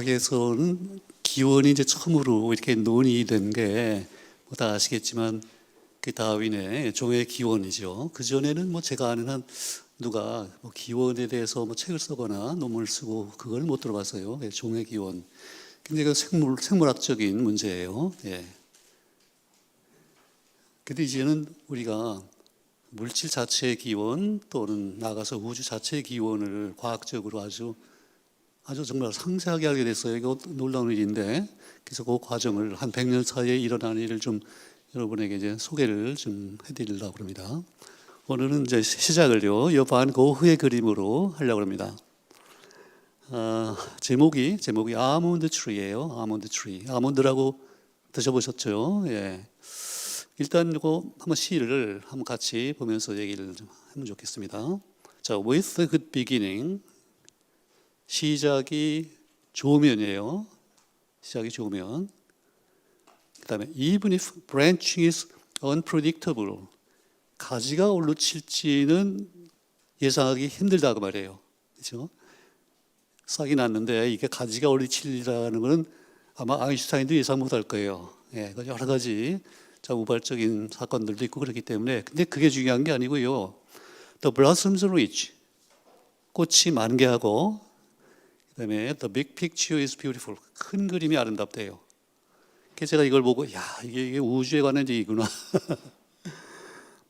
과학에서는 기원이 이제 처음으로 이렇게 논의된 게 뭐 다 아시겠지만 그 다윈의 종의 기원이죠. 그 전에는 뭐 제가 아는 한 누가 뭐 기원에 대해서 뭐 책을 쓰거나 논문을 쓰고 그걸 못 들어봤어요. 종의 기원. 근데 그 생물학적인 문제예요. 예. 근데 이제는 우리가 물질 자체의 기원 또는 나가서 우주 자체의 기원을 과학적으로 아주 정말 상세하게 알게 됐어요. 이거 놀라운 일인데, 그래서 그 과정을 한 100년 사이에 일어난 일을 좀 여러분에게 이제 소개를 좀 해드리려고 합니다. 오늘은 이제 시작을요, 이 반 고흐의 그림으로 하려고 합니다. 제목이 아몬드 트리예요. 아몬드 트리. 아몬드라고 드셔보셨죠? 예. 일단 이거 한번 시를 한번 같이 보면서 얘기를 좀 하면 좋겠습니다. 자, with a good beginning. 시작이 좋으면이에요. 시작이 좋으면. 그 다음에 even if branching is unpredictable. 가지가 어디로 칠지는 예상하기 힘들다고 말해요. 그렇죠? 싹이 났는데 이게 가지가 어디 칠리라는 것은 아마 아인슈타인도 예상 못할 거예요. 예, 여러 가지 우발적인 사건들도 있고 그렇기 때문에. 근데 그게 중요한 게 아니고요. The blossoms are rich. 꽃이 만개하고, 그다음에 the big picture is beautiful. 큰 그림이 아름답대요. 그래서 제가 이걸 보고 이게 우주에 관한 얘기구나.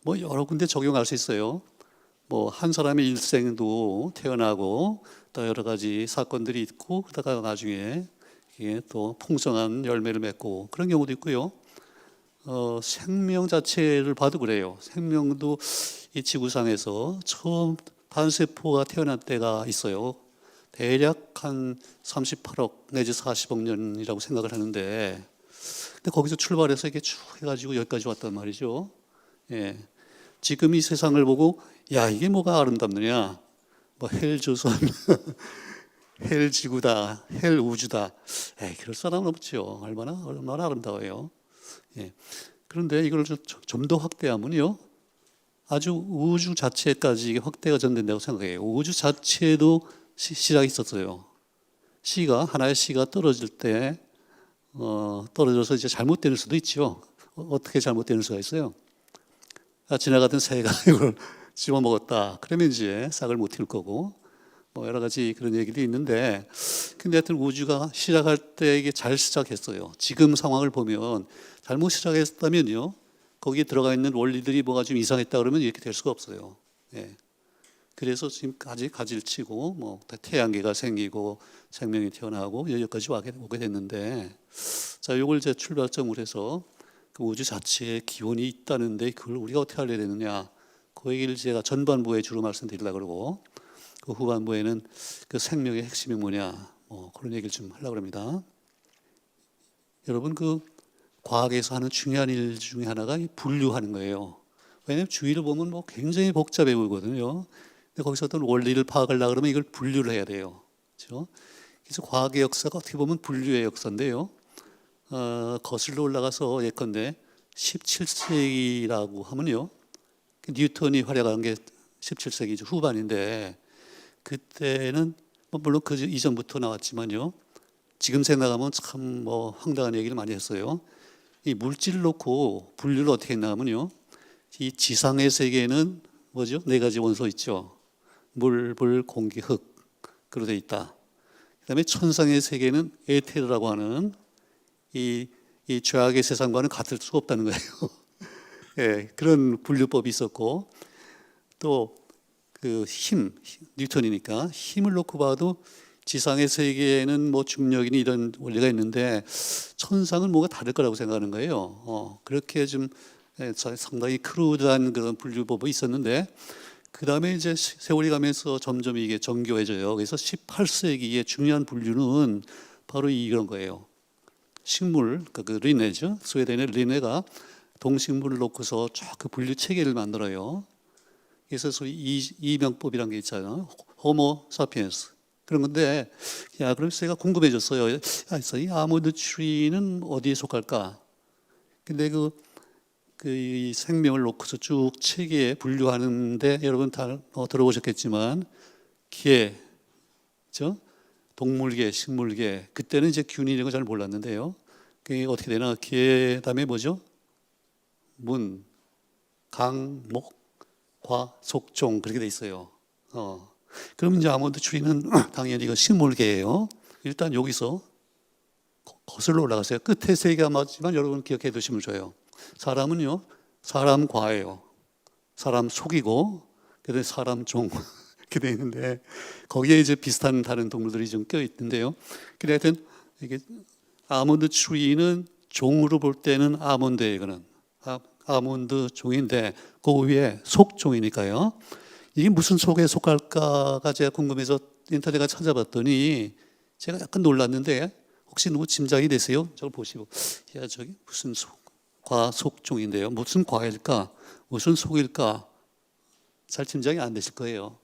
뭐 여러 군데 적용할 수 있어요. 뭐 한 사람의 일생도 태어나고 또 여러 가지 사건들이 있고 그러다가 나중에 이게 또 풍성한 열매를 맺고 그런 경우도 있고요. 생명 자체를 봐도 그래요. 생명도 이 지구상에서 처음 단세포가 태어난 때가 있어요. 대략 한 38억 내지 40억 년이라고 생각을 하는데, 근데 거기서 출발해서 이렇게 쭉 해가지고 여기까지 왔단 말이죠. 예. 지금 이 세상을 보고 이게 뭐가 아름답느냐? 뭐 헬조선, 헬지구다, 헬우주다. 그럴 사람은 없죠. 얼마나 아름다워요. 예. 그런데 이걸 좀 더 확대하면요, 아주 우주 자체까지 확대가 전된다고 생각해요. 우주 자체도 시작이 있었어요. 하나의 씨가 떨어질 때, 떨어져서 이제 잘못될 수도 있죠. 어떻게 잘못되는 수가 있어요? 지나가던 새가 이걸 씹어 먹었다. 그러면 이제 싹을 못 틔울 거고, 뭐 여러 가지 그런 얘기도 있는데, 근데 하여튼 우주가 시작할 때 이게 잘 시작했어요. 지금 상황을 보면 잘못 시작했다면요, 거기에 들어가 있는 원리들이 뭐가 좀 이상했다 그러면 이렇게 될 수가 없어요. 예. 그래서 지금까지 가지를 치고 뭐 태양계가 생기고 생명이 태어나고 여기까지 오게 됐는데, 자, 요걸 이제 출발점으로 해서 그 우주 자체에 기원이 있다는데 그걸 우리가 어떻게 알려야 되느냐, 그 얘기를 제가 전반부에 주로 말씀드리려고 그러고, 그 후반부에는 그 생명의 핵심이 뭐냐, 뭐 그런 얘기를 좀 하려고 합니다. 여러분, 그 과학에서 하는 중요한 일 중에 하나가 분류하는 거예요. 왜냐하면 주위를 보면 뭐 굉장히 복잡해 보이거든요. 근데 거기서 어떤 원리를 파악하려고 그러면 이걸 분류를 해야 돼요. 그렇죠? 그래서 과학의 역사가 어떻게 보면 분류의 역사인데요. 거슬러 올라가서 예컨대 17세기라고 하면요, 뉴턴이 활약한 게 17세기 후반인데, 그때는 뭐 물론 그 이전부터 나왔지만요, 지금 생각하면 참 뭐 황당한 얘기를 많이 했어요. 이 물질을 놓고 분류를 어떻게 했나 하면요, 이 지상의 세계에는 뭐죠? 4가지 원소 있죠. 물, 불, 공기, 흙으로 되어 있다. 그다음에 천상의 세계는 에테르라고 하는 이 죄악의 세상과는 같을 수가 없다는 거예요. 예, 그런 분류법이 있었고, 또 그 뉴턴이니까 힘을 놓고 봐도 지상의 세계에는 뭐 중력이니 이런 원리가 있는데 천상은 뭔가 다를 거라고 생각하는 거예요. 그렇게 좀 상당히 크루드한 그런 분류법이 있었는데, 그 다음에 이제 세월이 가면서 점점 이게 정교해져요. 그래서 18세기의 중요한 분류는 바로 이런 거예요. 식물, 그 리네죠. 스웨덴의 리네가 동식물을 놓고서 쫙 그 분류 체계를 만들어요. 그래서 소위 이명법이라는 게 있잖아요. 호모 사피엔스. 그런 건데, 그럼 제가 궁금해졌어요. 이 아몬드 트리는 어디에 속할까? 근데 이 생명을 놓고서 쭉 체계에 분류하는데, 여러분 다 들어보셨겠지만, 개, 그죠? 동물계, 식물계. 그때는 이제 균이 이런 거 잘 몰랐는데요. 그게 어떻게 되나? 개 다음에 뭐죠? 문, 강, 목, 과, 속, 종 그렇게 돼 있어요. 그럼 이제 아몬드 추리는 당연히 이거 식물계예요. 일단 여기서 거슬러 올라가세요. 끝에 세 개가 맞지만 여러분 기억해 두시면 좋아요. 사람은요, 사람 과예요. 사람 속이고, 그다음에 사람 종 이렇게 돼 있는데 거기에 이제 비슷한 다른 동물들이 좀 껴 있는데요. 근데 하여튼 이게 아몬드 추리는 종으로 볼 때는 아몬드예요. 이거는 아몬드 종인데 그 위에 속종이니까요. 이게 무슨 속에 속할까가 제가 궁금해서 인터넷에 찾아봤더니 제가 약간 놀랐는데 혹시 누구 짐작이 되세요? 저걸 보시고 야 저기 무슨 과 속종인데요. 무슨 과일까? 무슨 속일까? 잘 짐작이 안 되실 거예요.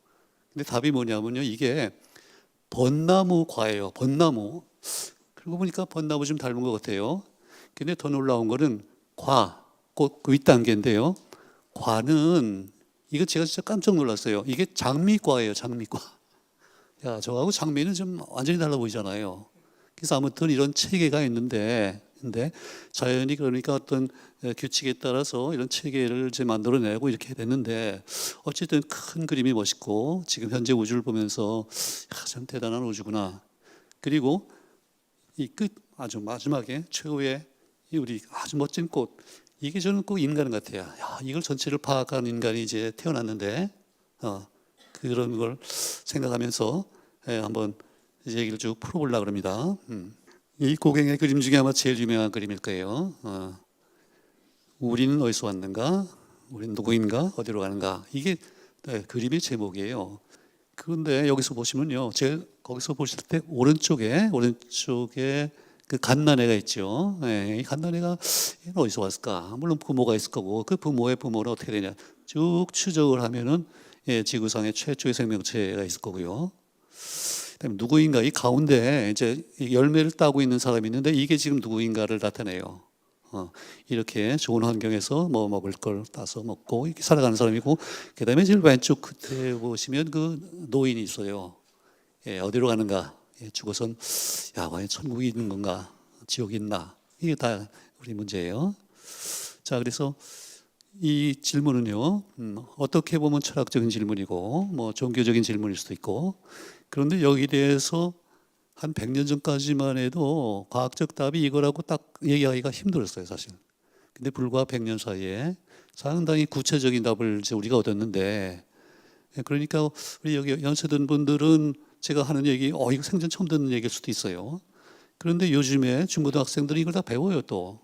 근데 답이 뭐냐면요. 이게 벚나무 과예요. 벚나무. 그러고 보니까 벚나무 좀 닮은 것 같아요. 근데 더 놀라운 거는 과, 꼭 그 윗단계인데요. 과는 이거 제가 진짜 깜짝 놀랐어요. 이게 장미과예요. 장미과. 야, 저하고 장미는 좀 완전히 달라 보이잖아요. 그래서 아무튼 이런 체계가 있는데, 근데 자연이 그러니까 어떤 규칙에 따라서 이런 체계를 이제 만들어내고 이렇게 됐는데, 어쨌든 큰 그림이 멋있고 지금 현재 우주를 보면서 야, 참 대단한 우주구나. 그리고 이 끝 아주 마지막에 최후의 이 우리 아주 멋진 꽃. 이게 저는 꼭 인간 같아요. 야, 이걸 전체를 파악한 인간이 이제 태어났는데 그런 걸 생각하면서 한번 이제 얘기를 쭉 풀어보려고 합니다. 이 고갱의 그림 중에 아마 제일 유명한 그림일 거예요. 우리는 어디서 왔는가? 우리는 누구인가? 어디로 가는가? 이게 그림의 제목이에요. 그런데 여기서 보시면요. 제가 거기서 보실 때 오른쪽에 그 갓난애가 있죠. 이 갓난애가 어디서 왔을까? 물론 부모가 있을 거고 그 부모의 부모는 어떻게 되냐? 쭉 추적을 하면은 지구상의 최초의 생명체가 있을 거고요. 그다음에 누구인가 이 가운데 이제 열매를 따고 있는 사람이 있는데 이게 지금 누구인가를 나타내요. 이렇게 좋은 환경에서 뭐 먹을 걸 따서 먹고 이렇게 살아가는 사람이고 그다음에 제일 왼쪽 끝에 보시면 그 노인이 있어요. 어디로 가는가? 죽어선 야 과연 천국이 있는 건가? 지옥이 있나? 이게 다 우리 문제예요. 자 그래서 이 질문은요 어떻게 보면 철학적인 질문이고 뭐 종교적인 질문일 수도 있고 그런데 여기에 대해서 한 100년 전까지만 해도 과학적 답이 이거라고 딱 얘기하기가 힘들었어요 사실. 근데 불과 100년 사이에 상당히 구체적인 답을 이제 우리가 얻었는데 그러니까 우리 여기 연세든 분들은 제가 하는 얘기, 이거 생전 처음 듣는 얘기일 수도 있어요. 그런데 요즘에 중고등학생들이 이걸 다 배워요, 또.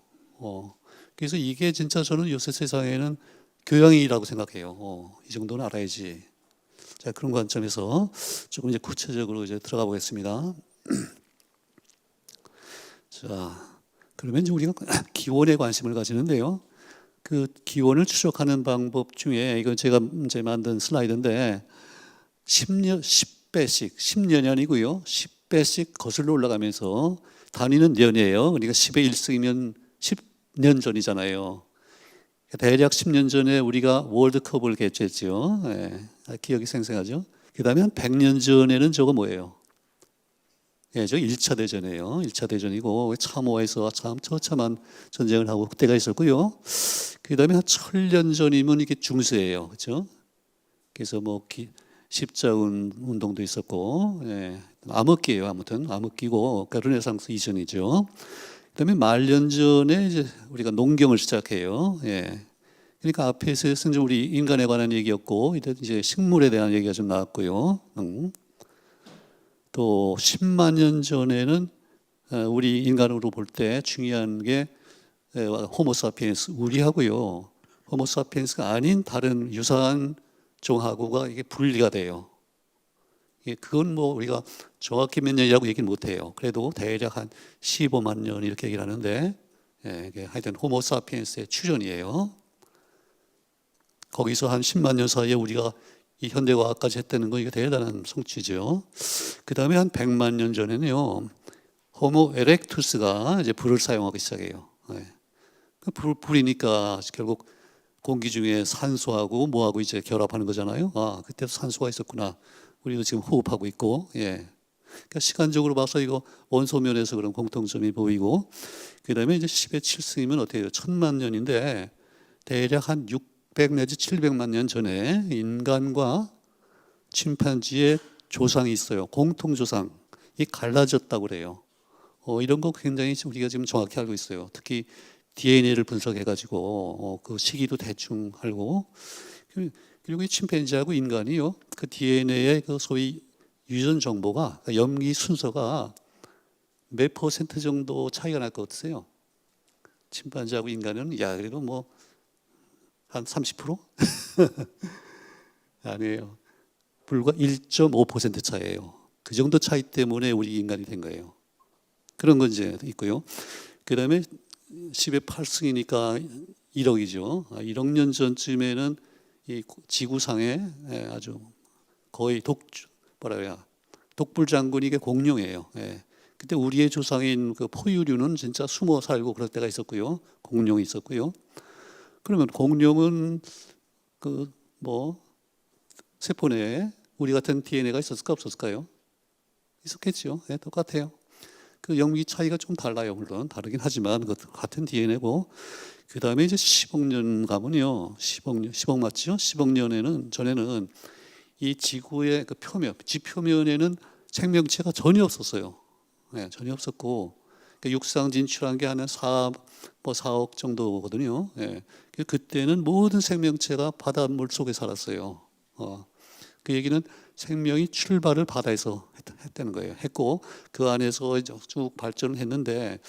그래서 이게 진짜 저는 요새 세상에는 교양이라고 생각해요. 이 정도는 알아야지. 자, 그런 관점에서 조금 이제 구체적으로 이제 들어가 보겠습니다. 자, 그러면 이제 우리가 기원에 관심을 가지는데요. 그 기원을 추적하는 방법 중에 이건 제가 이제 만든 슬라이드인데 10배씩 10년이고요. 10배씩 거슬러 올라가면서 단위는 년이에요. 그러니까 10의 1승이면 10년 전이잖아요. 대략 10년 전에 우리가 월드컵을 개최했죠. 기억이 생생하죠. 그 다음에 한 100년 전에는 저거 뭐예요? 저 1차 대전이에요. 1차 대전이고 참호에서 참 처참한 전쟁을 하고 그때가 있었고요. 그 다음에 한 1000년 전이면 이게 중세예요. 그렇죠? 그래서 뭐 십자군 운동도 있었고 암흑기예요. 아무튼 암흑기고 그러니까 르네상스 이전이죠. 그다음에 말년 전에 이제 우리가 농경을 시작해요. 그러니까 앞에서는 우리 인간에 관한 얘기였고 이제 식물에 대한 얘기가 좀 나왔고요. 또 10만 년 전에는 우리 인간으로 볼 때 중요한 게 호모사피엔스 우리하고요. 호모사피엔스가 아닌 다른 유사한 종하고가 이게 분리가 돼요. 그건 뭐 우리가 정확히 몇 년이라고 얘기는 못해요. 그래도 대략 한 15만 년 이렇게 얘기를 하는데 이게 하여튼 호모사피엔스의 출현이에요. 거기서 한 10만 년 사이에 우리가 이 현대과학까지 했다는 건 이게 대단한 성취죠. 그 다음에 한 100만 년 전에는요, 호모 에렉투스가 이제 불을 사용하기 시작해요. 불이니까 결국 공기 중에 산소하고 뭐하고 이제 결합하는 거잖아요. 그때도 산소가 있었구나. 우리도 지금 호흡하고 있고, 그러니까 시간적으로 봐서 이거 원소면에서 그런 공통점이 보이고, 그다음에 이제 10의 7승이면 어떻게 돼요? 1000만 년인데 대략 한 600 내지 700만 년 전에 인간과 침팬지의 조상이 있어요. 공통 조상이 갈라졌다고 그래요. 이런 거 굉장히 우리가 지금 정확히 알고 있어요. 특히 DNA를 분석해가지고 그 시기도 대충 알고, 그리고 이 침팬지하고 인간이요, 그 DNA의 그 소위 유전 정보가, 그러니까 염기 순서가 몇 퍼센트 정도 차이가 날 것 같으세요? 침팬지하고 인간은 그래도 뭐 한 30%? 아니에요. 불과 1.5% 차이예요. 그 정도 차이 때문에 우리 인간이 된 거예요. 그런 건 이제 있고요. 그 다음에 10의 8승이니까 1억이죠. 1억 년 전쯤에는 이 지구상에 아주 거의 독불 장군이 이게 공룡이에요. 그때 우리의 조상인 그 포유류는 진짜 숨어 살고 그럴 때가 있었고요. 공룡이 있었고요. 그러면 공룡은 그 뭐 세포 내에 우리 같은 DNA가 있었을까 없었을까요? 있었겠죠. 똑같아요. 그 염기 차이가 좀 달라요. 물론 다르긴 하지만 같은 DNA고. 그 다음에 이제 10억 년 가면요, 10억 맞죠? 10억 년에는 전에는 이 지구의 그 표면, 지표면에는 생명체가 전혀 없었어요. 전혀 없었고, 그러니까 육상 진출한 게 한 4억 정도거든요. 그때는 모든 생명체가 바닷물 속에 살았어요. 그 얘기는 생명이 출발을 바다에서 했다는 거예요. 했고 그 안에서 쭉 발전을 했는데,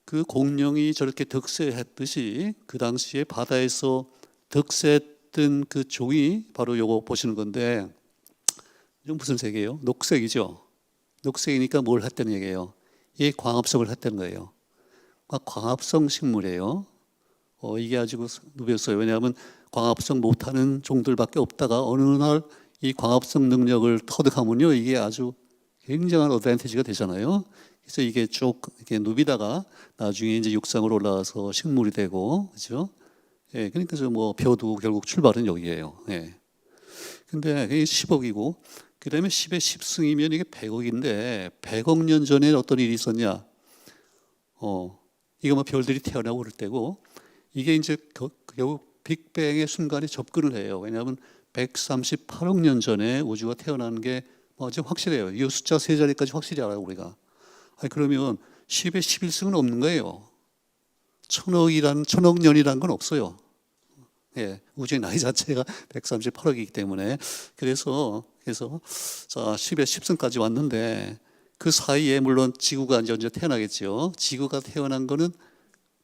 그 공룡이 저렇게 득세했듯이 그 당시에 바다에서 득세했던 그 종이 바로 요거 보시는 건데, 이건 무슨 색이에요? 녹색이죠. 녹색이니까 뭘 했다는 얘기예요? 이 광합성을 했다는 거예요. 광합성 식물이에요. 이게 아주 누비었어요. 왜냐하면 광합성 못하는 종들밖에 없다가 어느 날 이 광합성 능력을 터득하면요, 이게 아주 굉장한 어드밴티지가 되잖아요. 그래서 이게 쭉 이렇게 누비다가 나중에 이제 육상으로 올라와서 식물이 되고, 그렇죠? 그러니까 뭐 벼도 결국 출발은 여기예요. 근데 이게 10억이고, 그 다음에 10의 10승이면 이게 100억인데, 100억 년 전에 어떤 일이 있었냐? 이거 뭐 별들이 태어나고 그럴 때고, 이게 이제 결국 빅뱅의 순간에 접근을 해요. 왜냐하면 138억 년 전에 우주가 태어나는 게 아주 확실해요. 이 숫자 세 자리까지 확실히 알아요, 우리가. 그러면 10의 11승은 없는 거예요. 천억 년이라는 건 없어요. 우주의 나이 자체가 138억이기 때문에. 그래서 자, 10의 10승까지 왔는데, 그 사이에 물론 지구가 이제 태어나겠죠. 지구가 태어난 거는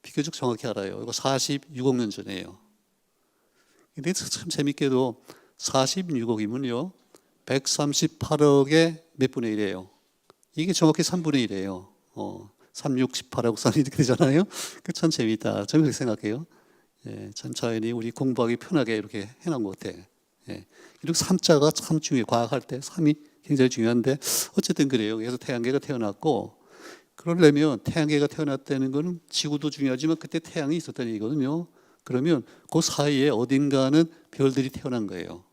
비교적 정확히 알아요. 이거 46억 년 전이에요. 근데 참 재밌게도 46억이면요, 138억의 몇 분의 1이에요. 이게 정확히 3분의 1이에요. 3, 6, 18하고 3 이렇게 되잖아요. 그 참 재밌다. 저는 그렇게 생각해요. 참 자연이 우리 공부하기 편하게 이렇게 해놓은 것 같아. 이렇게 3자가 참 중요해요. 과학할 때 3이 굉장히 중요한데 어쨌든 그래요. 그래서 태양계가 태어났고, 그러려면 태양계가 태어났다는 거는 지구도 중요하지만 그때 태양이 있었다는 얘기거든요. 그러면 그 사이에 어딘가는 별들이 태어난 거예요.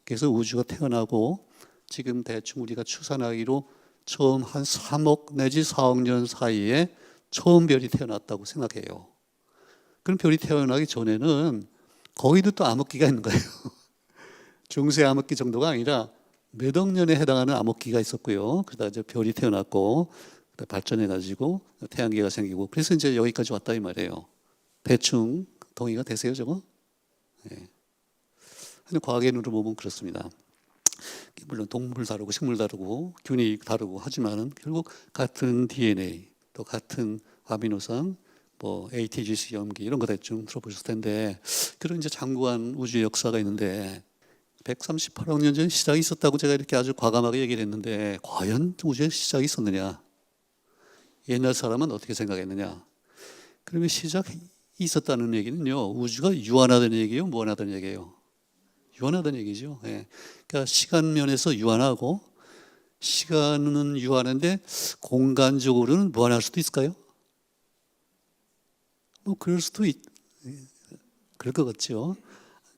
그래서 우주가 태어나고 지금 대충 우리가 추산하기로 처음 한 3억 내지 4억 년 사이에 처음 별이 태어났다고 생각해요. 그럼 별이 태어나기 전에는 거기도 또 암흑기가 있는 거예요. 중세 암흑기 정도가 아니라 몇 억 년에 해당하는 암흑기가 있었고요. 그러다 이제 별이 태어났고 발전해가지고 태양계가 생기고, 그래서 이제 여기까지 왔다 이 말이에요. 대충 동의가 되세요, 저거? 과학의 눈으로 보면 그렇습니다. 물론 동물 다르고 식물 다르고 균이 다르고 하지만은 결국 같은 DNA, 또 같은 아미노산, 뭐 ATGC 염기 이런 거 대충 들어보셨을 텐데, 그런 이제 장구한 우주의 역사가 있는데, 138억 년 전에 시작이 있었다고 제가 이렇게 아주 과감하게 얘기를 했는데, 과연 우주에 시작이 있었느냐? 옛날 사람은 어떻게 생각했느냐? 그러면 시작이 있었다는 얘기는요, 우주가 유한하다는 얘기예요, 무한하다는 얘기예요? 유한하다는 얘기죠. 그러니까 시간 면에서 유한하고, 시간은 유한한데 공간적으로는 무한할 수도 있을까요? 뭐 그럴 그럴 것 같죠.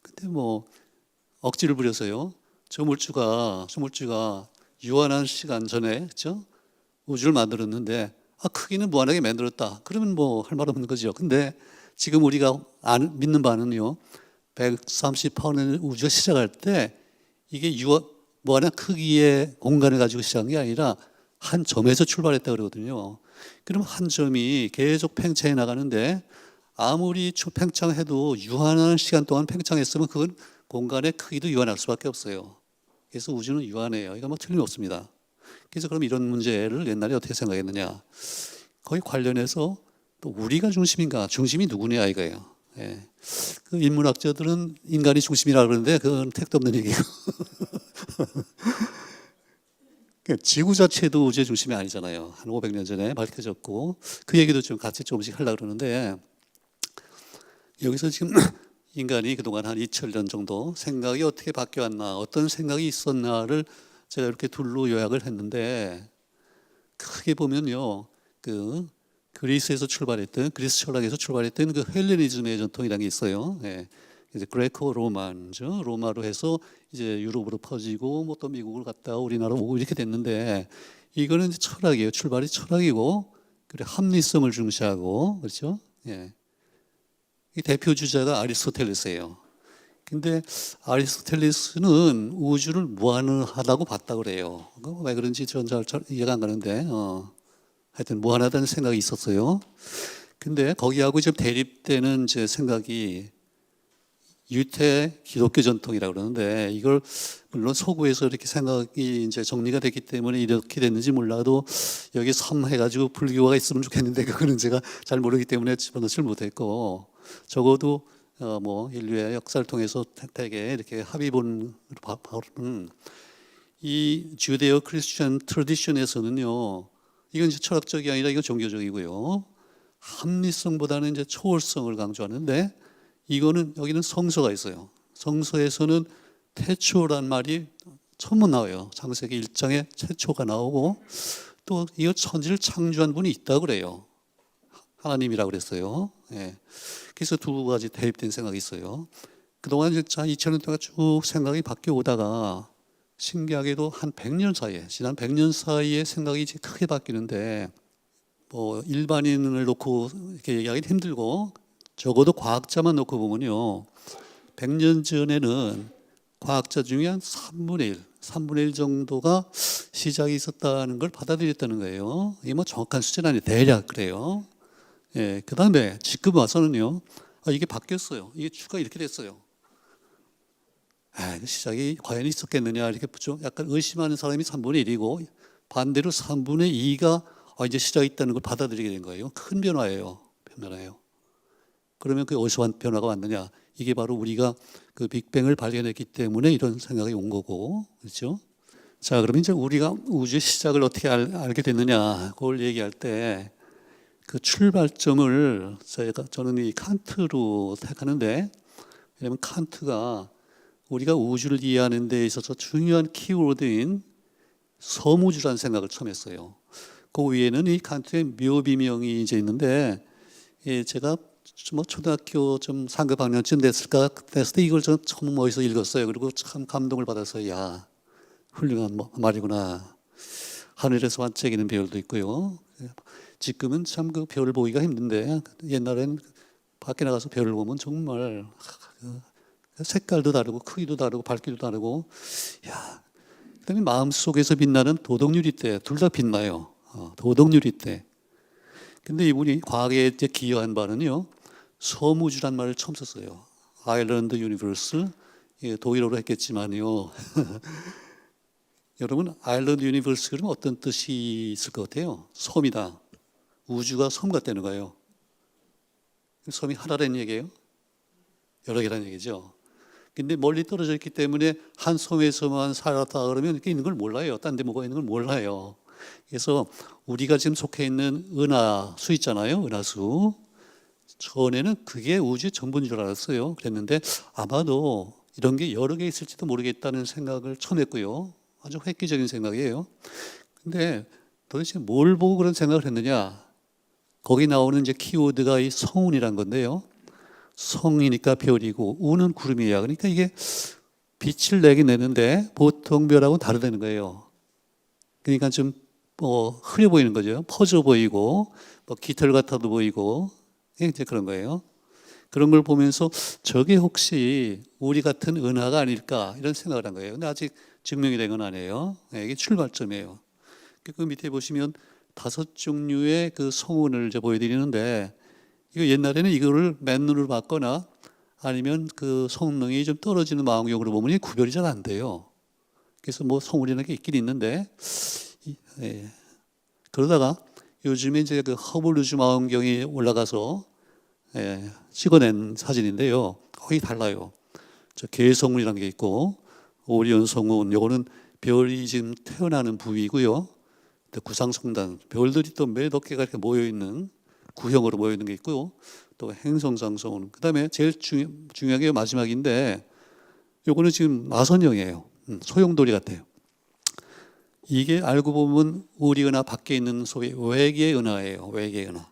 근데 뭐 억지를 부려서요, 저 물주가 유한한 시간 전에 그렇죠? 우주를 만들었는데 크기는 무한하게 만들었다. 그러면 뭐 할 말 없는 거죠. 근데 지금 우리가 믿는 바는요. 138년 우주가 시작할 때 이게 무한한 크기의 공간을 가지고 시작한 게 아니라 한 점에서 출발했다 그러거든요. 그럼 한 점이 계속 팽창해 나가는데 아무리 팽창해도 유한한 시간 동안 팽창했으면 그건 공간의 크기도 유한할 수밖에 없어요. 그래서 우주는 유한해요. 이거 뭐 틀림없습니다. 그래서 그럼 이런 문제를 옛날에 어떻게 생각했느냐? 거기 관련해서 또 우리가 중심인가? 중심이 누구냐 이거예요. 예. 그 인문학자들은 인간이 중심이라 그러는데 그건 택도 없는 얘기고. 지구 자체도 우주의 중심이 아니잖아요. 한 500년 전에 밝혀졌고 그 얘기도 좀 같이 조금씩 하려고 그러는데 여기서 지금 인간이 그동안 한 2000년 정도 생각이 어떻게 바뀌었나 어떤 생각이 있었나를 제가 이렇게 둘로 요약을 했는데 크게 보면요. 그 그리스에서 출발했던 그리스 철학에서 출발했던 그 헬레니즘의 전통이라는 게 있어요. 예. 이제 그레코 로마죠. 로마로 해서 이제 유럽으로 퍼지고 뭐 또 미국을 갔다가 우리나라 오고 이렇게 됐는데 이거는 이제 철학이에요. 출발이 철학이고 그래 합리성을 중시하고 그렇죠. 예. 이 대표 주자가 아리스토텔레스예요. 근데 아리스토텔레스는 우주를 무한하다고 봤다 그래요. 왜 그런지 전 잘 이해가 안 가는데 하여튼 무한하다는 생각이 있었어요. 근데 거기하고 좀 대립되는 이제 생각이 유태 기독교 전통이라고 그러는데 이걸 물론 서구에서 이렇게 생각이 이제 정리가 됐기 때문에 이렇게 됐는지 몰라도 여기 섬해가지고 불교가 있으면 좋겠는데 그거는 제가 잘 모르기 때문에 집어넣지 못했고 적어도 뭐 인류의 역사를 통해서 대개 이렇게 합의본 이 주데오 크리스천 트래디션에서는요 이건 이제 철학적이 아니라 이건 종교적이고요 합리성보다는 이제 초월성을 강조하는데 이거는 여기는 성서가 있어요. 성서에서는 태초란 말이 처음 나와요. 창세기 1장에 태초가 나오고 또 이 천지를 창조한 분이 있다고 그래요. 하나님이라고 그랬어요. 예. 그래서 두 가지 대입된 생각이 있어요. 그동안 2000년 동안 쭉 생각이 바뀌어 오다가 신기하게도 한 100년 사이에 지난 100년 사이에 생각이 이제 크게 바뀌는데 뭐 일반인을 놓고 이렇게 얘기하기 힘들고 적어도 과학자만 놓고 보면요. 100년 전에는 과학자 중에 한 3분의 1 정도가 시작이 있었다는 걸 받아들였다는 거예요. 이게 뭐 정확한 숫자는 아니에요. 대략 그래요. 예, 그 다음에 지금 와서는요. 이게 바뀌었어요. 이게 추가 이렇게 됐어요. 시작이 과연 있었겠느냐 이렇게 좀 약간 의심하는 사람이 3분의 1이고 반대로 3분의 2가 이제 시작이 있다는 걸 받아들이게 된 거예요. 큰 변화예요. 그러면 그 어디서 변화가 왔느냐? 이게 바로 우리가 그 빅뱅을 발견했기 때문에 이런 생각이 온 거고, 그렇죠? 자, 그러면 이제 우리가 우주의 시작을 어떻게 알게 됐느냐? 그걸 얘기할 때 그 출발점을 저는 이 칸트로 택하는데, 왜냐하면 칸트가 우리가 우주를 이해하는 데 있어서 중요한 키워드인 섬우주라는 생각을 처음 했어요. 그 위에는 이 칸트의 묘비명이 이제 있는데, 제가 뭐 초등학교 좀 상급 학년쯤 됐을 때 이걸 저 처음 어디서 읽었어요. 그리고 참 감동을 받아서 야 훌륭한 말이구나. 하늘에서 반짝이는 별도 있고요. 지금은 참 그 별을 보기가 힘든데 옛날엔 밖에 나가서 별을 보면 정말 색깔도 다르고 크기도 다르고 밝기도 다르고 야 그다음에 마음 속에서 빛나는 도덕유리대 둘 다 빛나요. 도덕유리대. 근데 이분이 과학에 이제 기여한 바는요. 섬우주란 말을 처음 썼어요. 아일랜드 유니버스 독일어로 했겠지만요. 여러분 아일랜드 유니버스 그러면 어떤 뜻이 있을 것 같아요? 섬이다. 우주가 섬 같다는 거예요. 섬이 하나라는 얘기예요? 여러 개라는 얘기죠. 근데 멀리 떨어져 있기 때문에 한 섬에서만 살았다 그러면 이렇게 있는 걸 몰라요. 딴 데 뭐가 있는 걸 몰라요. 그래서 우리가 지금 속해 있는 은하수 있잖아요. 은하수. 전에는 그게 우주의 전부인 줄 알았어요. 그랬는데 아마도 이런 게 여러 개 있을지도 모르겠다는 생각을 처음 했고요. 아주 획기적인 생각이에요. 근데 도대체 뭘 보고 그런 생각을 했느냐? 거기 나오는 이제 키워드가 이 성운이란 건데요. 성이니까 별이고 우는 구름이야. 그러니까 이게 빛을 내긴 내는데 보통 별하고는 다르다는 거예요. 그러니까 좀 흐려 보이는 거죠. 퍼져 보이고 뭐 깃털 같아도 보이고 이제 그런 거예요. 그런 걸 보면서 저게 혹시 우리 같은 은하가 아닐까 이런 생각을 한 거예요. 근데 아직 증명이 된 건 아니에요. 이게 출발점이에요. 그 밑에 보시면 5종류의 그 성운을 이제 보여드리는데 이거 옛날에는 이거를 맨눈으로 봤거나 아니면 그 성능이 좀 떨어지는 망원경으로 보면 구별이 잘 안 돼요. 그래서 뭐 성운이라는 게 있긴 있는데 예. 그러다가 요즘에 이제 그 허블 우주 망원경이 올라가서 찍어낸 사진인데요. 거의 달라요. 저 개성운이라는 게 있고 오리온 성운, 요거는 별이 지금 태어나는 부위고요. 구상성단, 별들이 또 몇억 개가 이렇게 모여 있는 구형으로 모여 있는 게 있고요. 또 행성상성운. 그다음에 제일 중요한 게 마지막인데, 요거는 지금 나선형이에요. 소용돌이 같아요. 이게 알고 보면 우리 은하 밖에 있는 소위 외계 은하예요. 외계 은하.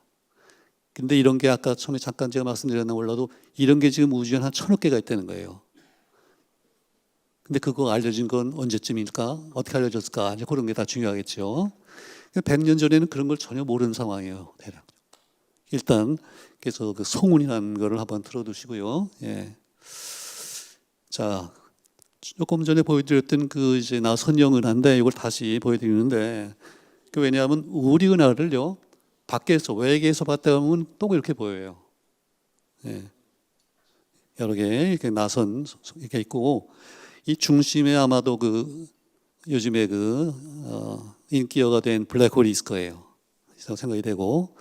근데 이런 게 아까 처음에 잠깐 제가 말씀드렸나 몰라도 이런 게 지금 우주에 한 1,000억 개가 있다는 거예요. 근데 그거 알려진 건 언제쯤일까? 어떻게 알려졌을까? 이제 그런 게 다 중요하겠죠. 100년 전에는 그런 걸 전혀 모르는 상황이에요. 대략. 일단 그래서 그 성운이라는 거를 한번 들어두시고요. 예. 자, 조금 전에 보여드렸던 그 이제 나선형 은하인데 이걸 다시 보여드리는데 왜냐하면 우리 은하를요 밖에서 외계에서 봤다 보면 또 이렇게 보여요. 예. 여러 개 이렇게 나선 이렇게 있고 이 중심에 아마도 그 요즘에 그 인기어가 된 블랙홀이 있을 거예요. 생각이 되고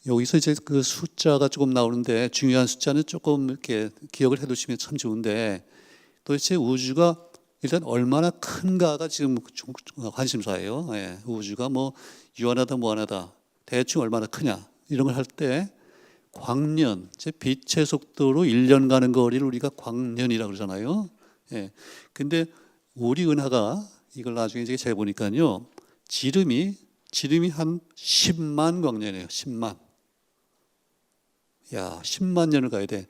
여기서 이제 그 숫자가 조금 나오는데 중요한 숫자는 조금 이렇게 기억을 해두시면 참 좋은데 도대체 우주가 일단 얼마나 큰가가 지금 관심사예요. 예, 우주가 뭐 유한하다 무한하다 대충 얼마나 크냐 이런 걸 할 때 광년, 제 빛의 속도로 1년 가는 거리를 우리가 광년이라고 그러잖아요. 예, 근데 우리 은하가 이걸 나중에 이제 재보니까요 지름이 한 10만 광년이에요. 10만. 야, 10만 년을 가야 돼.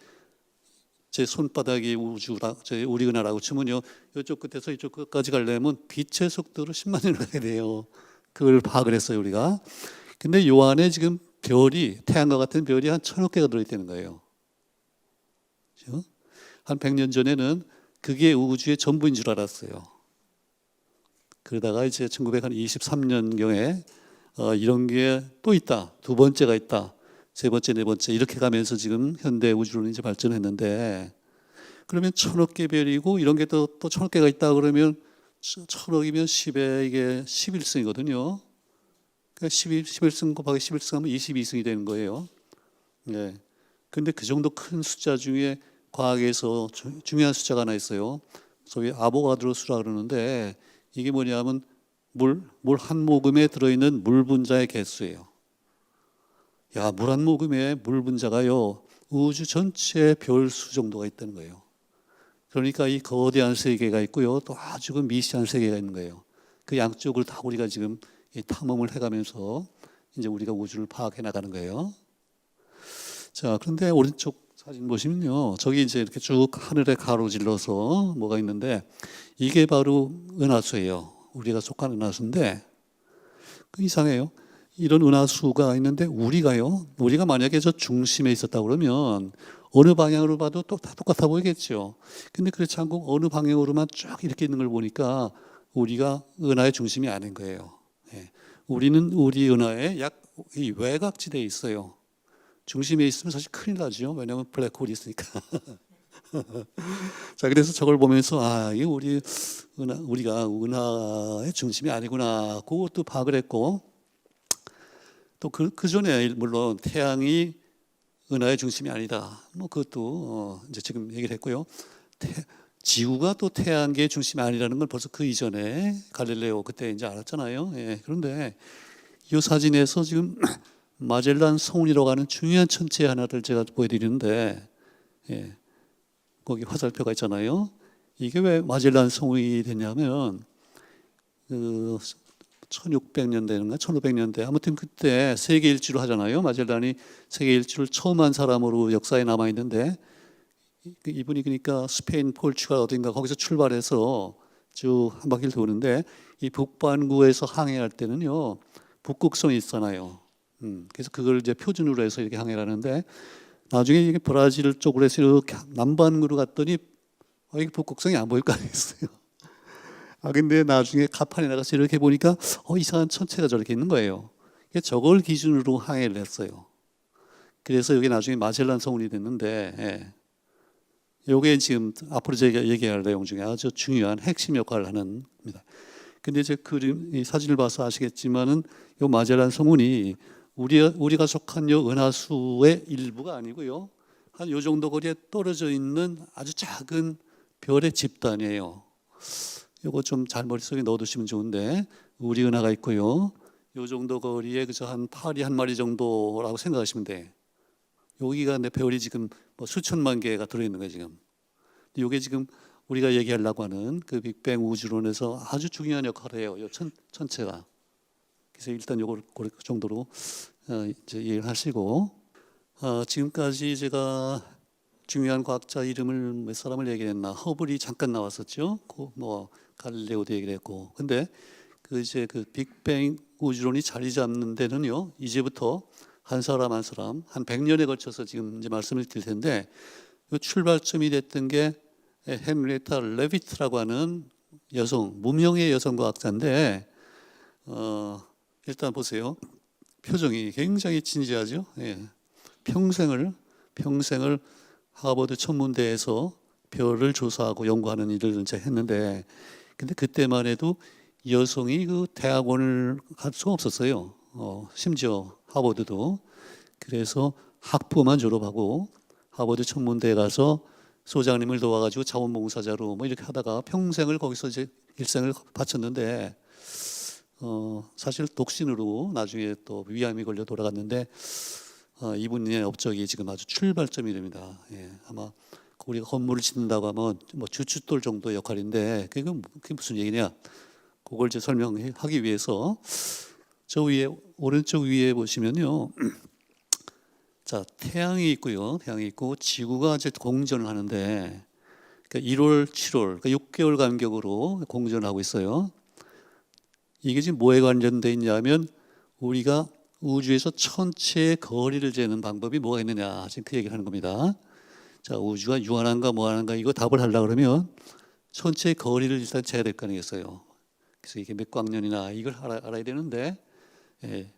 제 손바닥이 우주라, 우리 은하라고 치면요. 이쪽 끝에서 이쪽 끝까지 가려면 빛의 속도로 10만 년을 가야 돼요. 그걸 파악을 했어요, 우리가. 근데 요 안에 지금 별이, 태양과 같은 별이 한 1,000억 개가 들어있다는 거예요. 그렇죠? 한 100년 전에는 그게 우주의 전부인 줄 알았어요. 그러다가 이제 1923년경에 이런 게 또 있다. 두 번째가 있다. 세 번째, 네 번째 이렇게 가면서 지금 현대 우주로는 이제 발전했는데 그러면 1,000억 개 별이고 이런 게 또 1,000억 개가 있다 그러면 1,000억이면 10에 이게 11승이거든요. 그러니까 11승 곱하기 11승 하면 22승이 되는 거예요. 네. 근데 그 정도 큰 숫자 중에 과학에서 중요한 숫자가 하나 있어요. 소위 아보가드로 수라 그러는데 이게 뭐냐면 물 한 모금에 들어있는 물 분자의 개수예요. 야, 물 한 모금에 물 분자가요 우주 전체의 별 수 정도가 있다는 거예요. 그러니까 이 거대한 세계가 있고요 또 아주 그 미시한 세계가 있는 거예요. 그 양쪽을 다 우리가 지금 탐험을 해가면서 이제 우리가 우주를 파악해 나가는 거예요. 자, 그런데 오른쪽 사진 보시면요 저기 이제 이렇게 쭉 하늘에 가로질러서 뭐가 있는데 이게 바로 은하수예요. 우리가 속한 은하수인데 이상해요. 이런 은하수가 있는데 우리가 만약에 저 중심에 있었다 그러면 어느 방향으로 봐도 다 똑같아 보이겠죠. 근데 그렇지 않고 어느 방향으로만 쭉 이렇게 있는 걸 보니까 우리가 은하의 중심이 아닌 거예요. 예. 우리는 우리 은하의 약 이 외곽지대에 있어요. 중심에 있으면 사실 큰일 나죠. 왜냐하면 블랙홀이 있으니까. 자, 그래서 저걸 보면서 이게 우리가 은하의 중심이 아니구나. 그것도 파악을 했고 또 그 전에 물론 태양이 은하의 중심이 아니다. 뭐 그것도 이제 지금 얘기를 했고요. 지구가 또 태양계의 중심이 아니라는 걸 벌써 그 이전에 갈릴레오 그때 이제 알았잖아요. 예, 그런데 이 사진에서 지금 마젤란 성운이라고 하는 중요한 천체 하나를 제가 보여드리는데 예, 거기 화살표가 있잖아요. 이게 왜 마젤란 성운이 됐냐면 그 1600년대인가 1500년대 아무튼 그때 세계 일주를 하잖아요. 마젤란이 세계 일주를 처음 한 사람으로 역사에 남아 있는데 이분이 그러니까 스페인 포르투갈 어딘가 거기서 출발해서 쭉 한 바퀴를 도는데 이 북반구에서 항해할 때는요, 북극성이 있잖아요. 그래서 그걸 이제 표준으로 해서 이렇게 항해를 하는데, 나중에 이게 브라질 쪽으로 해서 이렇게 남반구로 갔더니 이게 북극성이 안 보일 거 아니겠어요. 근데 나중에 가판에 나가서 이렇게 보니까 이상한 천체가 저렇게 있는 거예요. 저걸 기준으로 항해를 했어요. 그래서 여기 나중에 마젤란 성운이 됐는데, 예. 요게 지금 앞으로 제가 얘기할 내용 중에 아주 중요한 핵심 역할을 하는 겁니다. 근데 이제 이 사진을 봐서 아시겠지만은 요 마젤란 성운이 우리가 속한 요 은하수의 일부가 아니고요. 한 요 정도 거리에 떨어져 있는 아주 작은 별의 집단이에요. 요거 좀 잘 머릿속에 넣어두시면 좋은데, 우리 은하가 있고요. 요 정도 거리에 그저 한 파리 한 마리 정도라고 생각하시면 돼. 여기가 내 별이 지금 뭐 수천만 개가 들어있는 거예요 지금. 이게 지금 우리가 얘기하려고 하는 그 빅뱅 우주론에서 아주 중요한 역할을 해요. 이 천체가. 그래서 일단 요걸 그 정도로 이제 이해를 하시고, 지금까지 제가 중요한 과학자 이름을 몇 사람을 얘기했나? 허블이 잠깐 나왔었죠. 뭐 갈릴레오도 얘기를 했고. 근데 이제 그 빅뱅 우주론이 자리 잡는 데는요, 이제부터 한 사람 한 사람 한 100년에 걸쳐서 지금 이제 말씀을 드릴 텐데, 이 출발점이 됐던 게 헨리에타 레비트라고 하는 여성, 무명의 여성 과학자인데, 일단 보세요. 표정이 굉장히 진지하죠. 예. 평생을 하버드 천문대에서 별을 조사하고 연구하는 일을 이제 했는데, 근데 그때만 해도 여성이 그 대학원을 갈 수가 없었어요. 심지어 하버드도. 그래서 학부만 졸업하고 하버드 천문대에 가서 소장님을 도와가지고 자원봉사자로 뭐 이렇게 하다가 평생을 거기서 이제 일생을 바쳤는데, 사실 독신으로 나중에 또 위암이 걸려 돌아갔는데, 이분의 업적이 지금 아주 출발점이 됩니다. 예, 아마 우리가 건물을 짓는다고 하면 뭐 주춧돌 정도 역할인데, 그게 무슨 얘기냐? 그걸 이제 설명하기 위해서 저 위에 오른쪽 위에 보시면요, 자 태양이 있고요, 태양이 있고 지구가 이제 공전을 하는데, 그러니까 1월, 7월, 그러니까 6개월 간격으로 공전하고 있어요. 이게 지금 뭐에 관련돼 있냐면, 우리가 우주에서 천체의 거리를 재는 방법이 뭐가 있느냐, 지금 그 얘기를 하는 겁니다. 자, 우주가 유한한가 뭐하는가 이거 답을 하려고 그러면 천체의 거리를 일단 재야 될 거 아니겠어요. 그래서 이게 몇 광년이나 이걸 알아야 되는데, 예,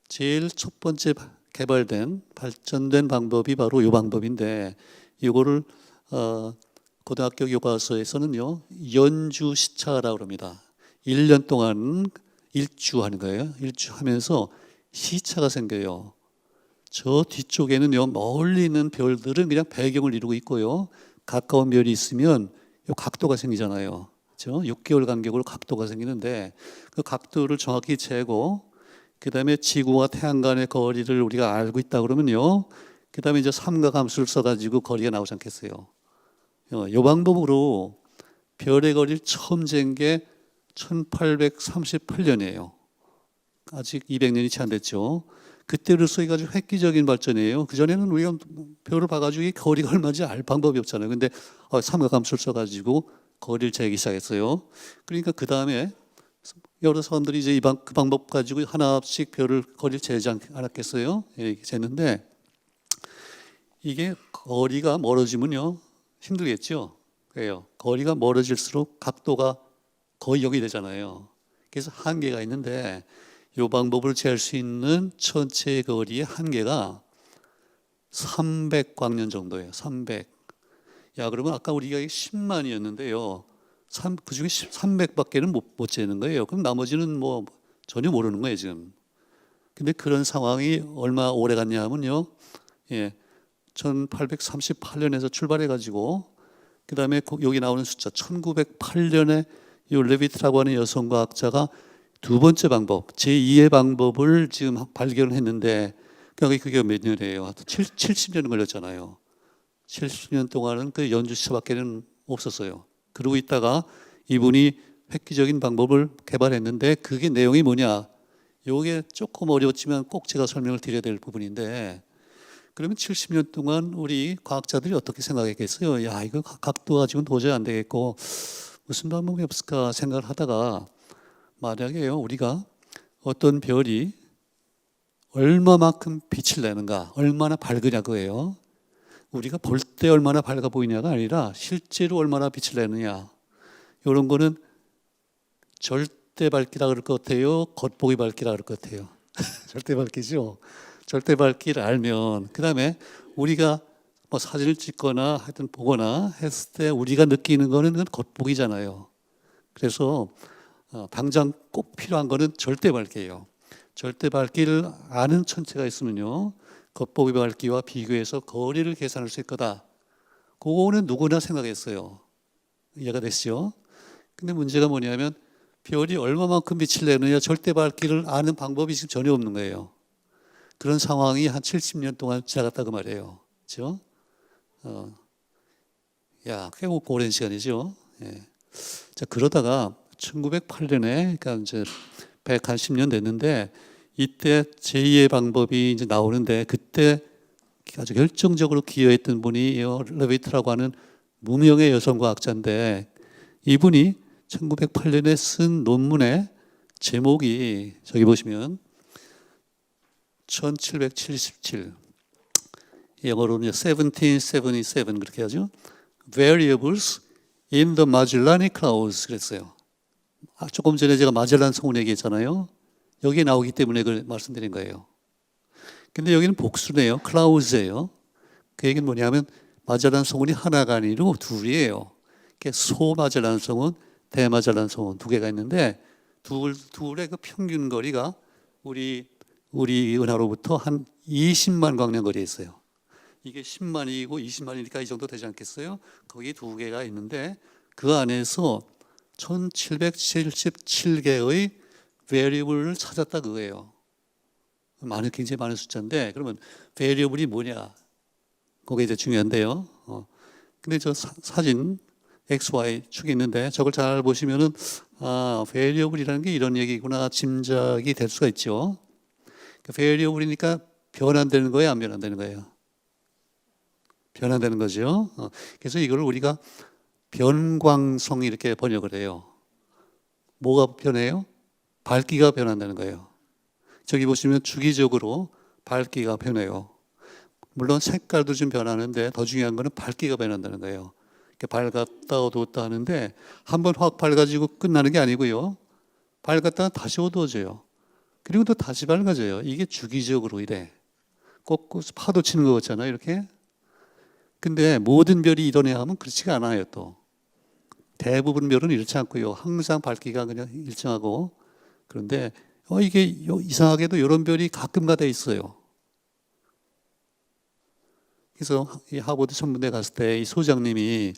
제일 첫 번째 발전된 방법이 바로 이 방법인데, 이거를 고등학교 교과서에서는요, 연주 시차라고 합니다. 1년 동안 일주하는 거예요. 일주하면서 시차가 생겨요. 저 뒤쪽에는요, 멀리 있는 별들은 그냥 배경을 이루고 있고요, 가까운 별이 있으면 요 각도가 생기잖아요. 그렇죠? 6개월 간격으로 각도가 생기는데, 그 각도를 정확히 재고, 그 다음에 지구와 태양 간의 거리를 우리가 알고 있다 그러면요, 그 다음에 이제 삼각함수를 써가지고 거리가 나오지 않겠어요. 이 방법으로 별의 거리를 처음 잰 게 1838년이에요. 아직 200년이 채 안 됐죠. 그때로서 이게 아주 획기적인 발전이에요. 그전에는 우리가 별을 봐가지고 이 거리가 얼마인지 알 방법이 없잖아요. 근데 삼각함수를 써가지고 거리를 재기 시작했어요. 그러니까 그 다음에 여러 사람들이 이제 그 방법 가지고 하나씩 별을 거리를 재지 않았겠어요? 예, 재는데, 이게 거리가 멀어지면요 힘들겠죠. 그래요. 거리가 멀어질수록 각도가 거의 0이 되잖아요. 그래서 한계가 있는데, 이 방법을 재할 수 있는 천체의 거리의 한계가 300광년 정도예요. 300. 야, 그러면 아까 우리가 10만이었는데요. 그 중에 300밖에는 못 재는 거예요. 그럼 나머지는 뭐 전혀 모르는 거예요, 지금. 근데 그런 상황이 얼마 오래 갔냐 하면요, 예, 1838년에서 출발해가지고, 그 다음에 여기 나오는 숫자 1908년에 이 레비트라고 하는 여성과학자가 두 번째 방법, 제2의 방법을 지금 발견했는데, 그러니까 그게 몇 년이에요? 70년 걸렸잖아요. 70년 동안은 그 연주시차밖에는 없었어요. 그러고 있다가 이분이 획기적인 방법을 개발했는데, 그게 내용이 뭐냐? 이게 조금 어려웠지만 꼭 제가 설명을 드려야 될 부분인데, 그러면 70년 동안 우리 과학자들이 어떻게 생각했겠어요? 야, 이거 각도 가지고는 도저히 안 되겠고 무슨 방법이 없을까 생각을 하다가 만약에요, 우리가 어떤 별이 얼마만큼 빛을 내는가, 얼마나 밝으냐 그거예요. 우리가 볼 때 얼마나 밝아 보이냐가 아니라 실제로 얼마나 빛을 내느냐. 이런 거는 절대 밝기라 그럴 것 같아요, 겉보기 밝기라 그럴 것 같아요. 절대 밝기죠. 절대 밝기를 알면 그 다음에 우리가 뭐 사진을 찍거나 하여튼 보거나 했을 때 우리가 느끼는 거는 그건 겉보기잖아요. 그래서 당장 꼭 필요한 거는 절대 밝기예요. 절대 밝기를 아는 천체가 있으면요, 겉보기 밝기와 비교해서 거리를 계산할 수 있을 거다. 그거는 누구나 생각했어요. 이해가 되시죠? 근데 문제가 뭐냐면 별이 얼마만큼 빛을 내느냐, 절대 밝기를 아는 방법이 지금 전혀 없는 거예요. 그런 상황이 한 70년 동안 지나갔다고 말이에요. 그렇죠? 꽤 오랜 시간이죠. 예. 자, 그러다가 1908년에, 그러니까 이제 110년 됐는데, 이때 제2의 방법이 이제 나오는데, 그때 아주 결정적으로 기여했던 분이 레비트라고 하는 무명의 여성 과학자인데, 이분이 1908년에 쓴 논문의 제목이 저기 보시면 1777, 영어로는 1777 그렇게 하죠. Variables in the Magellanic Clouds 그랬어요. 조금 전에 제가 마젤란 성운 얘기했잖아요. 여기에 나오기 때문에 그걸 말씀드린 거예요. 근데 여기는 복수네요. 클라우즈예요. 그 얘기는 뭐냐면 마젤란 성운이 하나가 아니고 둘이에요. 소마젤란 성운, 대마젤란 성운 두 개가 있는데 둘의 그 평균 거리가 우리 은하로부터 한 20만 광년 거리에 있어요. 이게 10만이고 20만이니까 이 정도 되지 않겠어요? 거기 두 개가 있는데 그 안에서 1777개의 variable을 찾았다 그거예요. 굉장히 많은 숫자인데 그러면 variable이 뭐냐? 그게 이제 중요한데요. 근데 저 사진 XY 축이 있는데 저걸 잘 보시면은 variable이라는 게 이런 얘기구나 짐작이 될 수가 있죠. variable이니까 변환되는 거예요, 안 변환되는 거예요? 변환되는 거죠. 그래서 이걸 우리가 변광성 이렇게 번역을 해요. 뭐가 변해요? 밝기가 변한다는 거예요. 저기 보시면 주기적으로 밝기가 변해요. 물론 색깔도 좀 변하는데 더 중요한 거는 밝기가 변한다는 거예요. 밝았다 어두웠다 하는데 한번 확 밝아지고 끝나는 게 아니고요. 밝았다가 다시 어두워져요. 그리고 또 다시 밝아져요. 이게 주기적으로 이래. 꼭 파도 치는 거 같잖아요, 이렇게. 근데 모든 별이 이러냐 하면 그렇지가 않아요, 또. 대부분 별은 이렇지 않고요. 항상 밝기가 그냥 일정하고. 그런데 이게 이상하게도 이런 별이 가끔가다 있어요. 그래서 이 하버드 천문대 갔을 때 이 소장님이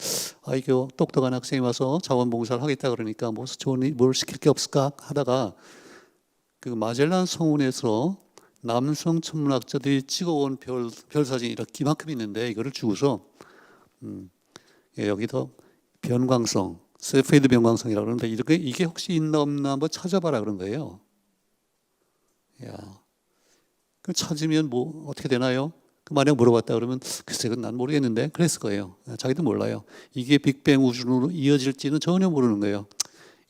이게 똑똑한 학생이 와서 자원봉사를 하겠다 그러니까 뭐 좋은 뭘 시킬 게 없을까 하다가 그 마젤란 성운에서 남성 천문학자들이 찍어온 별 사진이 이렇게 이만큼 있는데 이거를 주고서 여기서 변광성, 세페이드 변광성이라고 그러는데 이게 혹시 있나 없나 한번 찾아봐라 그런 거예요. 그 찾으면 뭐 어떻게 되나요? 만약 물어봤다 그러면 글쎄 그건 난 모르겠는데 그랬을 거예요. 자기도 몰라요. 이게 빅뱅 우주로 이어질지는 전혀 모르는 거예요.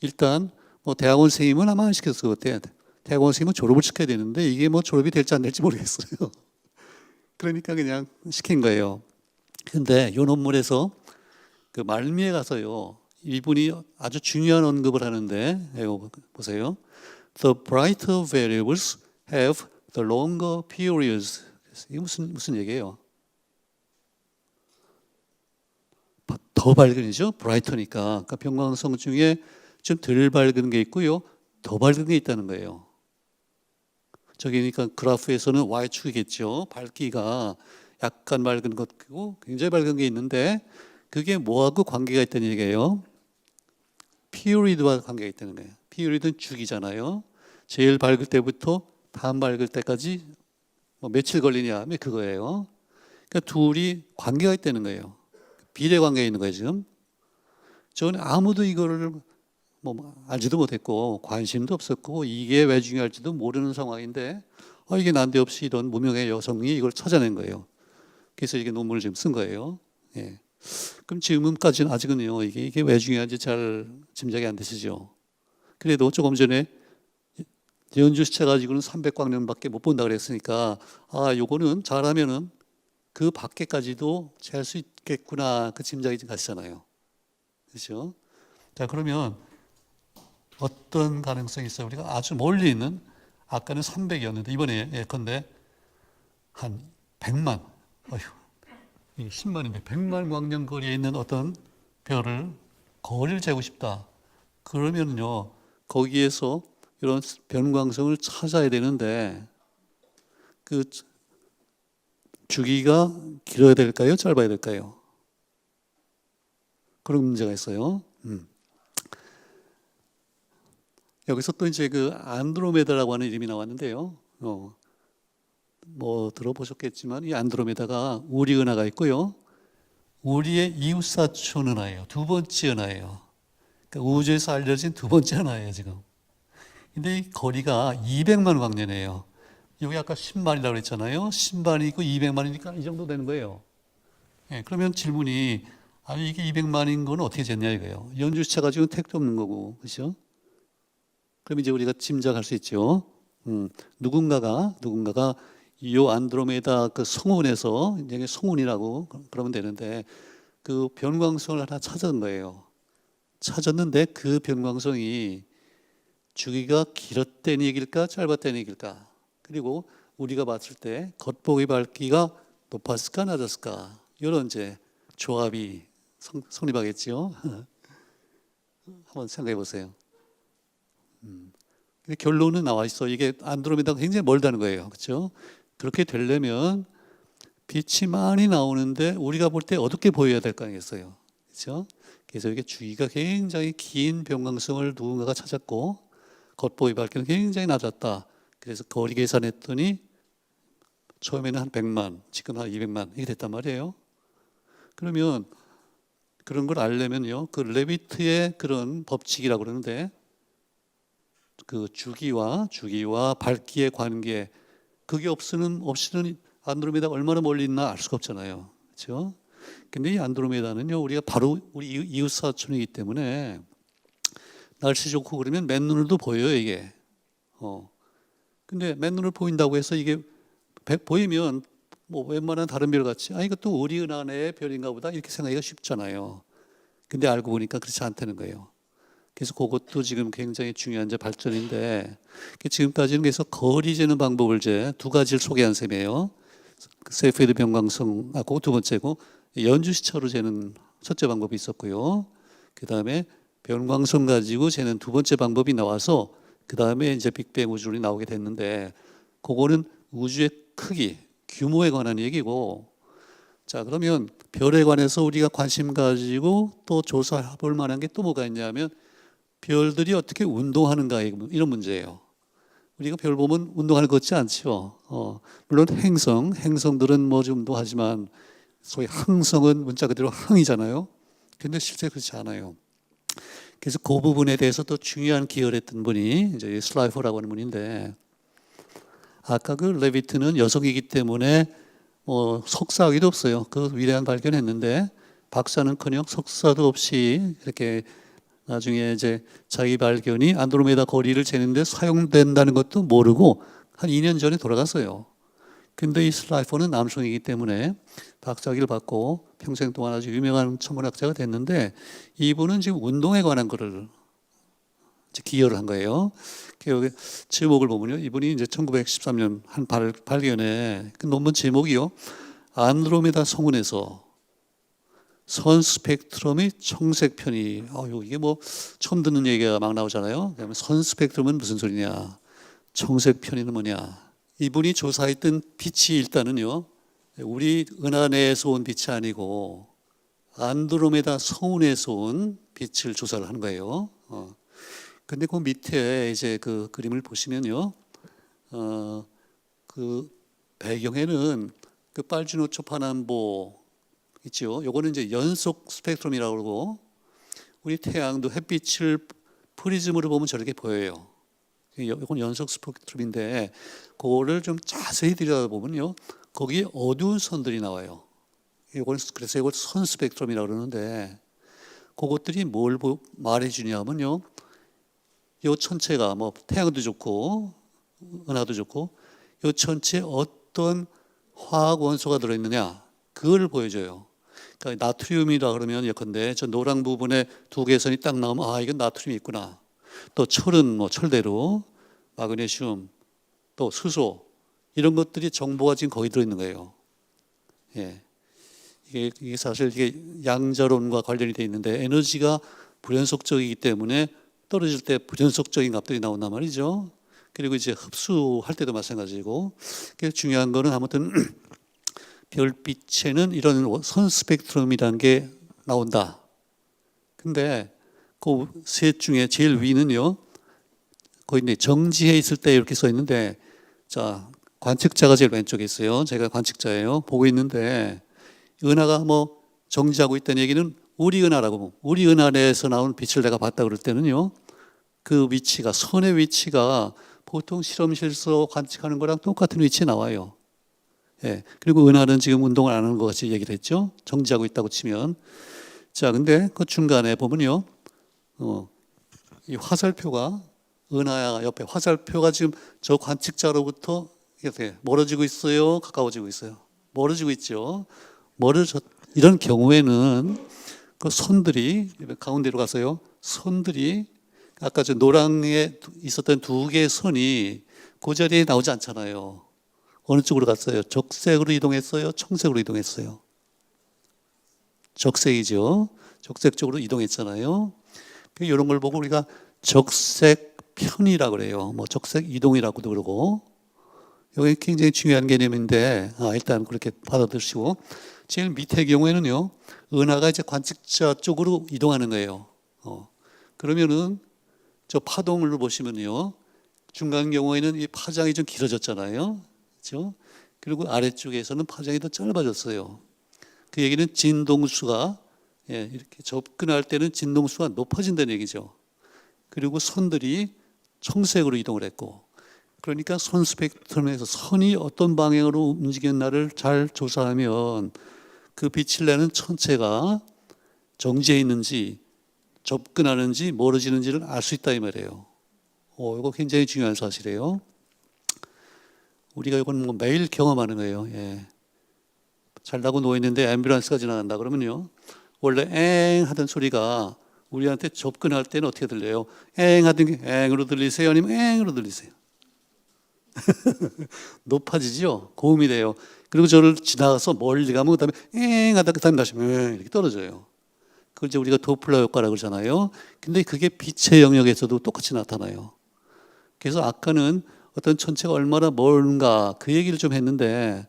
일단 뭐 대학원 선생님은 아마 안 시켰을 것 같아요. 대학원 선생님은 졸업을 시켜야 되는데 이게 뭐 졸업이 될지 안 될지 모르겠어요. 그러니까 그냥 시킨 거예요. 근데 이 논문에서 그 말미에 가서요, 이분이 아주 중요한 언급을 하는데, 이거 보세요. The brighter variables have the longer periods. 이게 무슨 얘기예요? 더 밝은 이죠? 브라이터니까. 그러니까 변광성 중에 좀 덜 밝은 게 있고요, 더 밝은 게 있다는 거예요. 저기 그러니까 그래프에서는 Y축이겠죠. 밝기가 약간 밝은 것이고 굉장히 밝은 게 있는데 그게 뭐하고 관계가 있다는 얘기예요? 피오리드와 관계가 있다는 거예요. 피오리드는 주기잖아요. 제일 밝을 때부터 다음 밝을 때까지 뭐 며칠 걸리냐 하면 그거예요. 그러니까 둘이 관계가 있다는 거예요. 비례 관계가 있는 거예요, 지금. 저는 아무도 이거를 뭐 알지도 못했고 관심도 없었고 이게 왜 중요할지도 모르는 상황인데 이게 난데없이 이런 무명의 여성이 이걸 찾아낸 거예요. 그래서 이게 논문을 지금 쓴 거예요. 예. 그럼 지금까지는 아직은요 이게 왜 중요한지 잘 짐작이 안 되시죠. 그래도 조금 전에 연주 시체 가지고는 300광년밖에 못 본다 그랬으니까 요거는 잘하면은 그 밖에까지도 잴 수 있겠구나, 그 짐작이 가시잖아요. 그렇죠? 자, 그러면 어떤 가능성이 있어요? 우리가 아주 멀리 있는, 아까는 300이었는데 이번에 예컨대 한 100만, 어휴, 이게 10만인데 100만 광년 거리에 있는 어떤 별을 거리를 재고 싶다. 그러면요, 거기에서 이런 변광성을 찾아야 되는데 그 주기가 길어야 될까요? 짧아야 될까요? 그런 문제가 있어요. 여기서 또 이제 그 안드로메다라고 하는 이름이 나왔는데요. 뭐 들어보셨겠지만 이 안드로메다가 우리 은하가 있고요. 우리의 이웃사촌 은하예요. 두 번째 은하예요. 그러니까 우주에서 알려진 두 번째 은하예요, 지금. 근데 이 거리가 200만 광년이에요. 여기 아까 10만이라고 그랬잖아요. 10만이 있고 200만이니까 이 정도 되는 거예요. 그러면 질문이, 아니 이게 200만인 건 어떻게 됐냐 이거예요. 연주시차 가지고는 택도 없는 거고, 그렇죠? 그럼 이제 우리가 짐작할 수 있죠. 누군가가 이 안드로메다 그 성운에서, 이제 성운이라고 그러면 되는데, 그 변광성을 하나 찾은 거예요. 찾았는데 그 변광성이 주기가 길었다는 얘기일까 짧았다는 얘기일까, 그리고 우리가 봤을 때 겉보기 밝기가 높았을까 낮았을까, 이런 이제 조합이 성립하겠죠. 한번 생각해 보세요. 근데 결론은 나와 있어. 이게 안드로메다가 굉장히 멀다는 거예요. 그렇죠? 그렇게 되려면 빛이 많이 나오는데 우리가 볼 때 어둡게 보여야 될 거 아니겠어요. 그렇죠? 그래서 이게 주기가 굉장히 긴 변광성을 누군가가 찾았고 겉보기 밝기는 굉장히 낮았다. 그래서 거리 계산했더니 처음에는 한 100만, 지금 한 200만 이게 됐단 말이에요. 그러면 그런 걸 알려면요, 그 레비트의 그런 법칙이라고 그러는데, 그 주기와 밝기의 관계, 그게 없이는 안드로메다가 얼마나 멀리 있나 알 수가 없잖아요. 그렇죠? 근데 이 안드로메다는요, 우리가 바로 우리 이웃 사촌이기 때문에 날씨 좋고 그러면 맨눈으로도 보여요, 이게. 근데 맨눈으로 보인다고 해서 이게 보이면 뭐 웬만한 다른 별 같이, 이것도 우리 은하의 별인가 보다 이렇게 생각하기가 쉽잖아요. 근데 알고 보니까 그렇지 않다는 거예요. 그래서 그것도 지금 굉장히 중요한 이제 발전인데, 지금까지는 그래서 거리 재는 방법을 이제 두 가지를 소개한 셈이에요. 세이프드 변광성하고 두 번째고, 연주 시차로 재는 첫째 방법이 있었고요. 그 다음에 변광성 가지고 재는 두 번째 방법이 나와서 그 다음에 이제 빅뱅 우주론이 나오게 됐는데, 그거는 우주의 크기, 규모에 관한 얘기고, 자, 그러면 별에 관해서 우리가 관심 가지고 또 조사해 볼 만한 게 또 뭐가 있냐면, 별들이 어떻게 운동하는가, 이런 문제예요. 우리가 별 보면 운동하는 것 같지 않죠. 물론 행성들은 뭐 좀 운동하지만 소위 항성은 문자 그대로 항이잖아요. 근데 실제 그렇지 않아요. 그래서 그 부분에 대해서 또 중요한 기여를 했던 분이 이제 슬라이퍼라고 하는 분인데, 아까 그 레비트는 여성이기 때문에 석사학위도 없어요. 그 위대한 발견했는데 박사는커녕 석사도 없이 이렇게 나중에 이제 자기 발견이 안드로메다 거리를 재는데 사용된다는 것도 모르고 한 2년 전에 돌아갔어요. 근데 이 슬라이퍼는 남성이기 때문에 박사학위를 받고 평생 동안 아주 유명한 천문학자가 됐는데, 이분은 지금 운동에 관한 거를 기여를 한 거예요. 여기 제목을 보면요, 이분이 이제 1913년 한 발견에 그 논문 제목이요, 안드로메다 성운에서 선 스펙트럼의 청색 편이. 이게 뭐 처음 듣는 얘기가 막 나오잖아요. 그러면 선 스펙트럼은 무슨 소리냐, 청색 편이는 뭐냐. 이분이 조사했던 빛이 일단은요, 우리 은하 내에서 온 빛이 아니고 안드로메다 성운에서 온 빛을 조사를 하는 거예요. 근데 그 밑에 이제 그 그림을 보시면요, 그 배경에는 그 빨주노초 파남보 있죠. 요거는 이제 연속 스펙트럼이라고 그러고, 우리 태양도 햇빛을 프리즘으로 보면 저렇게 보여요. 이건 연속 스펙트럼인데, 그거를 좀 자세히 들여다보면요, 거기에 어두운 선들이 나와요. 그래서 이걸 선 스펙트럼이라고 그러는데, 그것들이 뭘 말해주냐면요, 요 천체가 뭐 태양도 좋고 은하도 좋고 요 천체에 어떤 화학 원소가 들어있느냐 그걸 보여줘요. 그러니까 나트륨이라 그러면 예컨대 저 노랑 부분에 두 개의 선이 딱 나오면 아 이건 나트륨이 있구나. 또 철은 뭐 철대로 마그네슘 또 수소 이런 것들이 정보가 지금 거기 들어있는 거예요. 예. 이게 사실 이게 양자론과 관련이 돼 있는데 에너지가 불연속적이기 때문에 떨어질 때 불연속적인 값들이 나온단 말이죠. 그리고 이제 흡수할 때도 마찬가지고. 그래서 중요한 거는 아무튼 별빛에는 이런 선 스펙트럼이라는 게 나온다. 근데 그 셋 중에 제일 위는요. 거기 이제 정지해 있을 때 이렇게 써 있는데 자, 관측자가 제일 왼쪽에 있어요. 제가 관측자예요. 보고 있는데 은하가 뭐 정지하고 있다는 얘기는 우리 은하라고 우리 은하 내에서 나온 빛을 내가 봤다 그럴 때는요. 그 위치가 선의 위치가 보통 실험실에서 관측하는 거랑 똑같은 위치에 나와요. 예. 그리고 은하는 지금 운동을 안 하는 것 같이 얘기를 했죠. 정지하고 있다고 치면. 자, 근데 그 중간에 보면요. 이 화살표가 은하 옆에 화살표가 지금 저 관측자로부터 이렇게 멀어지고 있어요. 가까워지고 있어요. 멀어지고 있죠. 이런 경우에는 그 선들이 가운데로 가서요. 선들이 아까 저 노랑에 있었던 두 개의 선이 그 자리에 나오지 않잖아요. 어느 쪽으로 갔어요? 적색으로 이동했어요? 청색으로 이동했어요? 적색이죠. 적색 쪽으로 이동했잖아요. 이런 걸 보고 우리가 적색 편이라고 그래요. 뭐 적색 이동이라고도 그러고. 이게 굉장히 중요한 개념인데 일단 그렇게 받아들이시고 제일 밑의 경우에는요. 은하가 이제 관측자 쪽으로 이동하는 거예요. 그러면은 저 파동을 보시면요. 중간 경우에는 이 파장이 좀 길어졌잖아요. 그렇죠? 그리고 아래쪽에서는 파장이 더 짧아졌어요. 그 얘기는 진동수가 이렇게 접근할 때는 진동수가 높아진다는 얘기죠. 그리고 선들이 청색으로 이동을 했고 그러니까 선 스펙트럼에서 선이 어떤 방향으로 움직였나를 잘 조사하면 그 빛을 내는 천체가 정지해 있는지 접근하는지 멀어지는지를 알 수 있다 이 말이에요. 이거 굉장히 중요한 사실이에요. 우리가 이건 뭐 매일 경험하는 거예요. 예. 잘나고 누워있는데 앰뷸런스가 지나간다 그러면요. 원래 엥 하던 소리가 우리한테 접근할 때는 어떻게 들려요? 엥 하던 게 엥으로 들리세요? 아니면 엥으로 들리세요? 높아지죠? 고음이 돼요. 그리고 저를 지나가서 멀리 가면 그 다음에 엥 하다 그 다음에 다시 이렇게 떨어져요. 그걸 이제 우리가 도플러 효과라고 그러잖아요. 근데 그게 빛의 영역에서도 똑같이 나타나요. 그래서 아까는 어떤 천체가 얼마나 멀은가 그 얘기를 좀 했는데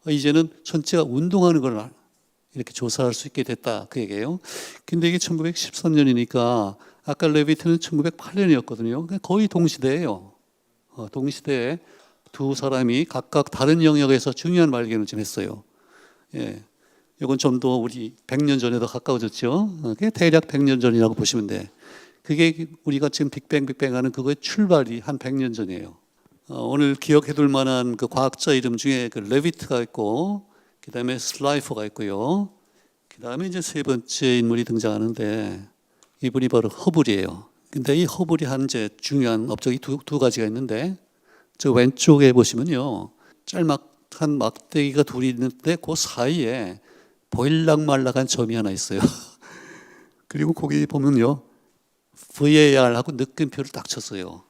이제는 천체가 운동하는 걸 이렇게 조사할 수 있게 됐다 그 얘기예요. 근데 이게 1913년이니까 아까 레비트는 1908년이었거든요. 거의 동시대예요. 동시대에 두 사람이 각각 다른 영역에서 중요한 발견을 좀 했어요. 예. 이건 좀 더 우리 100년 전에 더 가까워졌죠. 그게 대략 100년 전이라고 보시면 돼. 그게 우리가 지금 빅뱅 하는 그거의 출발이 한 100년 전이에요. 오늘 기억해둘 만한 그 과학자 이름 중에 그 레비트가 있고, 그 다음에 슬라이퍼가 있고요. 그 다음에 이제 세 번째 인물이 등장하는데 이분이 바로 허블이에요. 근데 이 허블이 한 이제 중요한 업적이 두 가지가 있는데 저 왼쪽에 보시면요. 짤막한 막대기가 둘이 있는데 그 사이에 보일락말락한 점이 하나 있어요. 그리고 거기 보면요. VAR하고 느낌표를 딱 쳤어요.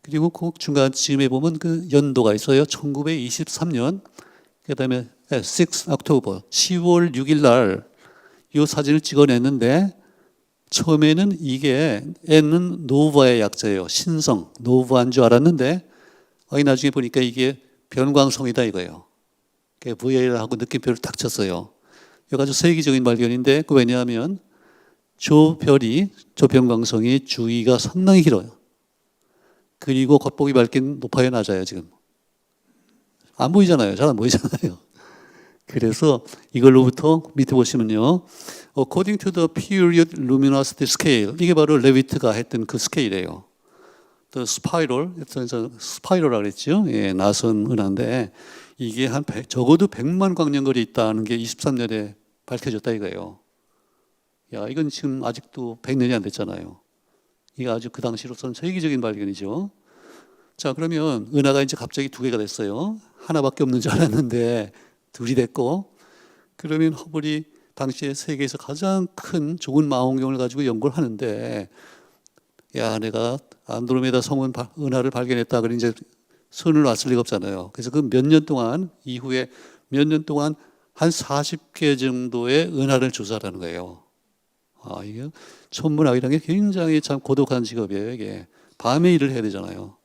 그리고 그 중간쯤에 보면 그 연도가 있어요. 1923년. 그 다음에 6 October, 10월 6일 날 이 사진을 찍어냈는데 처음에는 이게 N은 노바의 약자예요. 신성, 노바인 줄 알았는데 나중에 보니까 이게 변광성이다 이거예요. VAR하고 느낌표를 딱 쳤어요. 이거 아주 세계적인 발견인데 그 왜냐하면 저 변광성이 주위가 상당히 길어요. 그리고 겉보기 밝기는 높아요, 낮아요, 지금? 안 보이잖아요. 잘 안 보이잖아요. 그래서 이걸로부터 밑에 보시면요. According to the period luminosity scale. 이게 바로 레비트가 했던 그 스케일이에요. The spiral, 스파이럴이라고 그랬죠. 예, 나선 은하인데 이게 적어도 100만 광년거리 있다는 게 23년에 밝혀졌다 이거예요. 야, 이건 지금 아직도 100년이 안 됐잖아요. 이게 아주 그 당시로서는 세계적인 발견이죠. 자, 그러면 은하가 이제 갑자기 두 개가 됐어요. 하나밖에 없는 줄 알았는데 둘이 됐고, 그러면 허블이 당시에 세계에서 가장 큰 좋은 망원경을 가지고 연구를 하는데, 야, 내가 안드로메다 성운 은하를 발견했다. 그러니 이제 손을 놨을 리가 없잖아요. 그래서 그 몇 년 동안, 이후에 몇 년 동안 한 40개 정도의 은하를 조사하는 거예요. 아, 이게 천문학이라는 게 굉장히 참 고독한 직업이에요, 이게. 밤에 일을 해야 되잖아요.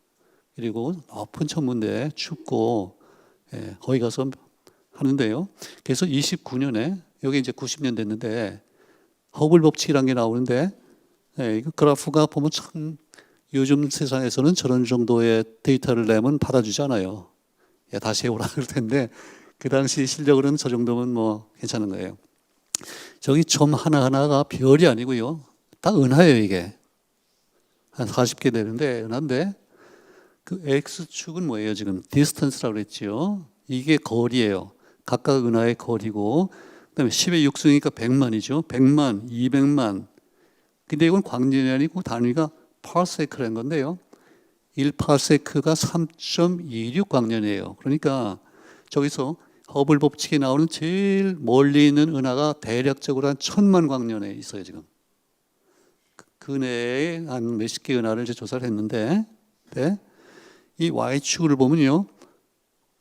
그리고 높은 천문대에 춥고, 예, 거기 가서 하는데요. 그래서 29년에, 여기 이제 90년 됐는데, 허블 법칙이라는 게 나오는데, 예, 이거 그래프가 보면 참 요즘 세상에서는 저런 정도의 데이터를 내면 받아주지 않아요. 야, 다시 해오라 그럴 텐데, 그 당시 실력으로는 저 정도면 뭐 괜찮은 거예요. 저기 점 하나하나가 별이 아니고요. 다 은하예요, 이게. 한 40개 되는데, 은하인데, 그 X축은 뭐예요, 지금? 디스턴스라고 그랬죠. 이게 거리예요. 각각 은하의 거리고, 그 다음에 10의 6승이니까 100만이죠. 100만, 200만. 근데 이건 광년이 아니고 단위가 parsecs라는 건데요. 1파세크가 3.26 광년이에요. 그러니까 저기서 허블 법칙에 나오는 제일 멀리 있는 은하가 대략적으로 한 1000만 광년에 있어요, 지금. 그 내에 한 몇십 개 은하를 이제 조사를 했는데, 네. 이 Y축을 보면요.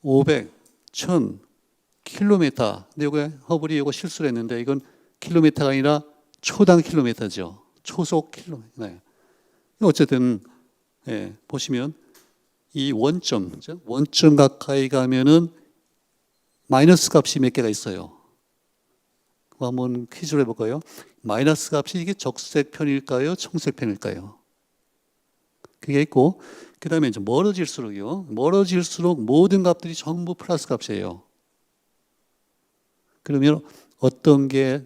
500, 1000, 킬로미터. 근데 이거 허블이 이거 실수를 했는데 이건 킬로미터가 아니라 초당 킬로미터죠. 초속 킬로미터. 네. 어쨌든, 예, 보시면 이 원점 가까이 가면은 마이너스 값이 몇 개가 있어요. 한번 퀴즈를 해볼까요? 마이너스 값이 이게 적색편일까요? 청색편일까요? 그게 있고, 그 다음에 이제 멀어질수록요. 멀어질수록 모든 값들이 전부 플러스 값이에요. 그러면 어떤 게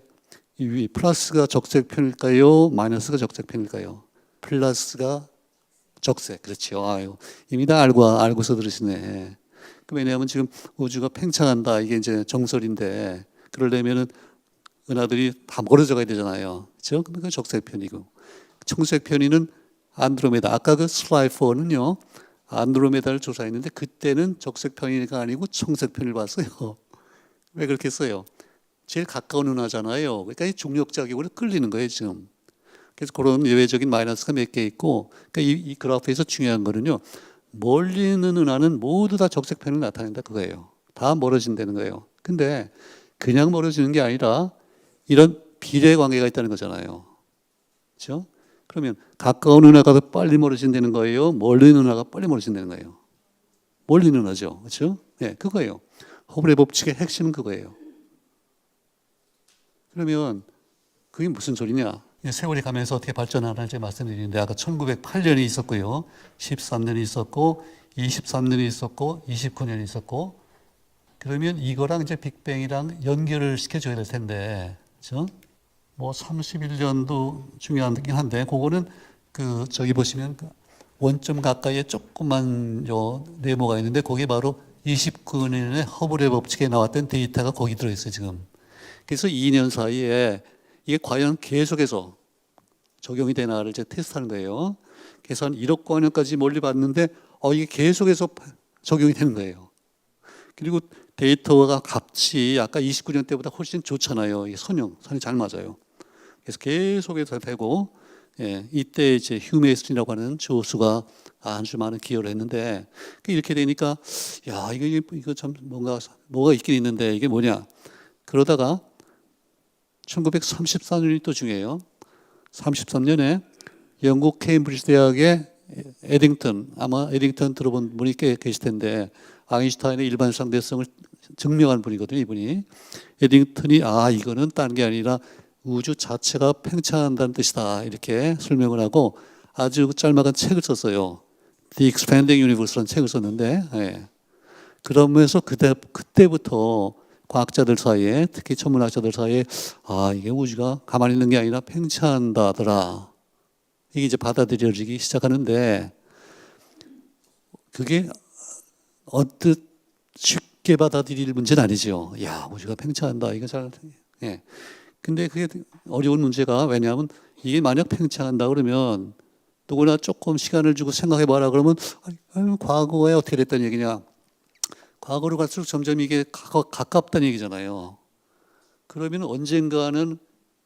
플러스가 적색편일까요? 마이너스가 적색편일까요? 플러스가 적색. 그렇죠. 아유, 이미 다 알고서 들으시네. 왜냐하면 지금 우주가 팽창한다. 이게 이제 정설인데, 그러려면은 은하들이 다 멀어져 가야 되잖아요. 그렇죠? 그러니까 적색편이고. 청색편이는 안드로메다. 아까 그 슬라이퍼는요, 안드로메다를 조사했는데, 그때는 적색편이가 아니고 청색편을 봤어요. 왜 그렇게 했어요? 제일 가까운 은하잖아요. 그러니까 이 중력작용으로 끌리는 거예요, 지금. 그래서 그런 예외적인 마이너스가 몇 개 있고, 그러니까 이 그래프에서 중요한 거는요, 멀리 있는 은하는 모두 다 적색편을 나타낸다 그거예요. 다 멀어진다는 거예요. 근데 그냥 멀어지는 게 아니라 이런 비례 관계가 있다는 거잖아요. 그렇죠? 그러면 가까운 은하가 더 빨리 멀어진다는 거예요? 멀리 있는 은하가 빨리 멀어진다는 거예요? 멀리 있는 은하죠. 그렇죠? 네, 그거예요. 허블의 법칙의 핵심은 그거예요. 그러면 그게 무슨 소리냐? 세월이 가면서 어떻게 발전하는지 말씀드리는데, 아까 1908년이 있었고요, 13년이 있었고, 23년이 있었고, 29년이 있었고, 그러면 이거랑 이제 빅뱅이랑 연결을 시켜줘야 될 텐데, 그죠? 뭐 31년도 중요하긴 한데, 그거는 그 저기 보시면 원점 가까이에 조그만 요 네모가 있는데, 거기 바로 29년에 허블의 법칙에 나왔던 데이터가 거기 들어있어요, 지금. 그래서 2년 사이에 이게 과연 계속해서 적용이 되나를 이제 테스트하는 거예요. 그래서 한 1억 광년까지 멀리 봤는데, 이게 계속해서 적용이 되는 거예요. 그리고 데이터가 값이 아까 29년 때보다 훨씬 좋잖아요. 이게 선이 잘 맞아요. 그래서 계속해서 되고, 예, 이때 이제 휴메이슨이라고 하는 조수가 아주 많은 기여를 했는데, 이렇게 되니까, 야, 이거 참 뭐가 있긴 있는데, 이게 뭐냐. 그러다가 1934년이 또 중요해요. 33년에 영국 케임브리지 대학의 에딩턴, 아마 에딩턴 들어본 분이 꽤 계실 텐데, 아인슈타인의 일반 상대성을 증명한 분이거든요, 이분이. 에딩턴이 이거는 딴 게 아니라 우주 자체가 팽창한다는 뜻이다, 이렇게 설명을 하고 아주 짤막한 책을 썼어요. The Expanding Universe라는 책을 썼는데, 예. 그러면서 그때부터 과학자들 사이에, 특히 천문학자들 사이에 이게 우주가 가만히 있는 게 아니라 팽창한다더라, 이게 이제 받아들여지기 시작하는데, 그게 언뜻 쉽게 받아들일 문제는 아니죠. 야, 우주가 팽창한다, 이거 잘. 예. 근데 그게 어려운 문제가, 왜냐하면 이게 만약 팽창한다 그러면 누구나 조금 시간을 주고 생각해봐라 그러면 아니, 과거에 어떻게 됐다는 얘기냐. 과거로 갈수록 점점 이게 가깝다는 얘기잖아요. 그러면 언젠가는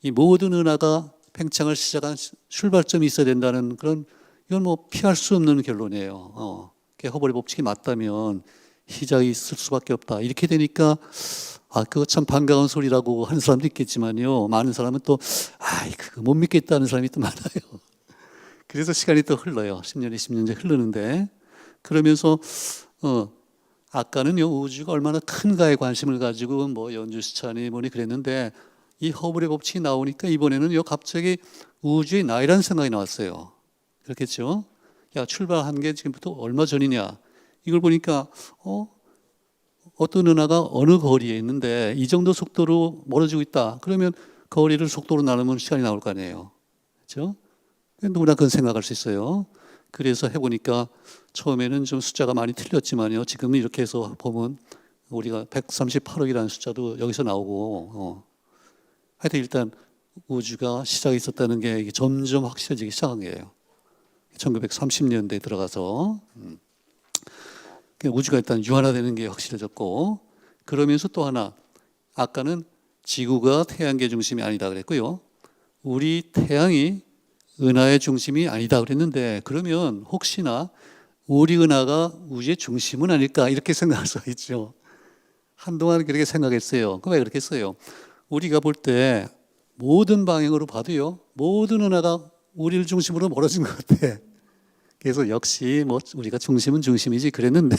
이 모든 은하가 팽창을 시작한 출발점이 있어야 된다는 그런, 이건 뭐 피할 수 없는 결론이에요. 허블의 법칙이 맞다면 시작이 있을 수밖에 없다. 이렇게 되니까 그거 참 반가운 소리라고 하는 사람도 있겠지만요. 많은 사람은 또 그거 못 믿겠다는 사람이 또 많아요. 그래서 시간이 또 흘러요. 10년, 20년째 흐르는데 그러면서 아까는요 우주가 얼마나 큰가에 관심을 가지고 뭐 연주시차니 뭐니 그랬는데 이 허블의 법칙이 나오니까 이번에는요 갑자기 우주의 나이라는 생각이 나왔어요. 그렇겠죠? 야, 출발한 게 지금부터 얼마 전이냐? 이걸 보니까 어떤 은하가 어느 거리에 있는데 이 정도 속도로 멀어지고 있다. 그러면 거리를 속도로 나누면 시간이 나올 거 아니에요. 그렇죠? 누구나 그런 생각할 수 있어요. 그래서 해보니까 처음에는 좀 숫자가 많이 틀렸지만요. 지금은 이렇게 해서 보면 우리가 138억이라는 숫자도 여기서 나오고 하여튼 일단 우주가 시작이 있었다는 게 점점 확실해지기 시작한 거예요. 1930년대에 들어가서 우주가 일단 유한화되는 게 확실해졌고 그러면서 또 하나 아까는 지구가 태양계 중심이 아니다 그랬고요. 우리 태양이 은하의 중심이 아니다 그랬는데 그러면 혹시나 우리 은하가 우주의 중심은 아닐까 이렇게 생각할 수 있죠. 한동안 그렇게 생각했어요. 왜 그렇게 했어요? 우리가 볼 때 모든 방향으로 봐도요. 모든 은하가 우리를 중심으로 멀어진 것 같아. 그래서 역시 뭐 우리가 중심은 중심이지 그랬는데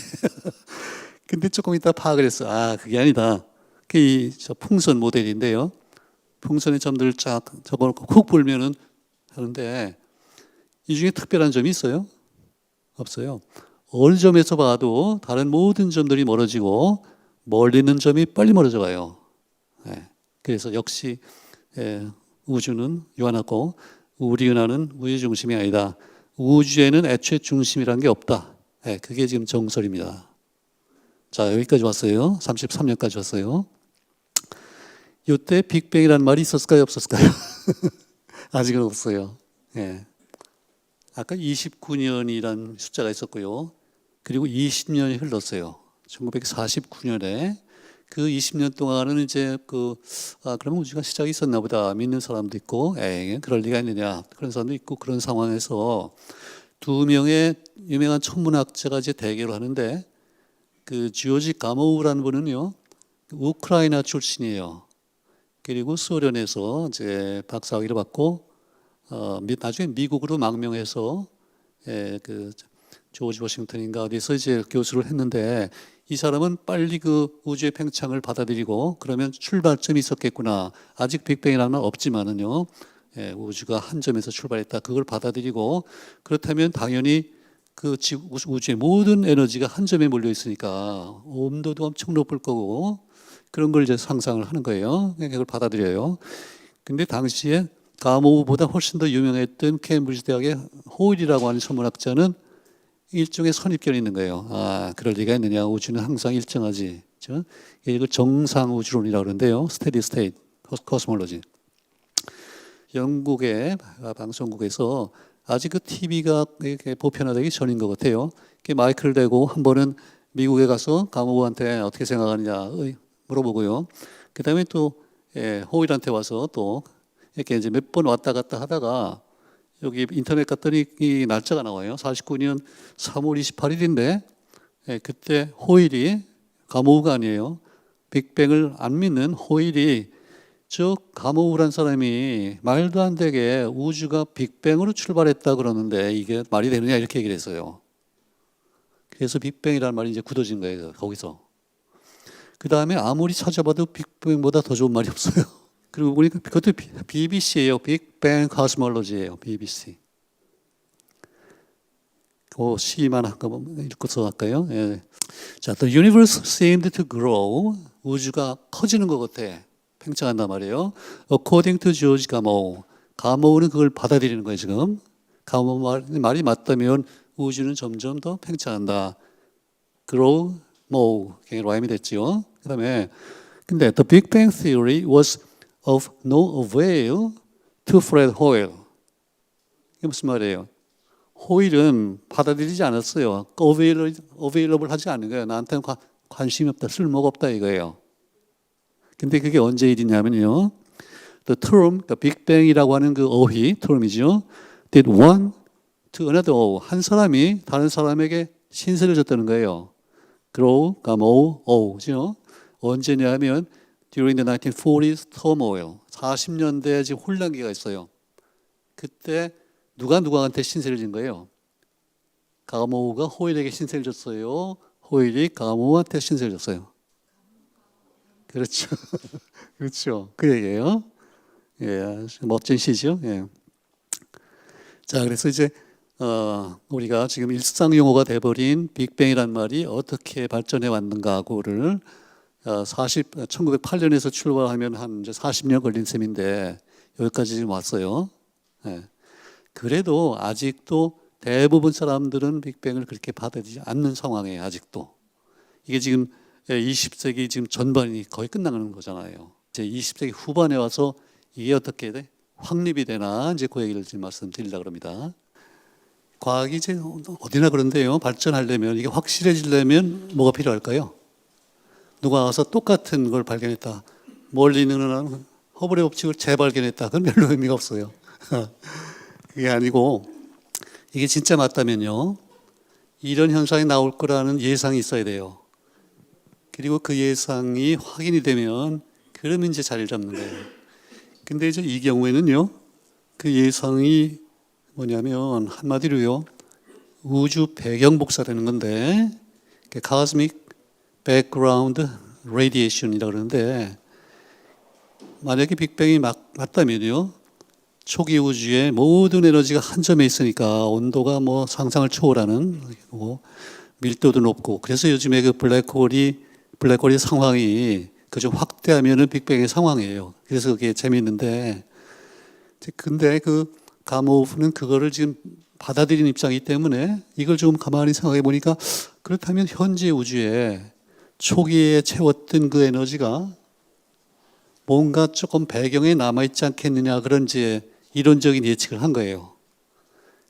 근데 조금 이따 파악을 했어. 그게 아니다. 그게 저 풍선 모델인데요. 풍선의 점들을 쫙 적어놓고 쿡 불면은 하는데 이 중에 특별한 점이 있어요? 없어요. 어느 점에서 봐도 다른 모든 점들이 멀어지고 멀리 있는 점이 빨리 멀어져 가요. 그래서 역시 우주는 유한하고 우리 은하는 우주의 중심이 아니다. 우주에는 애초에 중심이라는 게 없다. 그게 지금 정설입니다. 자, 여기까지 왔어요. 33년까지 왔어요. 이때 빅뱅이라는 말이 있었을까요? 없었을까요? 아직은 없어요. 아까 29년이라는 숫자가 있었고요. 그리고 20년이 흘렀어요. 1949년에 그 20년 동안은 이제 그러면 우주가 시작이 있었나 보다 믿는 사람도 있고 그럴 리가 있느냐 그런 사람도 있고 그런 상황에서 두 명의 유명한 천문학자가 이제 대결을 하는데 그 지오지 가모우라는 분은요 우크라이나 출신이에요. 그리고 소련에서 이제 박사학위를 받고 나중에 미국으로 망명해서 그 조지 워싱턴인가 어디서 이제 교수를 했는데 이 사람은 빨리 그 우주의 팽창을 받아들이고 그러면 출발점이 있었겠구나. 아직 빅뱅이라는 말 없지만은요. 우주가 한 점에서 출발했다. 그걸 받아들이고 그렇다면 당연히 그 우주의 모든 에너지가 한 점에 몰려 있으니까 온도도 엄청 높을 거고 그런 걸 이제 상상을 하는 거예요. 그걸 받아들여요. 근데 당시에 가모우보다 훨씬 더 유명했던 케임브리지 대학의 호일이라고 하는 천문학자는 일종의 선입견이 있는 거예요. 그럴 리가 있느냐. 우주는 항상 일정하지. 그렇죠? 이걸 정상 우주론이라고 그러는데요. 스테디 스테이트 코스몰로지. 영국의 방송국에서 아직 그 TV가 보편화되기 전인 것 같아요. 마이크를 대고 한 번은 미국에 가서 가모우한테 어떻게 생각하느냐 물어보고요. 그 다음에 또 호일한테 와서 또 이렇게 이제 몇 번 왔다 갔다 하다가 여기 인터넷 갔더니 이 날짜가 나와요. 49년 3월 28일인데 그때 호일이 가모우가 아니에요. 빅뱅을 안 믿는 호일이 저 가모우란 사람이 말도 안 되게 우주가 빅뱅으로 출발했다 그러는데 이게 말이 되느냐 이렇게 얘기를 했어요. 그래서 빅뱅이라는 말이 이제 굳어진 거예요. 거기서. 그 다음에 아무리 찾아봐도 빅뱅보다 더 좋은 말이 없어요. 그리고 보니까 그것도 BBC예요. 빅뱅 코스몰로지예요. BBC. 그 시만 한번 읽고서 할까요? 자, the universe seemed to grow. 우주가 커지는 것 같아. 팽창한단 말이에요. According to George Gamow. 가모우는 그걸 받아들이는 거예요, 지금. 가모우 말이 맞다면 우주는 점점 더 팽창한다. grow, more. 라임이 됐죠. 그 다음에, 근데 the Big Bang Theory was of no avail to Fred Hoyle. 이게 무슨 말이에요? 호일은 받아들이지 않았어요. 어베일러블 하지 않은 거예요. 나한테는 관심이 없다, 쓸모가 없다 이거예요. 근데 그게 언제 일이냐면요. The term, 그러니까 빅뱅이라고 하는 그 어휘, term이죠. Did one to another, 한 사람이 다른 사람에게 신세를 졌다는 거예요. grow, 죠. 언제냐면 during the 1940s turmoil, 40년대에 지금 혼란기가 있어요. 그때 누가 누구한테 신세를 진 거예요? 가모우가 호일에게 신세를 졌어요. 호일이 가모우한테 신세를 졌어요. 그렇죠. 그렇죠. 그 얘기예요. 예, 멋진 시죠. 예. 자, 그래서 이제 우리가 지금 일상 용어가 돼버린 빅뱅이란 말이 어떻게 발전해 왔는가고를 1908년에서 출발하면 한 이제 40년 걸린 셈인데 여기까지 지금 왔어요. 예. 그래도 아직도 대부분 사람들은 빅뱅을 그렇게 받아들이지 않는 상황이에요. 아직도. 이게 지금 20세기 지금 전반이 거의 끝나가는 거잖아요. 이제 20세기 후반에 와서 이게 어떻게 돼? 확립이 되나? 이제 그 얘기를 지금 말씀드리려고 합니다. 과학이 이제 어디나 그런데요. 발전하려면, 이게 확실해지려면 뭐가 필요할까요? 누가 와서 똑같은 걸 발견했다. 멀리 있는 허블의 법칙을 재발견했다. 그건 별로 의미가 없어요. 그게 아니고, 이게 진짜 맞다면요. 이런 현상이 나올 거라는 예상이 있어야 돼요. 그리고 그 예상이 확인이 되면, 그러면 이제 자리를 잡는 거예요. 근데 이제 이 경우에는요, 그 예상이 뭐냐면, 한마디로요, 우주 배경 복사라는 건데, cosmic background radiation이라고 그러는데, 만약에 빅뱅이 맞다면요, 초기 우주의 모든 에너지가 한 점에 있으니까 온도가 뭐 상상을 초월하는 밀도도 높고, 그래서 요즘에 그 블랙홀의 상황이 그좀 확대하면은 빅뱅의 상황이에요. 그래서 그게 재미있는데, 근데 그 가모프는 그거를 지금 받아들이는 입장이기 때문에 이걸 좀 가만히 생각해 보니까, 그렇다면 현재 우주에 초기에 채웠던 그 에너지가 뭔가 조금 배경에 남아있지 않겠느냐, 그런 이제 이론적인 예측을 한 거예요.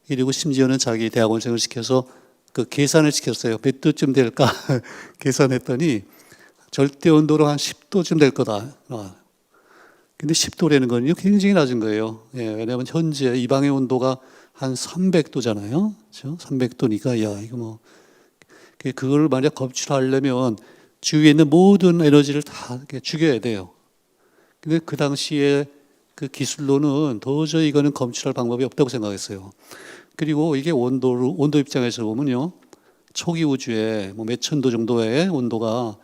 그리고 심지어는 자기 대학원생을 시켜서 그 계산을 시켰어요. 몇 도쯤 될까 계산했더니 절대 온도로 한 10도쯤 될 거다. 근데 10도라는 건요, 굉장히 낮은 거예요. 예, 왜냐하면 현재 이 방의 온도가 한 300도잖아요. 그렇죠? 300도니까, 야, 이거 뭐. 그걸 만약 검출하려면 주위에 있는 모든 에너지를 다 이렇게 죽여야 돼요. 근데 그 당시에 그 기술로는 도저히 이거는 검출할 방법이 없다고 생각했어요. 그리고 이게 온도 입장에서 보면요, 초기 우주에 뭐 몇천 도 정도의 온도가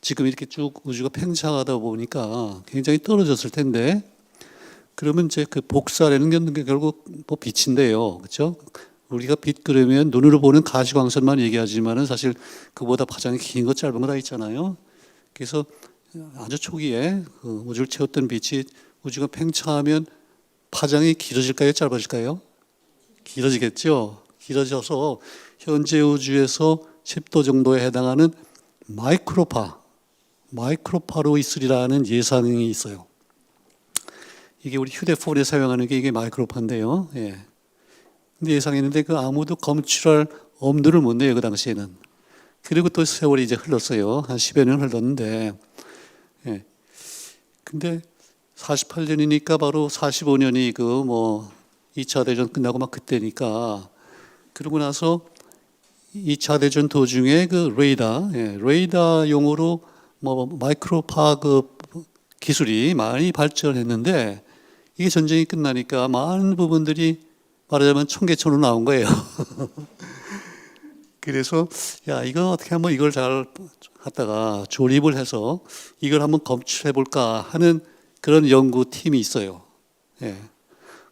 지금 이렇게 쭉 우주가 팽창하다 보니까 굉장히 떨어졌을 텐데, 그러면 이제 그 복사라는 게 결국 뭐 빛인데요. 그렇죠? 우리가 빛 그러면 눈으로 보는 가시광선만 얘기하지만은 사실 그보다 파장이 긴 거 짧은 거 다 있잖아요. 그래서 아주 초기에 그 우주를 채웠던 빛이 우주가 팽창하면 파장이 길어질까요? 짧아질까요? 길어지겠죠. 길어져서 현재 우주에서 10도 정도에 해당하는 마이크로파로 있으리라는 예상이 있어요. 이게 우리 휴대폰에 사용하는 게 이게 마이크로파인데요. 예. 근데 예상했는데 그 아무도 검출할 엄두를 못 내요, 그 당시에는. 그리고 또 세월이 이제 흘렀어요. 한 10여 년 흘렀는데, 예. 근데 48년이니까 바로 45년이 그 뭐 2차 대전 끝나고 막 그때니까, 그러고 나서 2차 대전 도중에 그 레이더용으로 뭐 마이크로파 그 기술이 많이 발전했는데, 이게 전쟁이 끝나니까 많은 부분들이 말하자면 청계천으로 나온 거예요. 그래서 야, 이거 어떻게 한번 이걸 잘 갖다가 조립을 해서 이걸 한번 검출해 볼까 하는 그런 연구팀이 있어요. 예.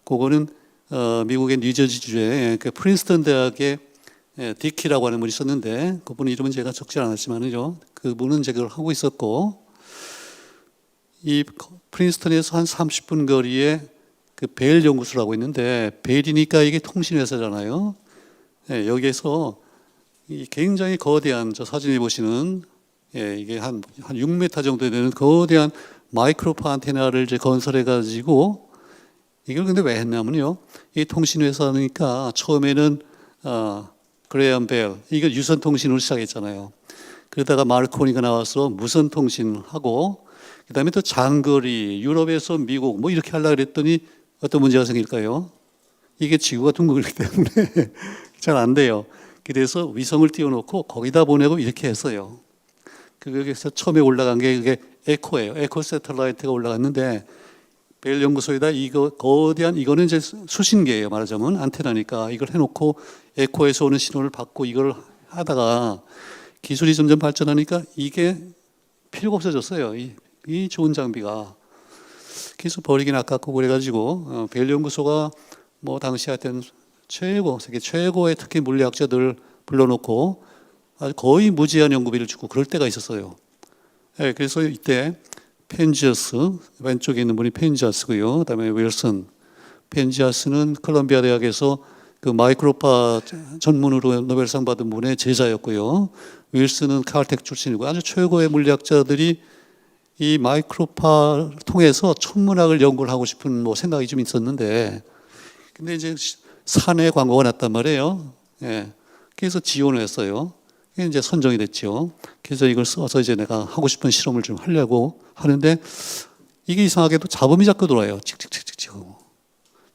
그거는 미국의 뉴저지주의 그 프린스턴 대학의 디키라고 하는 분이 있었는데, 그분 이름은 제가 적지 않았지만요, 그분은 이제 그걸 하고 있었고, 이 프린스턴에서 한 30분 거리에 그 벨 연구소라고 있는데, 벨이니까 이게 통신회사잖아요. 예, 여기에서 이 굉장히 거대한, 저 사진에 보시는, 예, 이게 한 6m 정도 되는 거대한 마이크로파 안테나를 이제 건설해 가지고, 이걸 근데 왜 했냐면요, 이 통신회사니까 처음에는 그레이엄 벨, 이거 유선 통신으로 시작했잖아요. 그러다가 마르코니가 나와서 무선 통신하고, 그다음에 또 장거리, 유럽에서 미국 뭐 이렇게 하려고 그랬더니 어떤 문제가 생길까요? 이게 지구가 둥글기 때문에 잘 안 돼요. 그래서 위성을 띄워놓고 거기다 보내고 이렇게 했어요. 그게서 처음에 올라간 게 그게 에코예요. 에코 세텔라이트가 올라갔는데 벨 연구소에다 이거 거대한, 이거는 이제 수신기예요. 말하자면 안테나니까 이걸 해놓고 에코에서 오는 신호를 받고 이걸 하다가 기술이 점점 발전하니까 이게 필요가 없어졌어요. 이 좋은 장비가. 그래서 버리긴 아깝고 그래가지고 벨 연구소가 뭐 당시 하여튼 세계 최고의 특히 물리학자들 불러놓고 아주 거의 무제한 연구비를 주고 그럴 때가 있었어요. 네, 그래서 이때 펜지어스, 왼쪽에 있는 분이 펜지어스고요. 그다음에 윌슨. 펜지어스는 콜롬비아 대학에서 그 마이크로파 전문으로 노벨상 받은 분의 제자였고요. 윌슨은 칼텍 출신이고 아주 최고의 물리학자들이 이 마이크로파 통해서 천문학을 연구를 하고 싶은 뭐 생각이 좀 있었는데, 근데 이제 사내 광고가 났단 말이에요. 예. 그래서 지원을 했어요. 이제 선정이 됐죠. 그래서 이걸 써서 이제 내가 하고 싶은 실험을 좀 하려고 하는데 이게 이상하게도 잡음이 자꾸 들어와요. 칙칙칙칙칙 하고.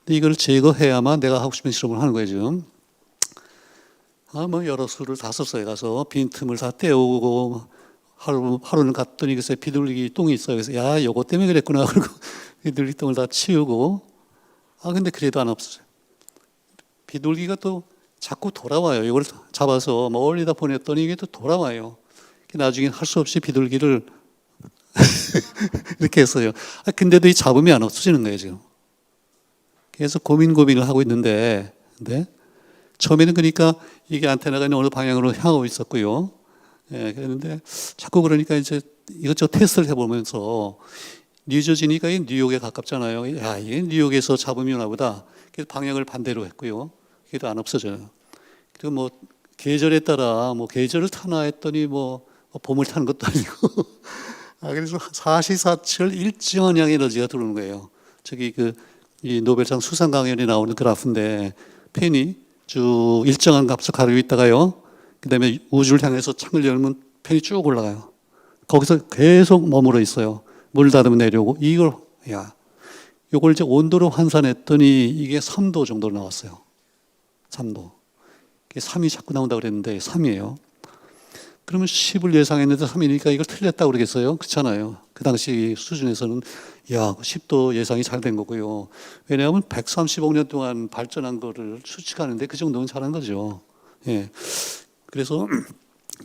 근데 이걸 제거해야만 내가 하고 싶은 실험을 하는 거예요, 지금. 뭐 여러 수를 다 썼어요. 가서 빈틈을 다 떼우고 하루는 갔더니 글쎄 비둘기 똥이 있어요. 그래서 야, 요거 때문에 그랬구나. 그리고 비둘기 똥을 다 치우고. 근데 그래도 안 없어요. 비둘기가 또 자꾸 돌아와요. 이걸 잡아서 멀리다 보냈더니 이게 또 돌아와요. 나중에 할 수 없이 비둘기를 이렇게 했어요. 근데도 이 잡음이 안 없어지는 거예요, 지금. 그래서 고민을 하고 있는데, 근데 처음에는 그러니까 이게 안테나가 어느 방향으로 향하고 있었고요. 예, 그랬는데 자꾸 그러니까 이제 이것저것 테스트를 해보면서 뉴저지니까 뉴욕에 가깝잖아요. 야, 이게 뉴욕에서 잡음이 오나 보다. 그래서 방향을 반대로 했고요. 그래도 안 없어져요. 그리고 뭐 계절에 따라 뭐 계절을 타나 했더니 뭐 봄을 타는 것도 아니고 그래서 사시사철 일정한 양의 에너지가 들어오는 거예요. 저기 이 노벨상 수상 강연에 나오는 그래프인데 펜이 쭉 일정한 값을 가지고 있다가요. 그다음에 우주를 향해서 창을 열면 펜이 쭉 올라가요. 거기서 계속 머물러 있어요. 물 닫으면 내려오고 이걸 이제 온도로 환산했더니 이게 3도 정도로 나왔어요. 3도. 3이 자꾸 나온다고 그랬는데 3이에요. 그러면 10을 예상했는데 3이니까 이걸 틀렸다고 그러겠어요? 그렇잖아요. 그 당시 수준에서는 10도 예상이 잘 된 거고요. 왜냐하면 130억 년 동안 발전한 거를 추측하는데 그 정도는 잘한 거죠. 예. 그래서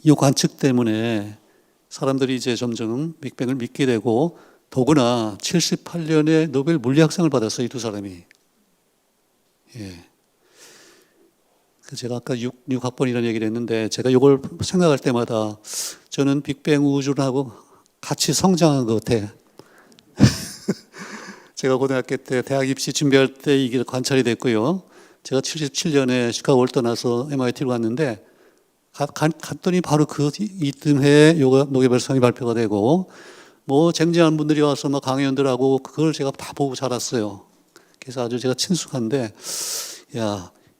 이 관측 때문에 사람들이 이제 점점 빅뱅을 믿게 되고 더구나 78년에 노벨 물리학상을 받았어요. 이 두 사람이. 예. 제가 아까 6학번이라는 얘기를 했는데 제가 이걸 생각할 때마다 저는 빅뱅 우주론하고 같이 성장한 것 같아. 제가 고등학교 때 대학 입시 준비할 때 이게 관찰이 됐고요. 제가 77년에 시카고를 떠나서 MIT로 갔는데 갔더니 바로 그 이듬해 노벨상이 발표가 되고 뭐 쟁쟁한 분들이 와서 막 강연들하고 그걸 제가 다 보고 자랐어요. 그래서 아주 제가 친숙한데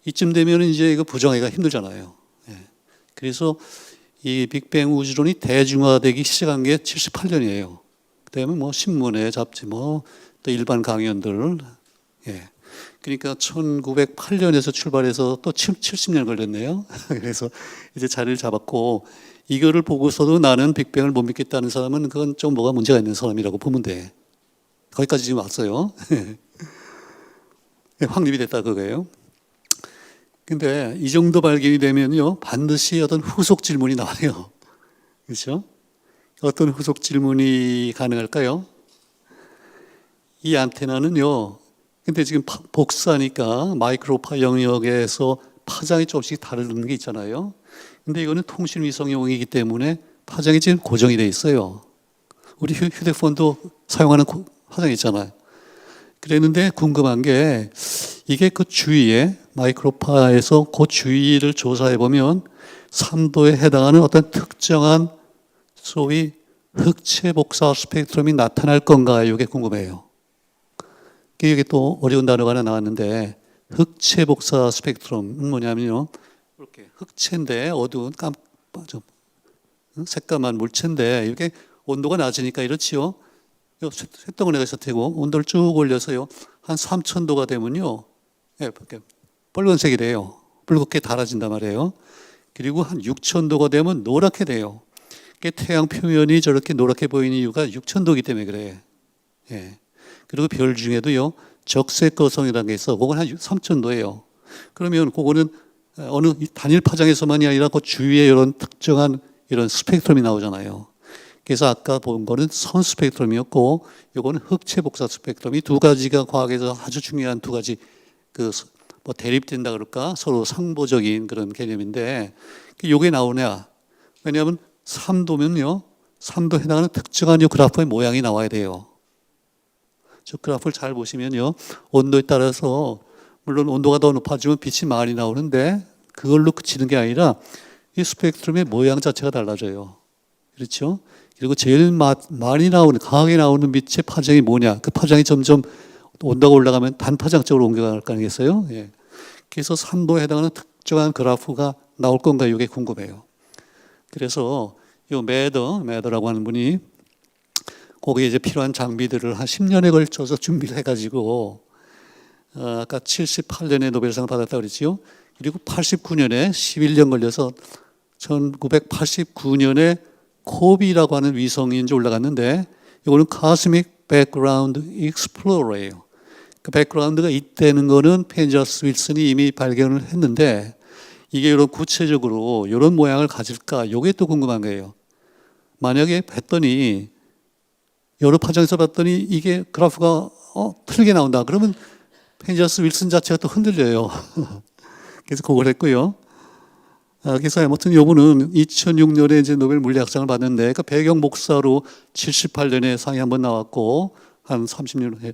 이쯤 되면 이제 이거 부정하기가 힘들잖아요. 예. 그래서 이 빅뱅 우주론이 대중화되기 시작한 게 78년이에요. 그다음에 뭐 신문에 잡지 또 일반 강연들. 예. 그러니까 1908년에서 출발해서 또 70년 걸렸네요. 그래서 이제 자리를 잡았고 이거를 보고서도 나는 빅뱅을 못 믿겠다는 사람은 그건 좀 뭐가 문제가 있는 사람이라고 보면 돼. 거기까지 지금 왔어요. 확립이 됐다 그거예요. 근데 이 정도 발견이 되면요, 반드시 어떤 후속 질문이 나와요. 그렇죠? 어떤 후속 질문이 가능할까요? 이 안테나는요, 근데 지금 복사니까 마이크로파 영역에서 파장이 조금씩 다르는 게 있잖아요. 근데 이거는 통신위성용이기 때문에 파장이 지금 고정이 돼 있어요. 우리 휴대폰도 사용하는 파장이 있잖아요. 그랬는데 궁금한 게 이게 그 주위에 마이크로파에서 그 주위를 조사해 보면 3도에 해당하는 어떤 특정한 소위 흑체 복사 스펙트럼이 나타날 건가 이게 궁금해요. 이게 또 어려운 단어가 하나 나왔는데 흑체 복사 스펙트럼은 뭐냐면요. 이렇게 흑채인데 어두운 새까만 물체인데 이게 온도가 낮으니까 이렇지요. 쇳덩어리가 있을 테고 온도를 쭉 올려서요 한 3,000도가 되면요, 예, 이렇게 빨간색이 돼요. 붉게 달아진단 말이에요. 그리고 한 6,000도가 되면 노랗게 돼요. 태양 표면이 저렇게 노랗게 보이는 이유가 6,000도이기 때문에 그래. 예. 그리고 별 중에도요 적색 거성이라는 게 있어. 그건 한 3,000도예요. 그러면 그거는 어느 단일 파장에서만이 아니라 그 주위에 이런 특정한 이런 스펙트럼이 나오잖아요. 그래서 아까 본 거는 선 스펙트럼이었고, 이거는 흑채 복사 스펙트럼. 이 두 가지가 과학에서 아주 중요한 두 가지 뭐 대립된다 그럴까? 서로 상보적인 그런 개념인데, 이게 나오냐? 왜냐하면 3도면요, 3도 해당하는 특정한 이 그래프의 모양이 나와야 돼요. 저 그래프를 잘 보시면요, 온도에 따라서 물론 온도가 더 높아지면 빛이 많이 나오는데 그걸로 그치는 게 아니라 이 스펙트럼의 모양 자체가 달라져요. 그렇죠? 그리고 제일 많이 나오는, 강하게 나오는 빛의 파장이 뭐냐? 그 파장이 점점 온도가 올라가면 단파장적으로 옮겨갈 거 아니겠어요? 예. 그래서 3도에 해당하는 특정한 그래프가 나올 건가 이게 궁금해요. 그래서 이 매더라고 하는 분이 거기에 이제 필요한 장비들을 한 10년에 걸쳐서 준비를 해가지고 아까 78년에 노벨상을 받았다고 그랬지요. 그리고 89년에 11년 걸려서 1989년에 코비라고 하는 위성이 이제 올라갔는데, 이거는 Cosmic Background Explorer예요. 그 백그라운드가 있다는 거는 펜저스 윌슨이 이미 발견을 했는데, 이게 이런 구체적으로 이런 모양을 가질까? 이게 또 궁금한 거예요. 만약에 봤더니 여러 파장에서 봤더니 이게 그래프가 틀리게 나온다. 그러면 펜저스 윌슨 자체가 또 흔들려요. 그래서 그걸 했고요. 그래서 아무튼 이분은 2006년에 이제 노벨 물리학상을 받는데, 그 배경 복사로 78년에 상이 한번 나왔고, 한 30년 후에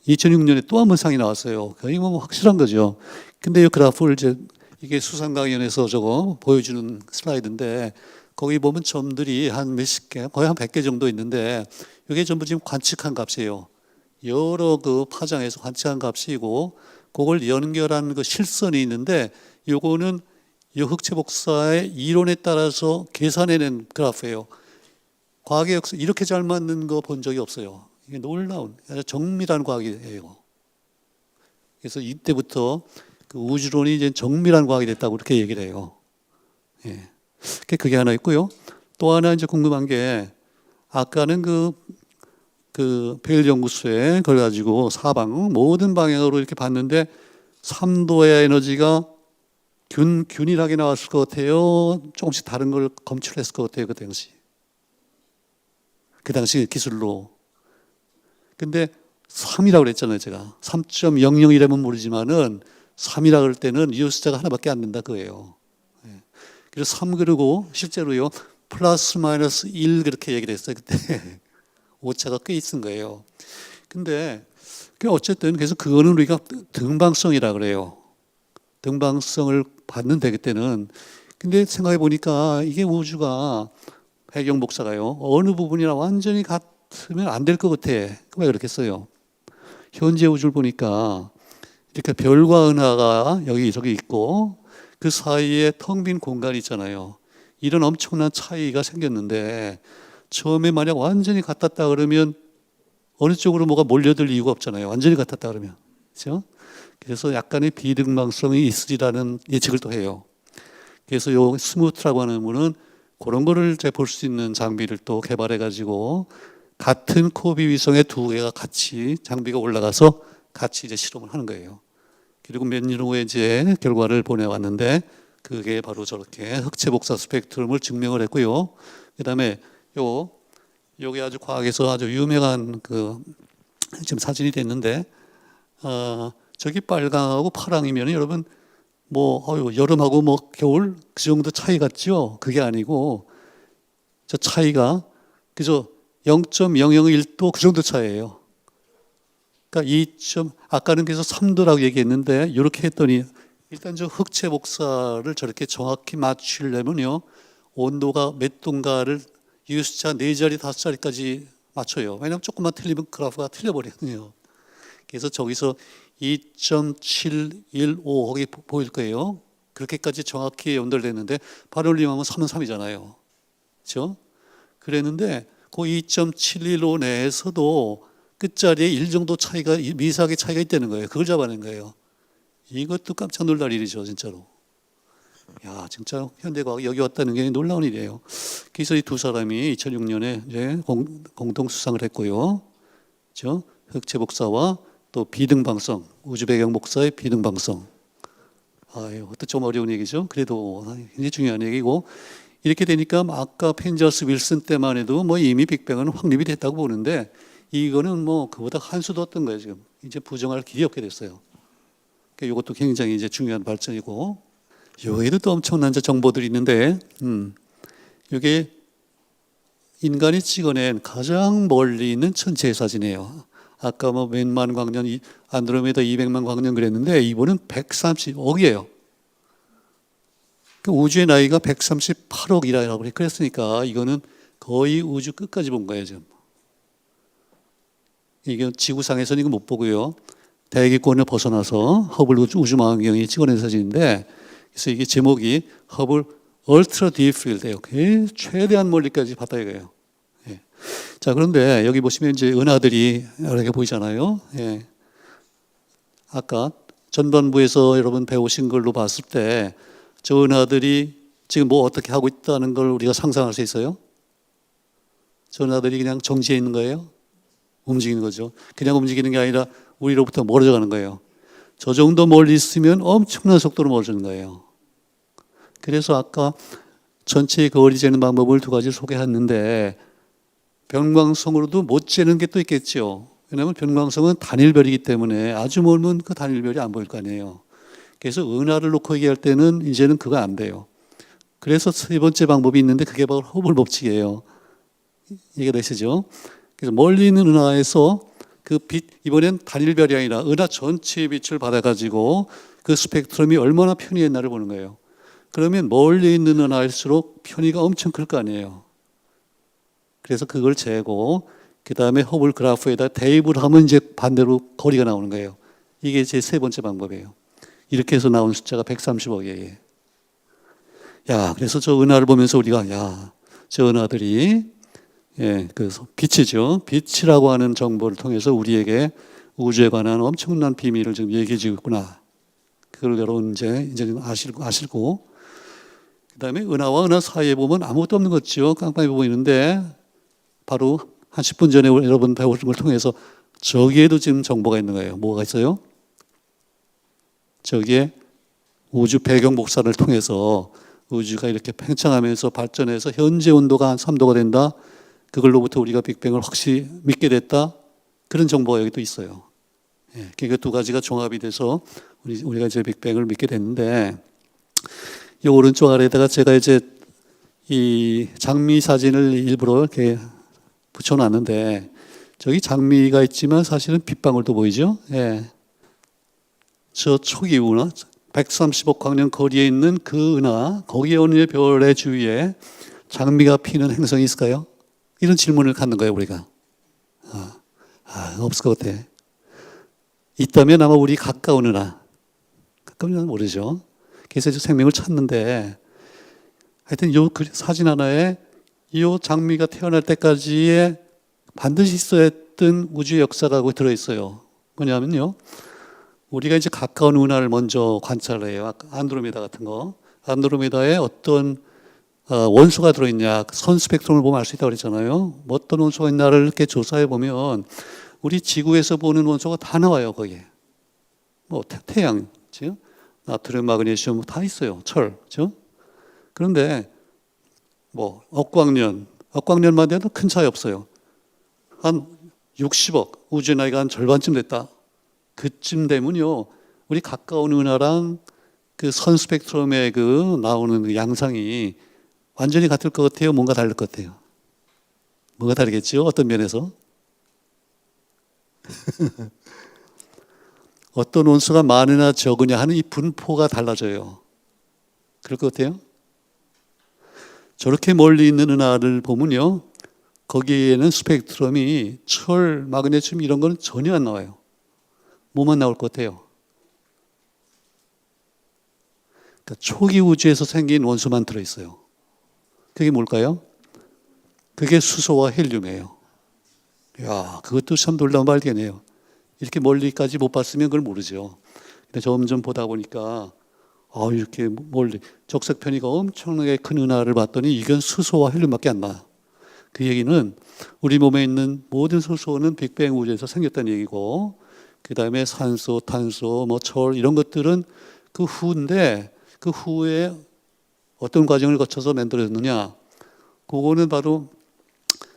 2006년에 또 한 번 상이 나왔어요. 거의 뭐 확실한 거죠. 근데 이 그래프를 이제 이게 수상강연에서 저거 보여주는 슬라이드인데, 거기 보면 점들이 한 몇십 개, 거의 한 100개 정도 있는데, 이게 전부 지금 관측한 값이에요. 여러 그 파장에서 관측한 값이고, 그걸 연결한 그 실선이 있는데, 요거는 이 흑채 복사의 이론에 따라서 계산해낸 그래프예요. 과학의 역사 이렇게 잘 맞는 거 본 적이 없어요. 이게 놀라운 아주 정밀한 과학이에요. 그래서 이때부터 그 우주론이 이제 정밀한 과학이 됐다고 그렇게 얘기를 해요. 예. 그게 하나 있고요. 또 하나 이제 궁금한 게, 아까는 벨 연구소에 그걸 가지고 사방 모든 방향으로 이렇게 봤는데 3도의 에너지가 균일하게 나왔을 것 같아요. 조금씩 다른 걸 검출했을 것 같아요. 그 당시 기술로. 근데 3이라고 그랬잖아요. 제가 3.001이라면 모르지만은 3이라고 그럴 때는 이 숫자가 하나밖에 안 된다 그거예요. 그래서 3 그리고 실제로요 플러스 마이너스 1 그렇게 얘기를 했어요. 그때 오차가 꽤 있은 거예요. 근데 어쨌든 그래서 그거는 우리가 등방성이라 그래요. 등방성을 봤는데 그때는. 근데 생각해 보니까 이게 우주가 배경 복사가요 어느 부분이나 완전히 같으면 안 될 것 같아. 왜 그렇겠어요? 현재 우주를 보니까 이렇게 별과 은하가 여기저기 있고 그 사이에 텅 빈 공간이 있잖아요. 이런 엄청난 차이가 생겼는데, 처음에 만약 완전히 같았다 그러면 어느 쪽으로 뭐가 몰려들 이유가 없잖아요. 완전히 같았다 그러면. 그렇죠? 그래서 약간의 비등방성이 있으리라는 예측을 또 해요. 그래서 요 스무트라고 하는 분은 그런 거를 볼 수 있는 장비를 또 개발해 가지고 같은 코비 위성에 두 개가 같이 장비가 올라가서 같이 이제 실험을 하는 거예요. 그리고 몇 년 후에 이제 결과를 보내왔는데, 그게 바로 저렇게 흑채 복사 스펙트럼을 증명을 했고요. 그다음에 요게 아주 과학에서 아주 유명한 지금 사진이 됐는데, 저기 빨강하고 파랑이면 여러분 여름하고 겨울 그 정도 차이 같죠? 그게 아니고 저 차이가 그저 0.001도 그 정도 차이예요. 그러니까 아까는 그래서 3도라고 얘기했는데, 이렇게 했더니 일단 저 흑채 복사를 저렇게 정확히 맞추려면요 온도가 몇 도인가를 이 숫자 4자리 5자리까지 맞춰요. 왜냐하면 조금만 틀리면 그래프가 틀려버리거든요. 그래서 저기서 2.715 거기 보일 거예요. 그렇게까지 정확히 연결됐는데 바를륨하면 3은 3이잖아요. 그렇죠? 그랬는데 그 2.715 내에서도 끝자리에 1 정도 차이가 미세하게 차이가 있다는 거예요. 그걸 잡아낸 거예요. 이것도 깜짝 놀랄 일이죠, 진짜로. 야, 진짜 현대과학이 여기 왔다는 게 놀라운 일이에요. 그래서 이 두 사람이 2006년에 이제 공동 수상을 했고요. 그렇죠? 흑체 복사와 또 비등방성, 우주 배경 복사의 비등방성. 아유, 그것도 좀 어려운 얘기죠. 그래도 굉장히 중요한 얘기고, 이렇게 되니까 아까 펜저스 윌슨 때만 해도 뭐 이미 빅뱅은 확립이 됐다고 보는데, 이거는 뭐 그보다 한 수도 없던 거예요. 지금 이제 부정할 길이 없게 됐어요. 그러니까 이것도 굉장히 이제 중요한 발전이고, 여기에도 또 엄청난 정보들이 있는데, 이게 인간이 찍어낸 가장 멀리 있는 천체의 사진이에요. 아까 뭐 몇만 광년, 안드로메다 200만 광년 그랬는데 이번은 130억이에요. 우주의 나이가 138억이라고 그랬으니까 이거는 거의 우주 끝까지 본 거예요, 지금. 이게 지구상에서는 이거 못 보고요. 대기권을 벗어나서 허블 우주망원경이 찍어낸 사진인데, 그래서 이게 제목이 허블 얼트라 딥 필드예요. 최대한 멀리까지 봤다 이거예요. 예. 자, 그런데 여기 보시면 이제 은하들이 여러 개 보이잖아요. 예. 아까 전반부에서 여러분 배우신 걸로 봤을 때 저 은하들이 지금 뭐 어떻게 하고 있다는 걸 우리가 상상할 수 있어요? 저 은하들이 그냥 정지해 있는 거예요? 움직이는 거죠. 그냥 움직이는 게 아니라 우리로부터 멀어져 가는 거예요. 저 정도 멀리 있으면 엄청난 속도로 멀어지는 거예요. 그래서 아까 전체의 거리 재는 방법을 두 가지 소개했는데, 변광성으로도 못 재는 게 또 있겠죠. 왜냐하면 변광성은 단일별이기 때문에 아주 멀면 그 단일별이 안 보일 거 아니에요. 그래서 은하를 놓고 얘기할 때는 이제는 그거 안 돼요. 그래서 세 번째 방법이 있는데 그게 바로 허블 법칙이에요. 이해가 되시죠? 그래서 멀리 있는 은하에서 그 빛, 이번엔 단일별이 아니라 은하 전체의 빛을 받아가지고 그 스펙트럼이 얼마나 편의했나를 보는 거예요. 그러면 멀리 있는 은하일수록 편의가 엄청 클 거 아니에요. 그래서 그걸 재고 그 다음에 허블 그래프에다 대입을 하면 이제 반대로 거리가 나오는 거예요. 이게 제 세 번째 방법이에요. 이렇게 해서 나온 숫자가 130억이에요. 야, 그래서 저 은하를 보면서 우리가 저 은하들이 그 빛이죠. 빛이라고 하는 정보를 통해서 우리에게 우주에 관한 엄청난 비밀을 지금 얘기해 주고 있구나. 그걸 여러분 이제 아시고 그다음에 은하와 은하 사이에 보면 아무것도 없는 거죠. 깜깜이 보이는데 바로 한 10분 전에 여러분 배우신 걸 통해서 저기에도 지금 정보가 있는 거예요. 뭐가 있어요? 저기에 우주 배경 복사를 통해서 우주가 이렇게 팽창하면서 발전해서 현재 온도가 한 3도가 된다. 그걸로부터 우리가 빅뱅을 확실히 믿게 됐다. 그런 정보가 여기 또 있어요. 그러니까 두 가지가 종합이 돼서 우리가 이제 빅뱅을 믿게 됐는데, 이 오른쪽 아래에다가 제가 이제 이 장미 사진을 일부러 이렇게 붙여놨는데, 저기 장미가 있지만 사실은 빗방울도 보이죠? 예. 저 초기 은하, 130억 광년 거리에 있는 그 은하, 거기에 어느 별의 주위에 장미가 피는 행성이 있을까요? 이런 질문을 갖는 거예요, 우리가. 없을 것 같아. 있다면 아마 우리 가까운 은하. 가까운 은하는 모르죠. 그래서 생명을 찾는데, 하여튼 요 사진 하나에 이 장미가 태어날 때까지의 반드시 있어야 했던 우주 역사가 거기 들어있어요. 뭐냐면요, 우리가 이제 가까운 은하를 먼저 관찰을 해요. 안드로메다 같은 거. 안드로메다에 어떤 원소가 들어있냐, 선 스펙트럼을 보면 알 수 있다고 그랬잖아요. 어떤 원소가 있나를 이렇게 조사해 보면 우리 지구에서 보는 원소가 다 나와요, 거기에. 뭐 태양, 그렇죠? 나트륨, 마그네슘 다 있어요. 철, 그렇죠? 그런데 뭐 억광년만 돼도 큰 차이 없어요. 한 60억, 우주의 나이가 한 절반쯤 됐다. 그쯤 되면요, 우리 가까운 은하랑 그 선 스펙트럼의 그 나오는 그 양상이 완전히 같을 것 같아요? 뭔가 다를 것 같아요? 뭐가 다르겠죠? 어떤 면에서? 어떤 원소가 많으나 적으냐 하는 이 분포가 달라져요. 그럴 것 같아요? 저렇게 멀리 있는 은하를 보면요, 거기에는 스펙트럼이 철, 마그네슘 이런 거는 전혀 안 나와요. 뭐만 나올 것 같아요? 그러니까 초기 우주에서 생긴 원소만 들어있어요. 그게 뭘까요? 그게 수소와 헬륨이에요. 야, 그것도 참 놀라운 발견이에요. 이렇게 멀리까지 못 봤으면 그걸 모르죠. 근데 점점 보다 보니까 이렇게 멀리 적색 편이가 엄청나게 큰 은하를 봤더니 이건 수소와 헬륨밖에 안 나. 그 얘기는 우리 몸에 있는 모든 수소는 빅뱅 우주에서 생겼다는 얘기고, 그 다음에 산소, 탄소, 철 이런 것들은 그 후인데 그 후에 어떤 과정을 거쳐서 만들어졌느냐? 그거는 바로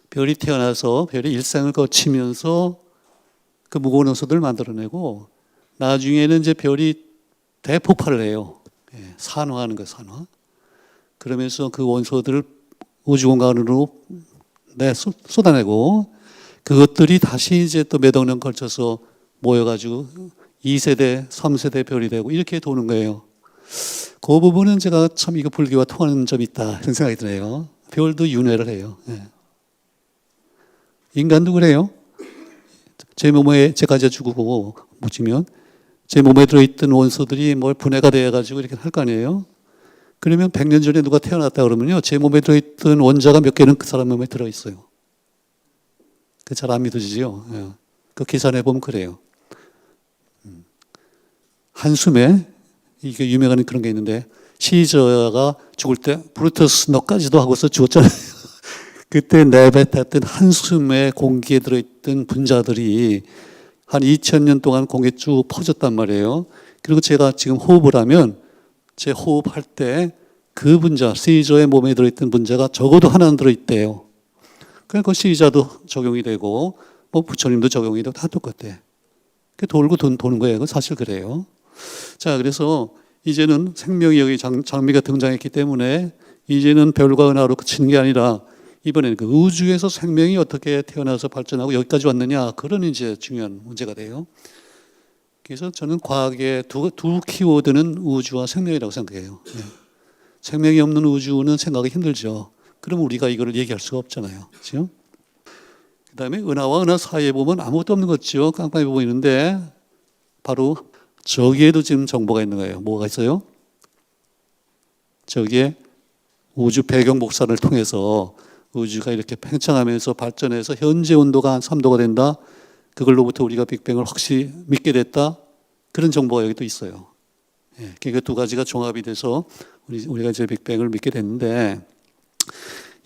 별이 태어나서 별이 일상을 거치면서 그 무거운 원소들을 만들어내고 나중에는 이제 별이 대폭발을 해요. 산화하는 거예요, 산화. 그러면서 그 원소들을 우주 공간으로 쏟아내고 그것들이 다시 이제 또 몇 억 년 걸쳐서 모여가지고 2세대, 3세대 별이 되고 이렇게 도는 거예요. 그 부분은 제가 참 이거 불교와 통하는 점이 있다 이런 생각이 드네요. 별도 윤회를 해요. 인간도 그래요. 제 몸에 제가 이제 죽고 묻히면 제 몸에 들어있던 원소들이 분해가 돼가지고 이렇게 할 거 아니에요. 그러면 100년 전에 누가 태어났다 그러면요, 제 몸에 들어있던 원자가 몇 개는 그 사람 몸에 들어있어요. 그 잘 안 믿어지죠. 그 계산해 보면 그래요. 한숨에 이게 유명한 그런 게 있는데 시저가 죽을 때 브루터스 너까지도 하고서 죽었잖아요. 그때 내뱉었던 한숨의 공기에 들어있던 분자들이 한 2000년 동안 공기에 쭉 퍼졌단 말이에요. 그리고 제가 지금 호흡을 하면 제 호흡할 때 그 분자, 시저의 몸에 들어있던 분자가 적어도 하나는 들어있대요. 그러니까 시자도 적용이 되고 부처님도 적용이 되고 다 똑같대. 돌고 도는 거예요. 그건 사실 그래요. 자, 그래서 이제는 생명이 여기 장미가 등장했기 때문에 이제는 별과 은하로 그치는 게 아니라 이번에는 그 우주에서 생명이 어떻게 태어나서 발전하고 여기까지 왔느냐, 그런 이제 중요한 문제가 돼요. 그래서 저는 과학의 두 키워드는 우주와 생명이라고 생각해요. 생명이 없는 우주는 생각하기 힘들죠. 그럼 우리가 이거를 얘기할 수가 없잖아요. 그렇죠? 그 다음에 은하와 은하 사이에 보면 아무것도 없는 거죠. 깜깜이 보이는데 바로 저기에도 지금 정보가 있는 거예요. 뭐가 있어요? 저기에 우주 배경 복사를 통해서 우주가 이렇게 팽창하면서 발전해서 현재 온도가 한 3도가 된다. 그걸로부터 우리가 빅뱅을 확실히 믿게 됐다. 그런 정보가 여기 또 있어요. 그러니까 두 가지가 종합이 돼서 우리가 이제 빅뱅을 믿게 됐는데,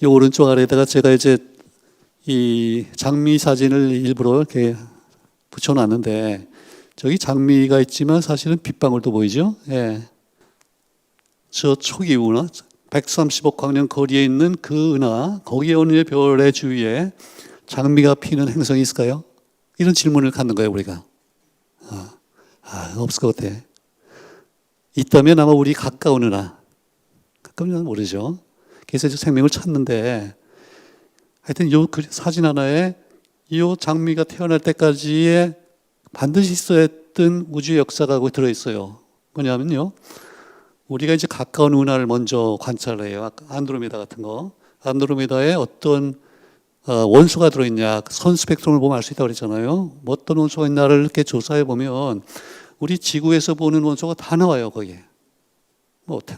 이 오른쪽 아래에다가 제가 이제 이 장미 사진을 일부러 이렇게 붙여놨는데, 저기 장미가 있지만 사실은 빗방울도 보이죠? 저 초기 은하, 130억 광년 거리에 있는 그 은하, 거기에 어느 별의 주위에 장미가 피는 행성이 있을까요? 이런 질문을 갖는 거예요, 우리가. 없을 것 같아. 있다면 아마 우리 가까운 은하. 가까운 은하는 모르죠. 그래서 생명을 찾는데, 하여튼 요 사진 하나에 이 장미가 태어날 때까지의 반드시 있어야 했던 우주 역사가 거기 들어있어요. 뭐냐면요, 우리가 이제 가까운 은하를 먼저 관찰을 해요. 안드로메다 같은 거. 안드로메다에 어떤 원소가 들어있냐, 선 스펙트럼을 보면 알 수 있다고 그랬잖아요. 어떤 원소가 있나를 이렇게 조사해 보면 우리 지구에서 보는 원소가 다 나와요, 거기에.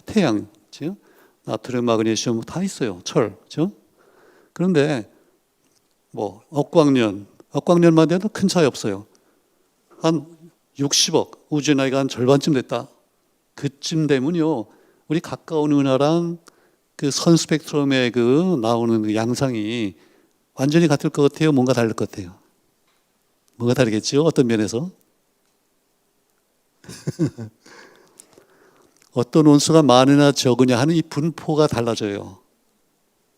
태양, 그렇죠? 나트륨, 마그네슘 다 있어요. 철, 그렇죠? 그런데 억광년만 돼도 큰 차이 없어요. 한 60억, 우주의 나이가 한 절반쯤 됐다. 그쯤 되면요, 우리 가까운 은하랑 그 선 스펙트럼의 그 나오는 그 양상이 완전히 같을 것 같아요? 뭔가 다를 것 같아요? 뭐가 다르겠죠? 어떤 면에서? 어떤 원소가 많으나 적으냐 하는 이 분포가 달라져요.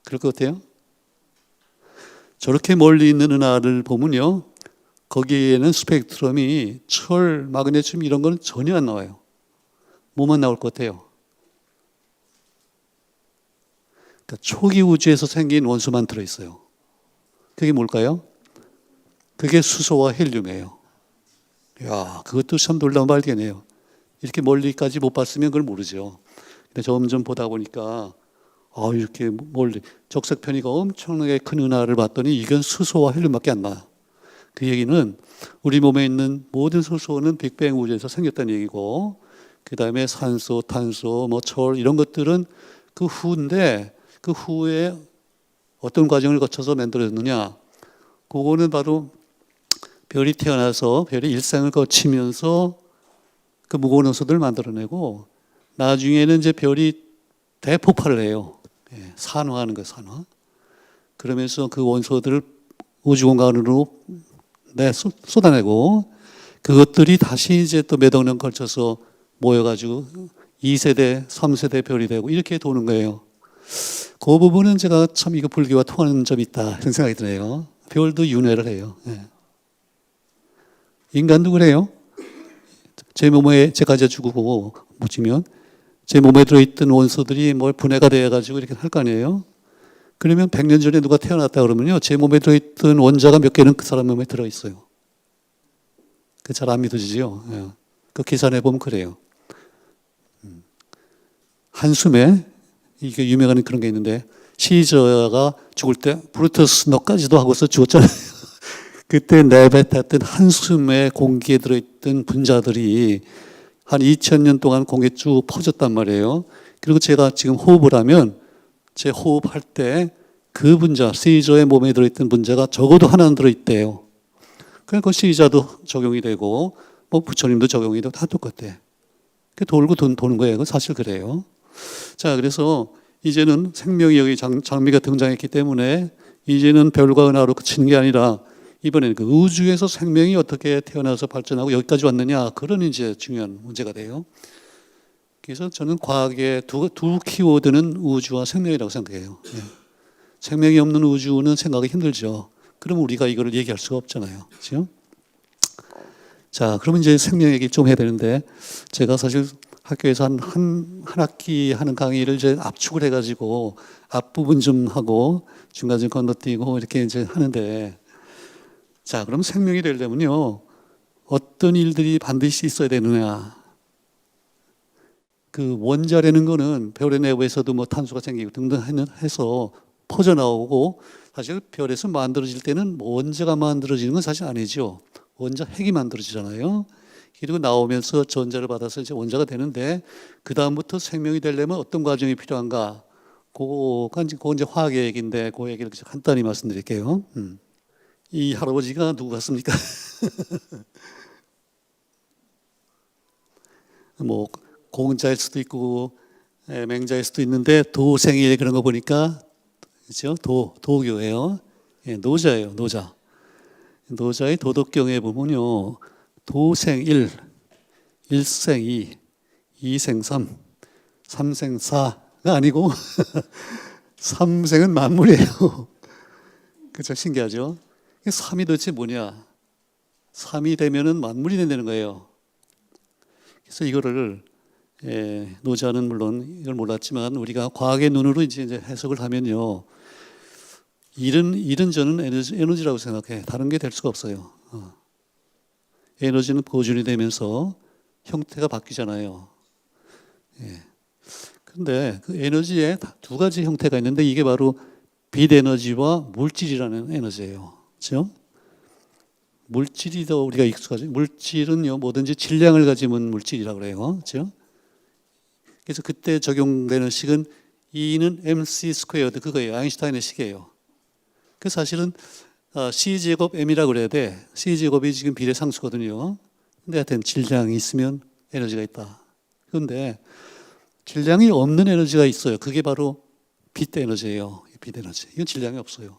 그럴 것 같아요? 저렇게 멀리 있는 은하를 보면요, 거기에는 스펙트럼이 철, 마그네슘 이런 건 전혀 안 나와요. 뭐만 나올 것 같아요? 그러니까 초기 우주에서 생긴 원소만 들어있어요. 그게 뭘까요? 그게 수소와 헬륨이에요. 야, 그것도 참 놀라운 발견이에요. 이렇게 멀리까지 못 봤으면 그걸 모르죠. 근데 점점 보다 보니까 이렇게 멀리 적색 편이가 엄청나게 큰 은하를 봤더니 이건 수소와 헬륨밖에 안 나. 그 얘기는 우리 몸에 있는 모든 수소는 빅뱅 우주에서 생겼다는 얘기고, 그다음에 산소, 탄소, 뭐 철 이런 것들은 그 후인데 그 후에 어떤 과정을 거쳐서 만들어졌느냐? 그거는 바로 별이 태어나서 별이 일생을 거치면서 그 무거운 원소들을 만들어내고 나중에는 이제 별이 대폭발을 해요. 산화하는 거예요, 산화. 그러면서 그 원소들을 우주 공간으로 쏟아내고 그것들이 다시 이제 또 몇 억 년 걸쳐서 모여가지고 2세대, 3세대 별이 되고 이렇게 도는 거예요. 그 부분은 제가 참 이거 불교와 통하는 점이 있다 이런 생각이 드네요. 별도 윤회를 해요. 인간도 그래요. 제 몸에 제가 이제 죽고 묻히면 제 몸에 들어있던 원소들이 뭘 분해가 돼가지고 이렇게 할 거 아니에요. 그러면 100년 전에 누가 태어났다 그러면요. 제 몸에 들어있던 원자가 몇 개는 그 사람 몸에 들어있어요. 그 잘 안 믿어지죠. 그 계산해 보면 그래요. 한숨에 이게 유명한 그런 게 있는데 시저가 죽을 때 브루터스 너까지도 하고서 죽었잖아요. 그때 내뱉었던 한숨의 공기에 들어있던 분자들이 한 2000년 동안 공기에 쭉 퍼졌단 말이에요. 그리고 제가 지금 호흡을 하면 제 호흡할 때 그 분자, 시저의 몸에 들어있던 분자가 적어도 하나는 들어있대요. 그러니까 시자도 적용이 되고 뭐 부처님도 적용이 되고 다 똑같대. 돌고 도는 거예요. 그건 사실 그래요. 자, 그래서 이제는 생명이 여기 장미가 등장했기 때문에 이제는 별과 은하로 그치는 게 아니라 이번에는 그 우주에서 생명이 어떻게 태어나서 발전하고 여기까지 왔느냐 그런 이제 중요한 문제가 돼요. 그래서 저는 과학의 두 키워드는 우주와 생명이라고 생각해요. 생명이 없는 우주는 생각이 힘들죠. 그럼 우리가 이거를 얘기할 수가 없잖아요. 그렇죠? 자, 그러면 이제 생명 얘기 좀 해야 되는데 제가 사실 학교에서 한 학기 하는 강의를 이제 압축을 해가지고 앞부분 좀 하고 중간 좀 건너뛰고 이렇게 이제 하는데 자, 그럼 생명이 되려면요 어떤 일들이 반드시 있어야 되느냐? 그 원자라는 거는 별의 내부에서도 뭐 탄소가 생기고 등등 해서 퍼져 나오고 사실 별에서 만들어질 때는 원자가 만들어지는 건 사실 아니죠. 원자 핵이 만들어지잖아요. 그리고 나오면서 전자를 받아서 이제 원자가 되는데 그 다음부터 생명이 되려면 어떤 과정이 필요한가? 그건 이제 화학의 얘기인데 그 얘기를 간단히 말씀드릴게요. 이 할아버지가 누구 같습니까? 뭐 공자일 수도 있고 맹자일 수도 있는데 도생일 그런 거 보니까 그렇죠? 도교예요. 노자예요. 노자. 노자의 도덕경에 보면요. 도생일, 일생이, 이생삼, 삼생사가 아니고 삼생은 만물이에요. 그렇죠? 신기하죠? 삼이 도대체 뭐냐? 삼이 되면은 만물이 된다는 거예요. 그래서 이거를 노자는 물론 이걸 몰랐지만 우리가 과학의 눈으로 이제 해석을 하면요. 일은 저는 에너지라고 생각해. 다른 게 될 수가 없어요. 에너지는 보존이 되면서 형태가 바뀌잖아요. 그런데 그 에너지에 두 가지 형태가 있는데 이게 바로 빛 에너지와 물질이라는 에너지예요. 그렇죠? 물질이 더 우리가 익숙하죠. 물질은요 뭐든지 질량을 가지면 물질이라고 그래요. 그렇죠? 그래서 그때 적용되는 식은 E는 mc 스퀘어드 그거예요. 아인슈타인의 식이에요. 그 사실은 C제곱 M이라고 그래야 돼. C제곱이 지금 비례상수거든요. 근데 하여튼 질량이 있으면 에너지가 있다. 그런데 질량이 없는 에너지가 있어요. 그게 바로 빛 에너지예요. 빛 에너지. 이건 질량이 없어요.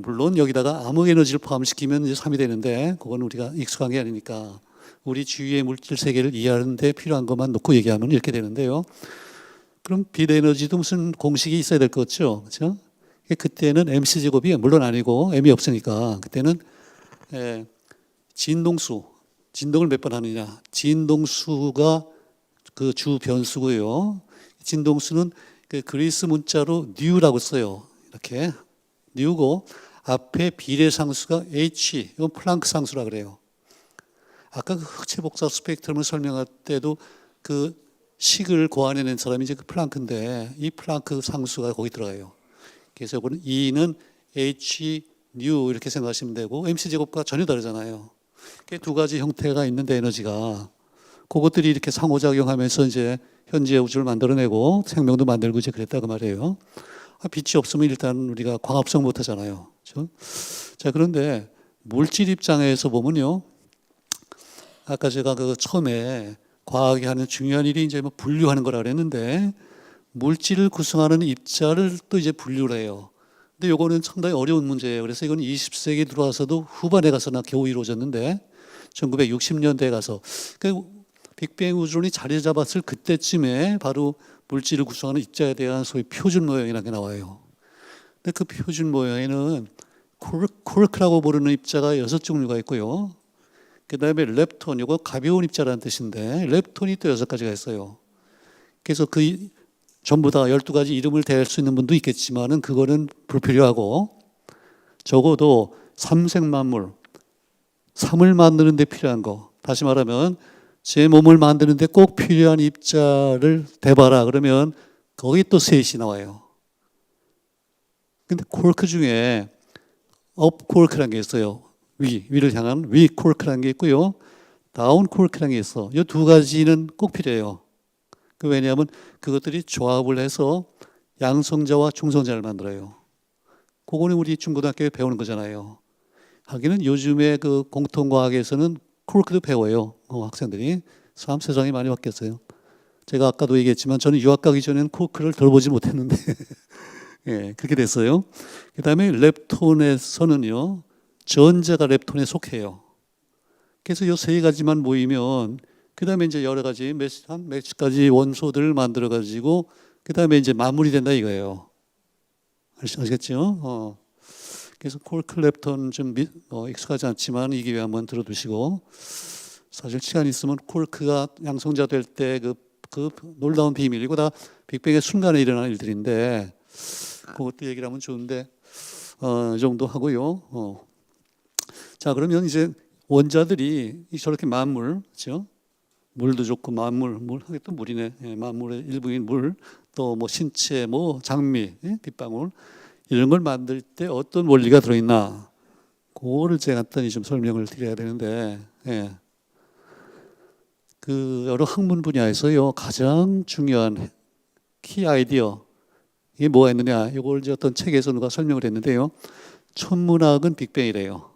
물론 여기다가 암흑 에너지를 포함시키면 이제 3이 되는데 그건 우리가 익숙한 게 아니니까 우리 주위의 물질 세계를 이해하는 데 필요한 것만 놓고 얘기하면 이렇게 되는데요. 그럼 빛 에너지도 무슨 공식이 있어야 될 것 같죠? 그렇죠? 그때는 mc제곱이 물론 아니고 m이 없으니까 그때는 진동을 몇 번 하느냐. 진동수가 그 주 변수고요. 진동수는 그 그리스 문자로 뉴라고 써요. 이렇게 뉴고 앞에 비례상수가 h, 이건 플랑크 상수라 그래요. 아까 그 흑체 복사 스펙트럼을 설명할 때도 그 식을 고안해낸 사람이 이제 그 플랑크인데 이 플랑크 상수가 거기 들어가요. 그래서 이거는 E는 H, 뉴 이렇게 생각하시면 되고 MC 제곱과 전혀 다르잖아요. 두 가지 형태가 있는데 에너지가 그것들이 이렇게 상호작용하면서 이제 현재 우주를 만들어내고 생명도 만들고 이제 그랬다고 말이에요. 빛이 없으면 일단 우리가 광합성 못 하잖아요. 그렇죠? 자, 그런데 물질 입장에서 보면요. 아까 제가 그 처음에 과학이 하는 중요한 일이 이제 뭐 분류하는 거라 그랬는데 물질을 구성하는 입자를 또 이제 분류를 해요. 근데 요거는 상당히 어려운 문제예요. 그래서 이건 20세기 들어와서도 후반에 가서나 겨우 이루어졌는데 1960년대에 가서 그 빅뱅 우주론이 자리 잡았을 그때쯤에 바로 물질을 구성하는 입자에 대한 소위 표준 모형이라는 게 나와요. 근데 그 표준 모형에는 코르크라고 부르는 입자가 6종류가 있고요. 그 다음에 렙톤, 이거 가벼운 입자라는 뜻인데 렙톤이 또 6가지가 있어요. 그래서 그 전부 다 12가지 이름을 대할 수 있는 분도 있겠지만은 그거는 불필요하고 적어도 삼생만물, 삶을 만드는 데 필요한 거. 다시 말하면 제 몸을 만드는 데 꼭 필요한 입자를 대봐라. 그러면 거기 또 셋이 나와요. 근데 코르크 중에 업 코르크라는 게 있어요. 위를 향한 위 코르크라는 게 있고요. 다운 코르크라는 게 있어. 이 두 가지는 꼭 필요해요. 왜냐하면 그것들이 조합을 해서 양성자와 중성자를 만들어요. 그거는 우리 중고등학교에 배우는 거잖아요. 하기는 요즘에 그 공통과학에서는 코르크도 배워요. 학생들이. 참 세상이 많이 바뀌었어요. 제가 아까도 얘기했지만 저는 유학 가기 전에는 코르크를 들어보지 못했는데 예, 그렇게 됐어요. 그 다음에 렙톤에서는요. 전자가 렙톤에 속해요. 그래서 이 세 가지만 모이면 그 다음에 이제 여러 가지 몇 가지 원소들을 만들어 가지고 그 다음에 이제 마무리 된다 이거예요. 아시겠죠? 그래서 코르크 렙톤 좀 익숙하지 않지만 이 기회에 한번 들어두시고 사실 시간 있으면 코르크가 양성자 될 때 그 놀라운 비밀 이거 다 빅뱅의 순간에 일어난 일들인데 그것도 얘기를 하면 좋은데 이 정도 하고요. 자, 그러면 이제 원자들이 저렇게 만물, 그렇죠? 물도 좋고 만물, 또 물이네. 예, 만물의 일부인 물, 또 뭐 신체, 뭐 장미, 예? 빗방울 이런 걸 만들 때 어떤 원리가 들어있나? 그거를 제가 간단히 좀 설명을 드려야 되는데, 예. 그 여러 학문 분야에서요 가장 중요한 키 아이디어 이게 뭐가 있느냐? 이걸 이제 어떤 책에서 누가 설명을 했는데요. 천문학은 빅뱅이래요.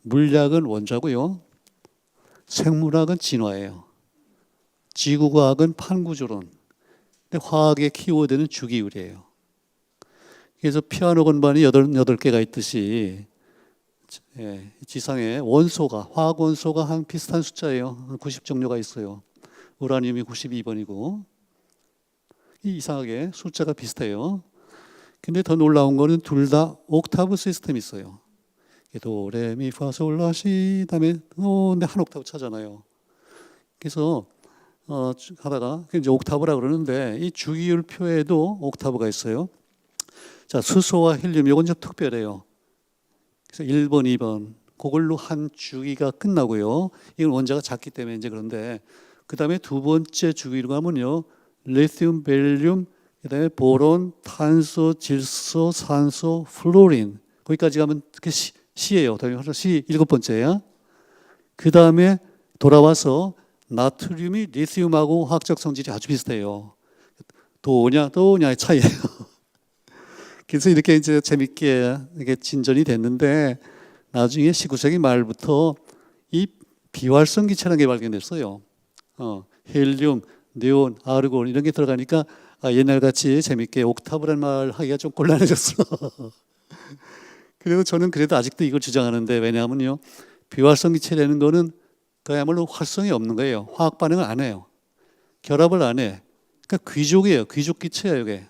물리학은 원자고요. 생물학은 진화예요. 지구과학은 판구조론. 근데 화학의 키워드는 주기율이에요. 그래서 피아노 건반이 8개가 있듯이 지상에 원소가, 화학 원소가 한 비슷한 숫자예요. 90종류가 있어요. 우라늄이 92번이고 이상하게 숫자가 비슷해요. 근데 더 놀라운 거는 둘 다 옥타브 시스템이 있어요. 도, 레, 미, 파, 솔, 라, 시 다음에 근데 한 옥타브 차잖아요. 그래서 하다가 이제 옥타브라 그러는데 이 주기율표에도 옥타브가 있어요. 자, 수소와 헬륨 이건 좀 특별해요. 그래서 1번, 2번 그걸로 한 주기가 끝나고요. 이건 원자가 작기 때문에 이제 그런데 그 다음에 두 번째 주기로 가면요. 리튬, 벨륨, 그 다음에 보론, 탄소, 질소, 산소, 플로린 거기까지 가면 C예요. C 7번째야. 그 다음에 돌아와서 나트륨이 리튬하고 화학적 성질이 아주 비슷해요. 도냐의 차이예요. 그래서 이렇게 이제 재밌게 이게 진전이 됐는데 나중에 19세기 말부터 이 비활성 기체라는 게 발견됐어요. 헬륨, 네온, 아르곤 이런 게 들어가니까 옛날같이 재밌게 옥타브란 말 하기가 좀 곤란해졌어. 그리고 저는 그래도 아직도 이걸 주장하는데 왜냐하면요. 비활성 기체라는 거는 그야말로 활성이 없는 거예요. 화학 반응을 안 해요. 결합을 안 해. 그러니까 귀족이에요. 귀족 기체예요, 이게.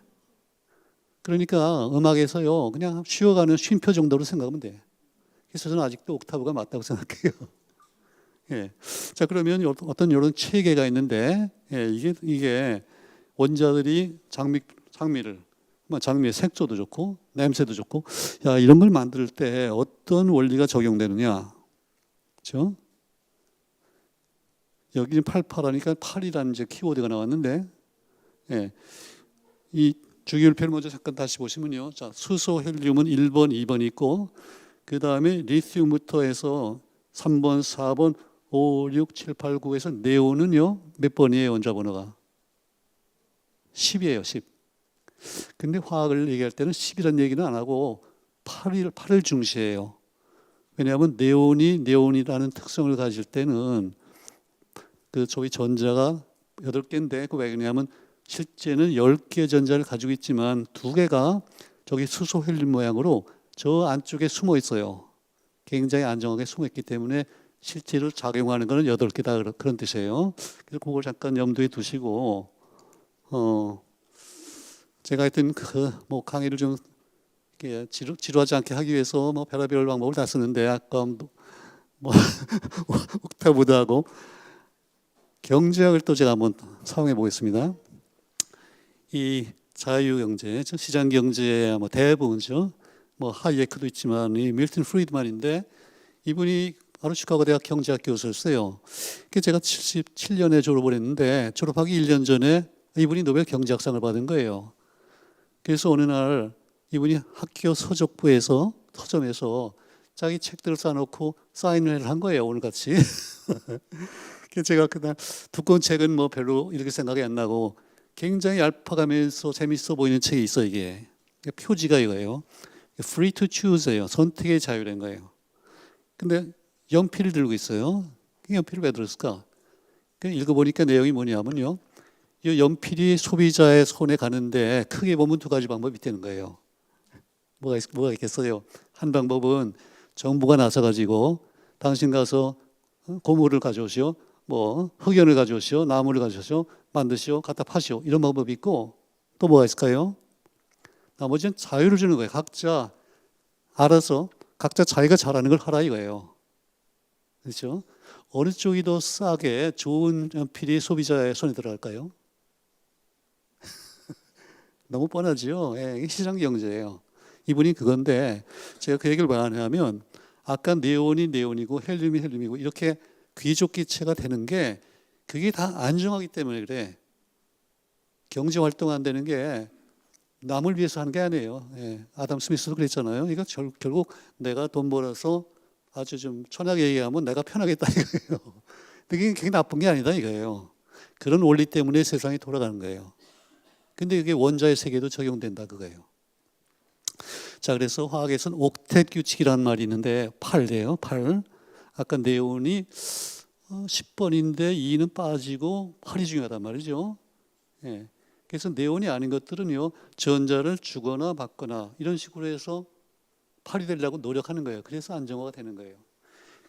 그러니까 음악에서요. 그냥 쉬어가는 쉼표 정도로 생각하면 돼. 그래서 저는 아직도 옥타브가 맞다고 생각해요. 예. 자, 그러면 어떤 이런 체계가 있는데 이게 원자들이 장미의 색조도 좋고 냄새도 좋고 야, 이런 걸 만들 때 어떤 원리가 적용되느냐. 그렇죠? 여기는 88하니까 8이라는 이제 키워드가 나왔는데 예. 이 주기율표를 먼저 잠깐 다시 보시면요. 자, 수소, 헬륨은 1번, 2번이 있고 그 다음에 리튬부터 해서 3번, 4번, 5, 6, 7, 8, 9에서 네온은요 몇 번이에요? 원자 번호가 10이에요. 10. 근데 화학을 얘기할 때는 10이라는 얘기는 안 하고 8을 중시해요. 왜냐하면 네온이라는 특성을 가질 때는 그 저희 전자가 8개인데 그 왜 그러냐면 실제는 10개 전자를 가지고 있지만 2개가 저기 수소 헬륨 모양으로 저 안쪽에 숨어 있어요. 굉장히 안정하게 숨어 있기 때문에 실제로 작용하는 거는 8개다 그런 뜻이에요. 그래서 그걸 잠깐 염두에 두시고 제가 하여튼 그 뭐 강의를 좀 지루하지 않게 하기 위해서 뭐 별의별 방법을 다 쓰는데 아까 뭐 옥타브도 하고 경제학을 또 제가 한번 사용해 보겠습니다. 이 자유경제, 즉 시장경제의 뭐 대부분이죠. 뭐 하이에크도 있지만 이 밀턴 프리드만인데 이분이 바로 시카고 대학 경제학 교수였어요. 제가 77년에 졸업을 했는데 졸업하기 1년 전에 이분이 노벨 경제학상을 받은 거예요. 그래서 어느 날 이분이 학교 서적부에서 서점에서 자기 책들을 쌓아놓고 사인회를 한 거예요. 오늘같이. 제가 그날 두꺼운 책은 뭐 별로 이렇게 생각이 안 나고 굉장히 얄팍하면서 재밌어 보이는 책이 있어 이게. 표지가 이거예요. Free to choose예요. 선택의 자유라는 거예요. 근데 연필을 들고 있어요. 연필을 왜 들었을까? 읽어보니까 내용이 뭐냐면요. 이 연필이 소비자의 손에 가는데 크게 보면 2가지 방법이 있다는 거예요. 뭐가 있겠어요? 한 방법은 정부가 나서가지고 당신 가서 고무를 가져오시오, 뭐 흑연을 가져오시오, 나무를 가져오시오, 만드시오, 갖다 파시오 이런 방법이 있고 또 뭐가 있을까요? 나머지는 자유를 주는 거예요. 각자 알아서 각자 자기가 잘하는 걸 하라 이거예요. 그렇죠? 어느 쪽이 더 싸게 좋은 연필이 소비자의 손에 들어갈까요? 너무 뻔하죠. 예, 이게 시장 경제예요. 이분이 그건데 제가 그 얘기를 왜 하냐면 아까 네온이 네온이고 헬륨이 헬륨이고 이렇게 귀족 기체가 되는 게 그게 다 안정하기 때문에 그래. 경제 활동 안 되는 게 남을 위해서 하는 게 아니에요. 예, 아담 스미스도 그랬잖아요. 이거 결국 내가 돈 벌어서 아주 좀 천하게 얘기하면 내가 편하겠다 이거예요. 근데 그게 나쁜 게 아니다 이거예요. 그런 원리 때문에 세상이 돌아가는 거예요. 근데 이게 원자의 세계도 적용된다 그거예요. 자, 그래서 화학에서는 옥텟 규칙이라는 말이 있는데 8이에요. 8. 아까 네온이 10번인데 2는 빠지고 8이 중요하단 말이죠. 예. 그래서 네온이 아닌 것들은요. 전자를 주거나 받거나 이런 식으로 해서 8이 되려고 노력하는 거예요. 그래서 안정화가 되는 거예요.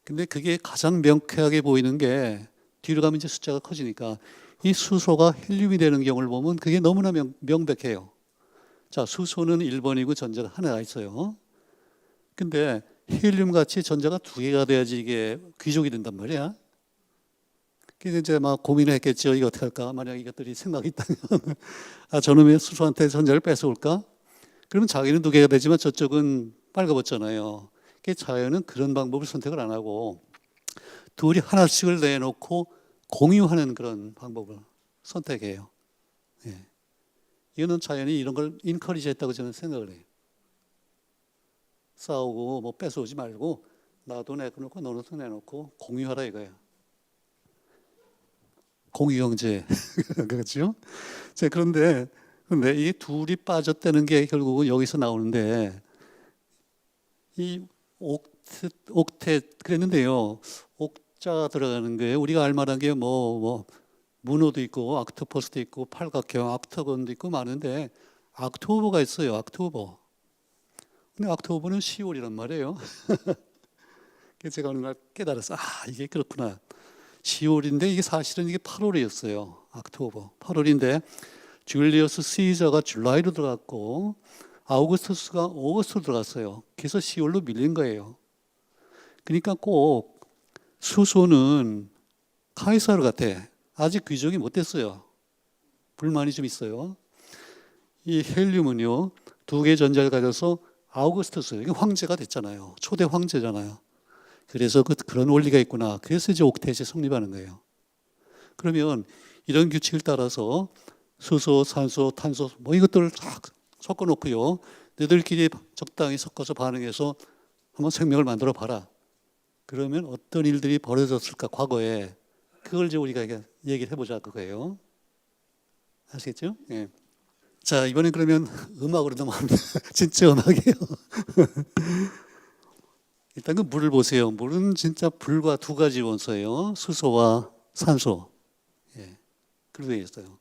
근데 그게 가장 명쾌하게 보이는 게 뒤로 가면 이제 숫자가 커지니까 이 수소가 헬륨이 되는 경우를 보면 그게 너무나 명백해요. 자, 수소는 1번이고 전자가 하나가 있어요. 근데 헬륨 같이 전자가 2개가 돼야지 이게 귀족이 된단 말이야. 그래서 이제 막 고민을 했겠죠. 이거 어떻게 할까? 만약 이것들이 생각이 있다면 아, 저놈의 수소한테 전자를 뺏어올까? 그러면 자기는 2개가 되지만 저쪽은 빨가벗잖아요. 자연은 그런 방법을 선택을 안 하고 둘이 하나씩을 내놓고 공유하는 그런 방법을 선택해요. 예. 이거는 자연이 이런 걸 인커리지 했다고 저는 생각을 해요. 싸우고 뭐 뺏어오지 말고 나도 내놓고 너도 내놓고 공유하라 이거야. 공유경제. 그렇죠? 자, 그런데 이 둘이 빠졌다는 게 결국은 여기서 나오는데 이 옥텟 그랬는데요. 옥자가 들어가는 거예요. 우리가 알 만한 게 뭐 문어도 있고 옥토퍼스도 있고 팔각형 옥타곤도 있고 많은데 옥토버가 있어요. 옥토버. 근데 옥토버는 10월이란 말이에요. 그래서 제가 어느 날 깨달았어. 아, 이게 그렇구나. 10월인데 이게 사실은 이게 8월이었어요. 옥토버. 8월인데 줄리어스 시저가 줄라이로 들어갔고 아우구스투스가 오거스트로 들어갔어요. 그래서 10월로 밀린 거예요. 그러니까 꼭 수소는 카이사르 같아. 아직 귀족이 못 됐어요. 불만이 좀 있어요. 이 헬륨은요, 2개의 전자를 가져서 아우구스투스, 이게 황제가 됐잖아요. 초대 황제잖아요. 그래서 그런 원리가 있구나. 그래서 이제 옥텟이 성립하는 거예요. 그러면 이런 규칙을 따라서 수소, 산소, 탄소 뭐 이것들을 쫙 섞어 놓고요. 너희들끼리 적당히 섞어서 반응해서 한번 생명을 만들어 봐라. 그러면 어떤 일들이 벌어졌을까 과거에 그걸 이제 우리가 얘기를 해보자 그거예요. 아시겠죠? 예. 자, 이번엔 그러면 음악으로 넘어갑니다. 진짜 음악이에요. 일단 그 물을 보세요. 물은 진짜 불과 두 가지 원소예요. 수소와 산소. 예. 그렇게 되어 있어요.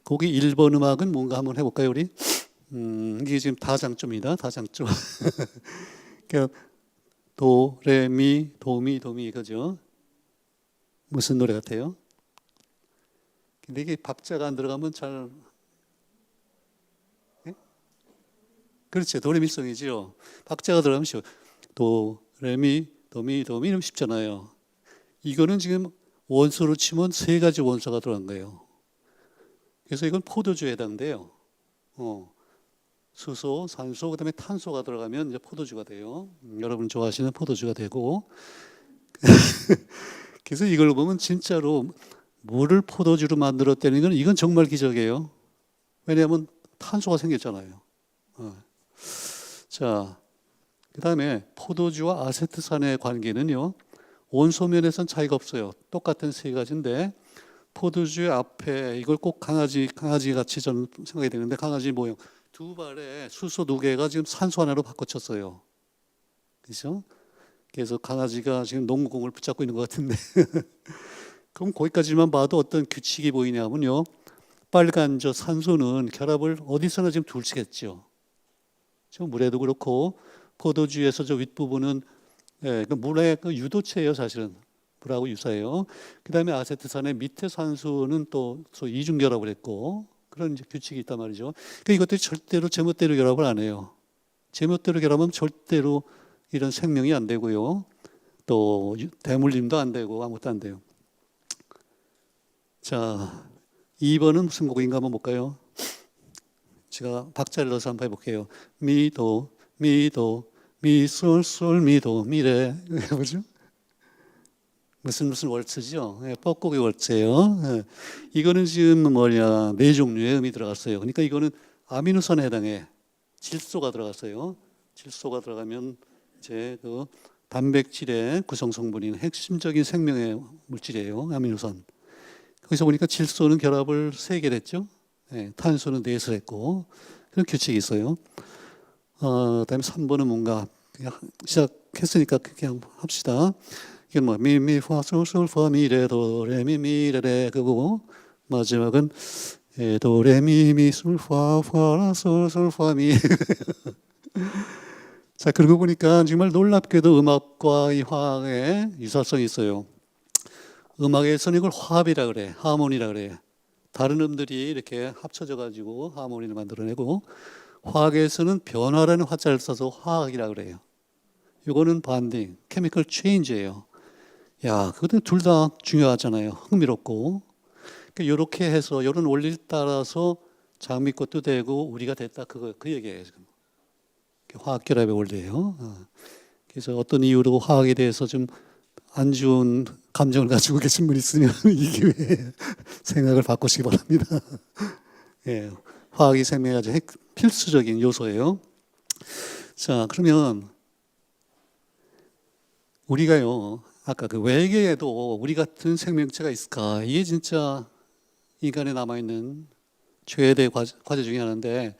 거기 1번 음악은 뭔가 한번 해볼까요, 우리? 이게 지금 다장조입니다. 다장조. 그러니까 도, 레, 미, 도미, 도미 그죠? 무슨 노래 같아요? 근데 이게 박자가 안 들어가면 잘 예? 그렇죠. 도레미송이죠. 박자가 들어가면 쉬워. 도, 레, 미, 도미, 도미 이러면 쉽잖아요. 이거는 지금 원소로 치면 세 가지 원소가 들어간 거예요. 그래서 이건 포도주에 해당돼요. 수소, 산소, 그다음에 탄소가 들어가면 이제 포도주가 돼요. 여러분 좋아하시는 포도주가 되고. 그래서 이걸 보면 진짜로 물을 포도주로 만들었다는 건 이건 정말 기적이에요. 왜냐하면 탄소가 생겼잖아요. 자, 그다음에 포도주와 아세트산의 관계는요. 원소면에선 차이가 없어요. 똑같은 세 가지인데 포도주의 앞에 이걸 꼭 강아지 같이 저는 생각이 되는데 강아지 모형 두 발에 수소 두 개가 지금 산소 하나로 바꿔쳤어요. 그렇죠? 그래서 강아지가 지금 농구공을 붙잡고 있는 것 같은데 그럼 거기까지만 봐도 어떤 규칙이 보이냐면요. 빨간 저 산소는 결합을 어디서나 지금 둘 수 있겠죠. 지금 물에도 그렇고 포도주에서 저 윗부분은 예, 그 물의 그 유도체예요, 사실은. 물하고 유사해요. 그다음에 아세트산의 밑에 산소는 또 이중 결합을 했고 그런 이제 규칙이 있단 말이죠. 그러니까 이것들이 절대로 제멋대로 결합을 안 해요. 제멋대로 결합하면 절대로 이런 생명이 안 되고요. 또 대물림도 안 되고 아무것도 안 돼요. 자, 2번은 무슨 곡인가 한번 볼까요? 제가 박자를 넣어서 한번 해볼게요. 미도, 미도, 미솔솔 미도 미레 뭐죠? 무슨 월츠죠? 예, 뻐꾸기 월츠예요. 예. 이거는 지금 뭐냐 네 종류의 음이 들어갔어요. 그러니까 이거는 아미노산에 해당해. 질소가 들어갔어요. 질소가 들어가면 이제 그 단백질의 구성 성분인 핵심적인 생명의 물질이에요. 아미노산. 거기서 보니까 질소는 결합을 3개를 했죠. 예, 탄소는 4를 했고 그런 규칙이 있어요. 그다음에 3번은 뭔가 그냥 시작했으니까 그냥 합시다. 이게 뭐 미미파솔솔파 미레도 레미미레레 그거고 마지막은 도레미미솔파파솔솔파미. 자, 그러고 보니까 정말 놀랍게도 음악과 이 화학의 유사성이 있어요. 음악에서는 이걸 화합이라 그래, 하모니라 그래. 다른 음들이 이렇게 합쳐져 가지고 하모니를 만들어내고 화학에서는 변화라는 화자를 써서 화학이라 그래요. 이거는 반딩, 케미컬 체인지예요. 야, 그것도 둘 다 중요하잖아요. 흥미롭고. 이렇게 해서 이런 원리를 따라서 장미꽃도 되고 우리가 됐다 그 얘기예요. 지금. 화학 결합의 원리예요. 그래서 어떤 이유로 화학에 대해서 좀 안 좋은 감정을 가지고 계신 분 있으면 이 기회에 생각을 바꾸시기 바랍니다. 예, 화학이 생명의 아주 필수적인 요소예요. 자, 그러면 우리가요, 아까 그 외계에도 우리 같은 생명체가 있을까? 이게 진짜 인간에 남아있는 최대 과제 중에 하나인데,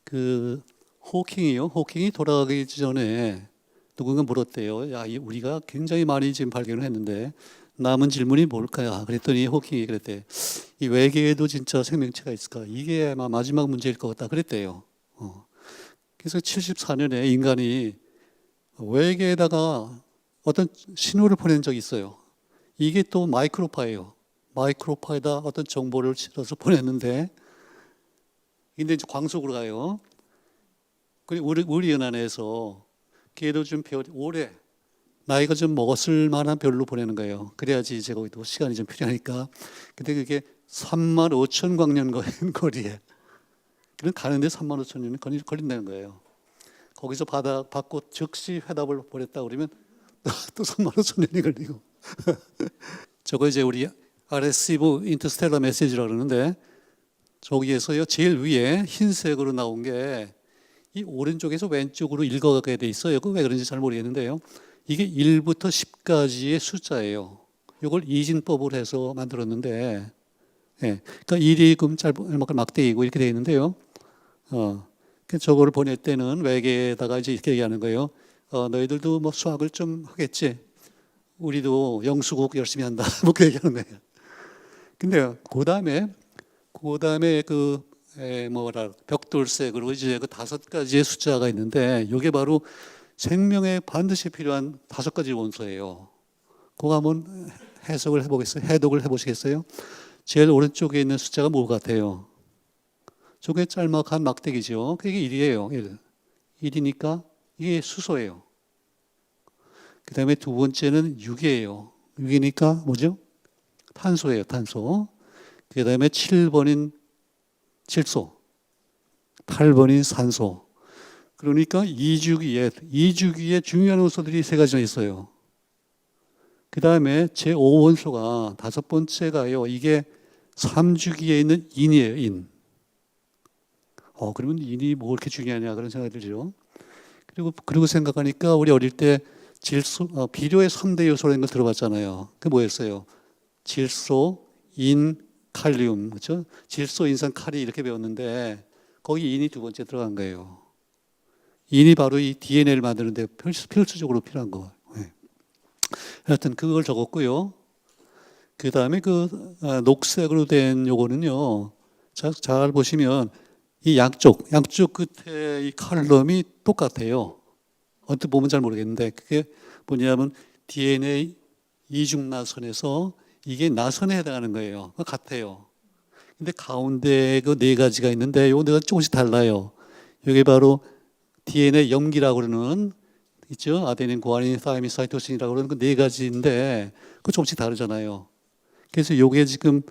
그 호킹이 돌아가기 전에 누군가 물었대요. 야, 우리가 굉장히 많이 지금 발견을 했는데 남은 질문이 뭘까요? 그랬더니 호킹이 그랬대. 이 외계에도 진짜 생명체가 있을까? 이게 아마 마지막 문제일 것 같다. 그랬대요. 그래서 74년에 인간이 외계에다가 어떤 신호를 보낸 적이 있어요. 이게 또 마이크로파예요. 마이크로파에다 어떤 정보를 실어서 보냈는데, 근데 이제 광속으로 가요. 그리고 우리 연안에서 걔도 좀 오래 나이가 좀 먹었을 만한 별로 보내는 거예요. 그래야지 이제 거기도 시간이 좀 필요하니까. 근데 그게 3만 5천 광년 거리에. 그럼 가는데 3만 5천 년이 걸린다는 거예요. 거기서 받고 즉시 회답을 보냈다 그러면 또 3만 5천 년이 걸리고. 저거 이제 우리 RSV 인터스텔라 메시지라고 그러는데 저기에서요 제일 위에 흰색으로 나온 게 이 오른쪽에서 왼쪽으로 읽어가게 돼 있어요. 그 왜 그런지 잘 모르겠는데요. 이게 1부터 10까지의 숫자예요. 이걸 이진법을 해서 만들었는데, 예, 그러니까 1이 그럼 막대기고 이렇게 되어 있는데요. 저거를 보낼 때는 외계에다가 이제 이렇게 얘기하는 거예요. 너희들도 뭐 수학을 좀 하겠지? 우리도 영수국 열심히 한다. 뭐 그 얘기하는 거예요. 근데 그 다음에 뭐라 벽돌색으로 이제 그 5가지의 숫자가 있는데 이게 바로 생명에 반드시 필요한 5가지 원소예요. 그거 한번 해독을 해보시겠어요? 제일 오른쪽에 있는 숫자가 뭐 같아요? 저게 짤막한 막대기죠. 그게 1이에요. 1. 1이니까 이게 수소예요. 그 다음에 두 번째는 6이에요. 6이니까 뭐죠? 탄소예요. 탄소. 그 다음에 7번인 질소, 8번인 산소. 그러니까 이주기에 중요한 원소들이 3가지나 있어요. 그 다음에 제5원소가 5번째가요. 이게 3주기에 있는 인이에요. 인. 그러면 인이 뭐 그렇게 중요하냐 그런 생각이 들죠. 그리고 생각하니까 우리 어릴 때 비료의 3대 요소라는 걸 들어봤잖아요. 그게 뭐였어요? 질소, 인, 칼륨, 그렇죠? 질소, 인산, 칼이 이렇게 배웠는데 거기 인이 2번째 들어간 거예요. 인이 바로 이 DNA를 만드는데 필수적으로 필요한 거. 네. 하여튼 그걸 적었고요. 그 다음에 녹색으로 된 요거는요. 잘 보시면 이 양쪽 끝에 이 칼럼이 똑같아요. 언뜻 보면 잘 모르겠는데 그게 뭐냐면 DNA 이중나선에서 이게 나선에 해당하는 거예요. 같아요. 근데 가운데 그 4가지가 있는데 요거 내가 조금씩 달라요. 이게 바로 DNA 염기라고 그러는 있죠. 아데닌, 구아닌, 사이민, 사이토신이라고 그러는 그 4가지인데 그 조금씩 다르잖아요. 그래서 요게 지금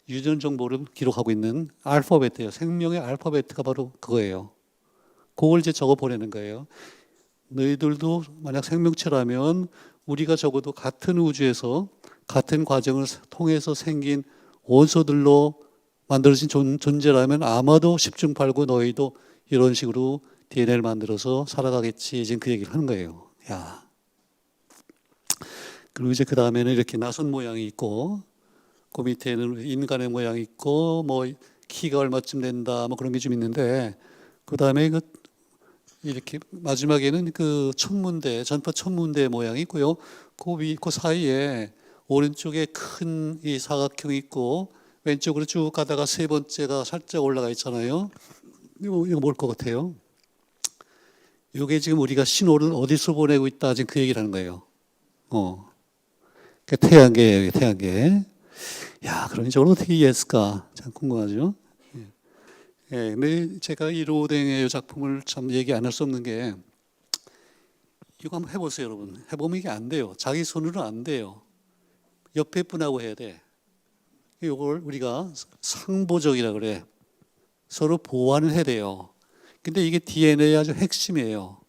유전 정보를 기록하고 있는 알파벳이에요. 생명의 알파벳가 바로 그거예요. 그걸 이제 적어 보내는 거예요. 너희들도 만약 생명체라면 우리가 적어도 같은 우주에서 같은 과정을 통해서 생긴 원소들로 만들어진 존재라면 아마도 10중 8구 너희도 이런 식으로 DNA를 만들어서 살아가겠지. 지금 그 얘기를 하는 거예요. 야. 그리고 이제 그 다음에는 이렇게 나선 모양이 있고, 그 밑에는 인간의 모양이 있고, 뭐 키가 얼마쯤 된다, 뭐 그런 게 좀 있는데, 그 다음에 이렇게 마지막에는 전파 천문대 모양이 있고요. 그 사이에 오른쪽에 큰 이 사각형이 있고 왼쪽으로 쭉 가다가 3번째가 살짝 올라가 있잖아요. 이거 뭘 것 같아요? 이게 지금 우리가 신호를 어디서 보내고 있다 지금 그 얘기를 하는 거예요. 태양계예요, 태양계. 야, 그럼 저걸 어떻게 이해했을까? 참 궁금하죠? 예, 근데 제가 이 로댕의 작품을 참 얘기 안 할 수 없는 게 이거 한번 해보세요, 여러분. 해보면 이게 안 돼요. 자기 손으로는 안 돼요. 옆에 분하고 해야 돼. 이걸 우리가 상보적이라 그래. 서로 보완을 해야 돼요. 근데 이게 DNA의 아주 핵심이에요.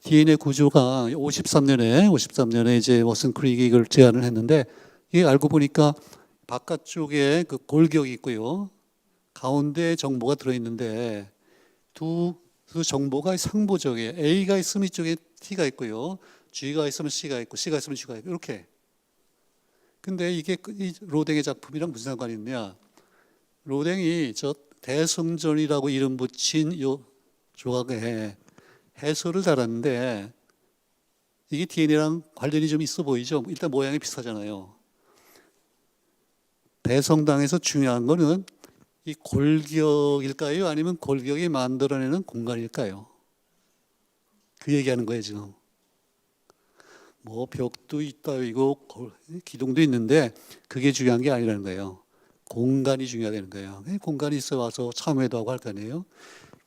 DNA 구조가 53년에 이제 워슨 크릭이 이걸 제안을 했는데 이게 알고 보니까 바깥쪽에 그 골격이 있고요. 가운데 정보가 들어있는데 두 정보가 상보적이에요. A가 있으면 이쪽에 T가 있고요. G가 있으면 C가 있고 C가 있으면 G가 있고 이렇게. 근데 이게 이 로댕의 작품이랑 무슨 상관이 있냐? 로댕이 저 대성전이라고 이름 붙인 요 조각에 해설을 달았는데 이게 DNA랑 관련이 좀 있어 보이죠? 일단 모양이 비슷하잖아요. 대성당에서 중요한 거는 이 골격일까요? 아니면 골격이 만들어내는 공간일까요? 그 얘기하는 거예요, 지금. 뭐 벽도 있다, 이거 기둥도 있는데 그게 중요한 게 아니라는 거예요. 공간이 중요하다는 거예요. 공간이 있어 와서 참여도 하고 할 거 아니에요.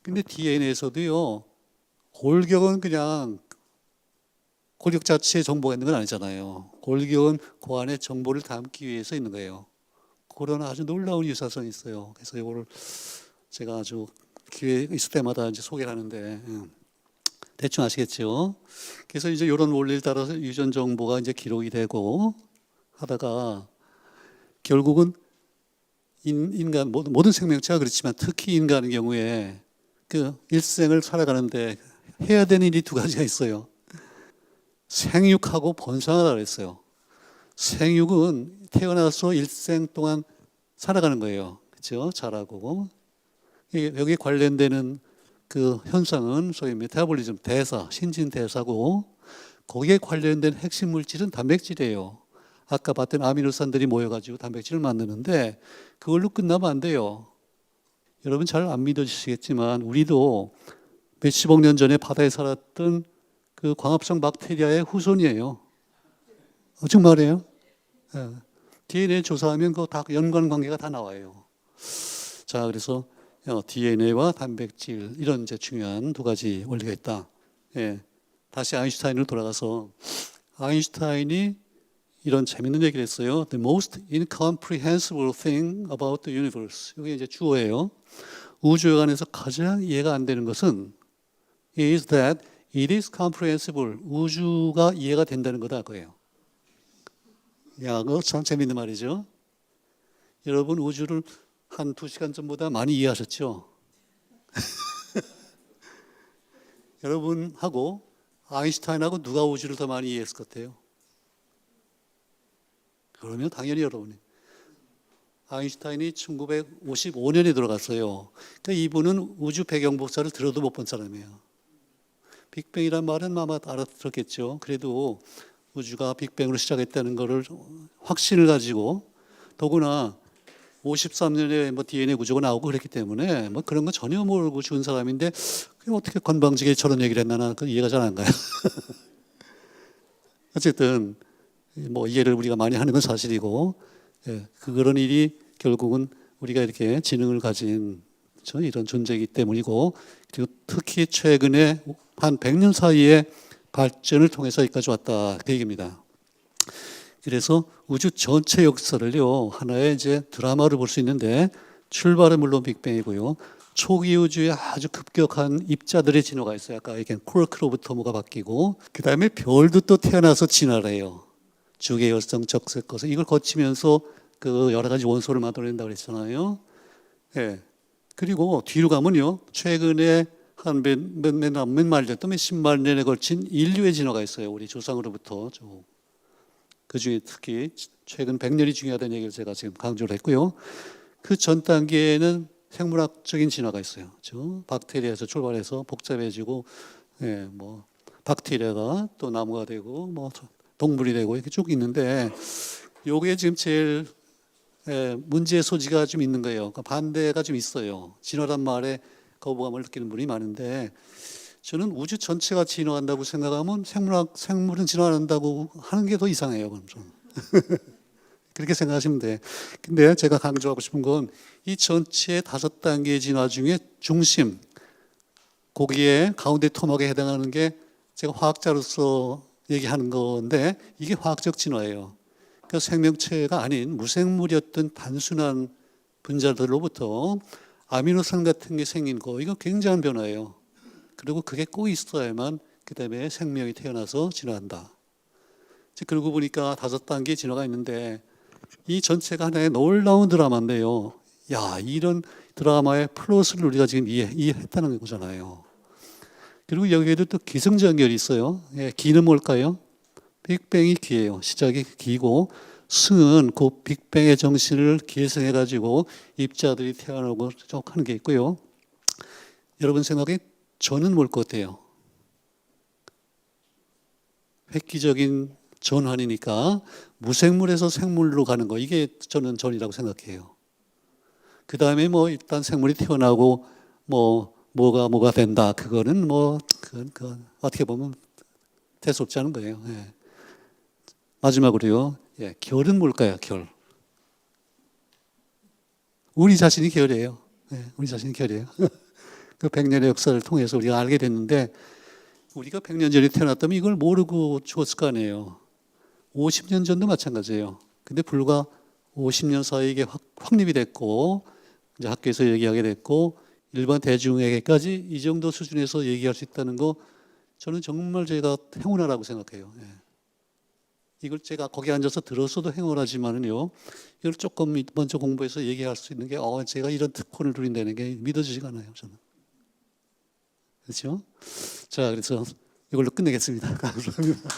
근데 DNA에서도요, 골격은 그냥 골격 자체에 정보가 있는 건 아니잖아요. 골격은 그 안에 정보를 담기 위해서 있는 거예요. 그런 아주 놀라운 유사성이 있어요. 그래서 이거를 제가 아주 기회 있을 때마다 이제 소개를 하는데 대충 아시겠죠? 그래서 이제 이런 원리를 따라서 유전 정보가 이제 기록이 되고 하다가 결국은 인간 모든 생명체가 그렇지만 특히 인간의 경우에 그 일생을 살아가는데 해야 되는 일이 2가지가 있어요. 생육하고 번성하다 그랬어요. 생육은 태어나서 일생 동안 살아가는 거예요. 그렇죠? 자라고. 여기 관련되는 그 현상은 소위 메타볼리즘, 대사, 신진대사고, 거기에 관련된 핵심 물질은 단백질이에요. 아까 봤던 아미노산들이 모여가지고 단백질을 만드는데 그걸로 끝나면 안 돼요. 여러분 잘 안 믿어지시겠지만 우리도 몇십억 년 전에 바다에 살았던 그 광합성 박테리아의 후손이에요. 정말이에요? 네. DNA 조사하면 그 다 연관 관계가 다 나와요. 자, 그래서 DNA와 단백질 이런 이제 중요한 두 가지 원리가 있다. 예. 다시 아인슈타인으로 돌아가서 아인슈타인이 이런 재밌는 얘기를 했어요. The most incomprehensible thing about the universe. 이게 이제 주어예요. 우주에 관해서 가장 이해가 안 되는 것은 is that it is comprehensible. 우주가 이해가 된다는 거다 그거예요. 야, 그거 참 재밌는 말이죠. 여러분 우주를 한 2시간 전보다 많이 이해하셨죠? 여러분하고 아인슈타인하고 누가 우주를 더 많이 이해했을 것 같아요? 그러면 당연히 여러분이. 아인슈타인이 1955년에 들어갔어요. 그러니까 이분은 우주 배경 복사를 들어도 못 본 사람이에요. 빅뱅이란 말은 아마 알아들었겠죠. 그래도 우주가 빅뱅으로 시작했다는 것을 확신을 가지고, 더구나 53년에 뭐 DNA 구조가 나오고 그랬기 때문에 뭐 그런 거 전혀 모르고 죽은 사람인데 어떻게 건방지게 저런 얘기를 했나 나는 이해가 잘 안 가요. 어쨌든 뭐 이해를 우리가 많이 하는 건 사실이고, 예, 그런 일이 결국은 우리가 이렇게 지능을 가진 이런 존재이기 때문이고, 그리고 특히 최근에 한 100년 사이에 발전을 통해서 여기까지 왔다 그 얘기입니다. 그래서 우주 전체 역사를요 하나의 이제 드라마로 볼 수 있는데, 출발은 물론 빅뱅이고요. 초기 우주에 아주 급격한 입자들의 진화가 있어요. 아까 얘기한 쿼크로부터 뭐가 바뀌고, 그 다음에 별도 또 태어나서 진화를 해요. 주계열성, 적색거성 이걸 거치면서 그 여러 가지 원소를 만들어낸다고 그랬잖아요. 예. 그리고 뒤로 가면요, 최근에 한 몇만 년, 또 몇십만 년에 걸친 인류의 진화가 있어요. 우리 조상으로부터. 그 중에 특히 최근 100년이 중요하다는 얘기를 제가 지금 강조를 했고요. 그 전 단계에는 생물학적인 진화가 있어요. 그렇죠? 박테리아에서 출발해서 복잡해지고, 예, 뭐 박테리아가 또 나무가 되고, 뭐 동물이 되고 이렇게 쭉 있는데, 요게 지금 제일 문제의 소지가 좀 있는 거예요. 그러니까 반대가 좀 있어요. 진화란 말에 거부감을 느끼는 분이 많은데, 저는 우주 전체가 진화한다고 생각하면 생물은 진화한다고 하는 게 더 이상해요. 그럼 좀. 그렇게 생각하시면 돼. 근데 제가 강조하고 싶은 건 이 전체의 5단계의 진화 중에 중심, 거기에 가운데 토막에 해당하는 게 제가 화학자로서 얘기하는 건데, 이게 화학적 진화예요. 그러니까 생명체가 아닌 무생물이었던 단순한 분자들로부터 아미노산 같은 게 생긴 거, 이거 굉장한 변화예요. 그리고 그게 꼭 있어야만 그 다음에 생명이 태어나서 진화한다. 그러고 보니까 5단계 진화가 있는데, 이 전체가 하나의 놀라운 드라마인데요. 야, 이런 드라마의 플롯을 우리가 지금 이해했다는 거잖아요. 그리고 여기에도 또 기승전결이 있어요. 예, 기는 뭘까요? 빅뱅이 기예요. 시작이 기고, 승은 그 빅뱅의 정신을 계승해가지고 입자들이 태어나고 쭉 하는 게 있고요. 여러분 생각에 전은 뭘 것 같아요? 획기적인 전환이니까 무생물에서 생물로 가는 거, 이게 저는 전이라고 생각해요. 그 다음에 뭐 일단 생물이 태어나고 뭐가 된다, 그거는 그건 어떻게 보면 대수롭지 않은 거예요. 예. 마지막으로요, 예, 결은 뭘까요? 결. 우리 자신이 결이에요. 예, 우리 자신이 결이에요. 그 100년의 역사를 통해서 우리가 알게 됐는데, 우리가 100년 전에 태어났다면 이걸 모르고 죽었을 거 아니에요. 50년 전도 마찬가지예요. 근데 불과 50년 사이에 이게 확립이 됐고, 이제 학교에서 얘기하게 됐고, 일반 대중에게까지 이 정도 수준에서 얘기할 수 있다는 거, 저는 정말 제가 행운하라고 생각해요. 예. 이걸 제가 거기 앉아서 들었어도 행운하지만은요, 이걸 조금 먼저 공부해서 얘기할 수 있는 게, 제가 이런 특권을 누린다는 게 믿어지지가 않아요, 저는. 그렇죠? 자, 그래서 이걸로 끝내겠습니다. 감사합니다.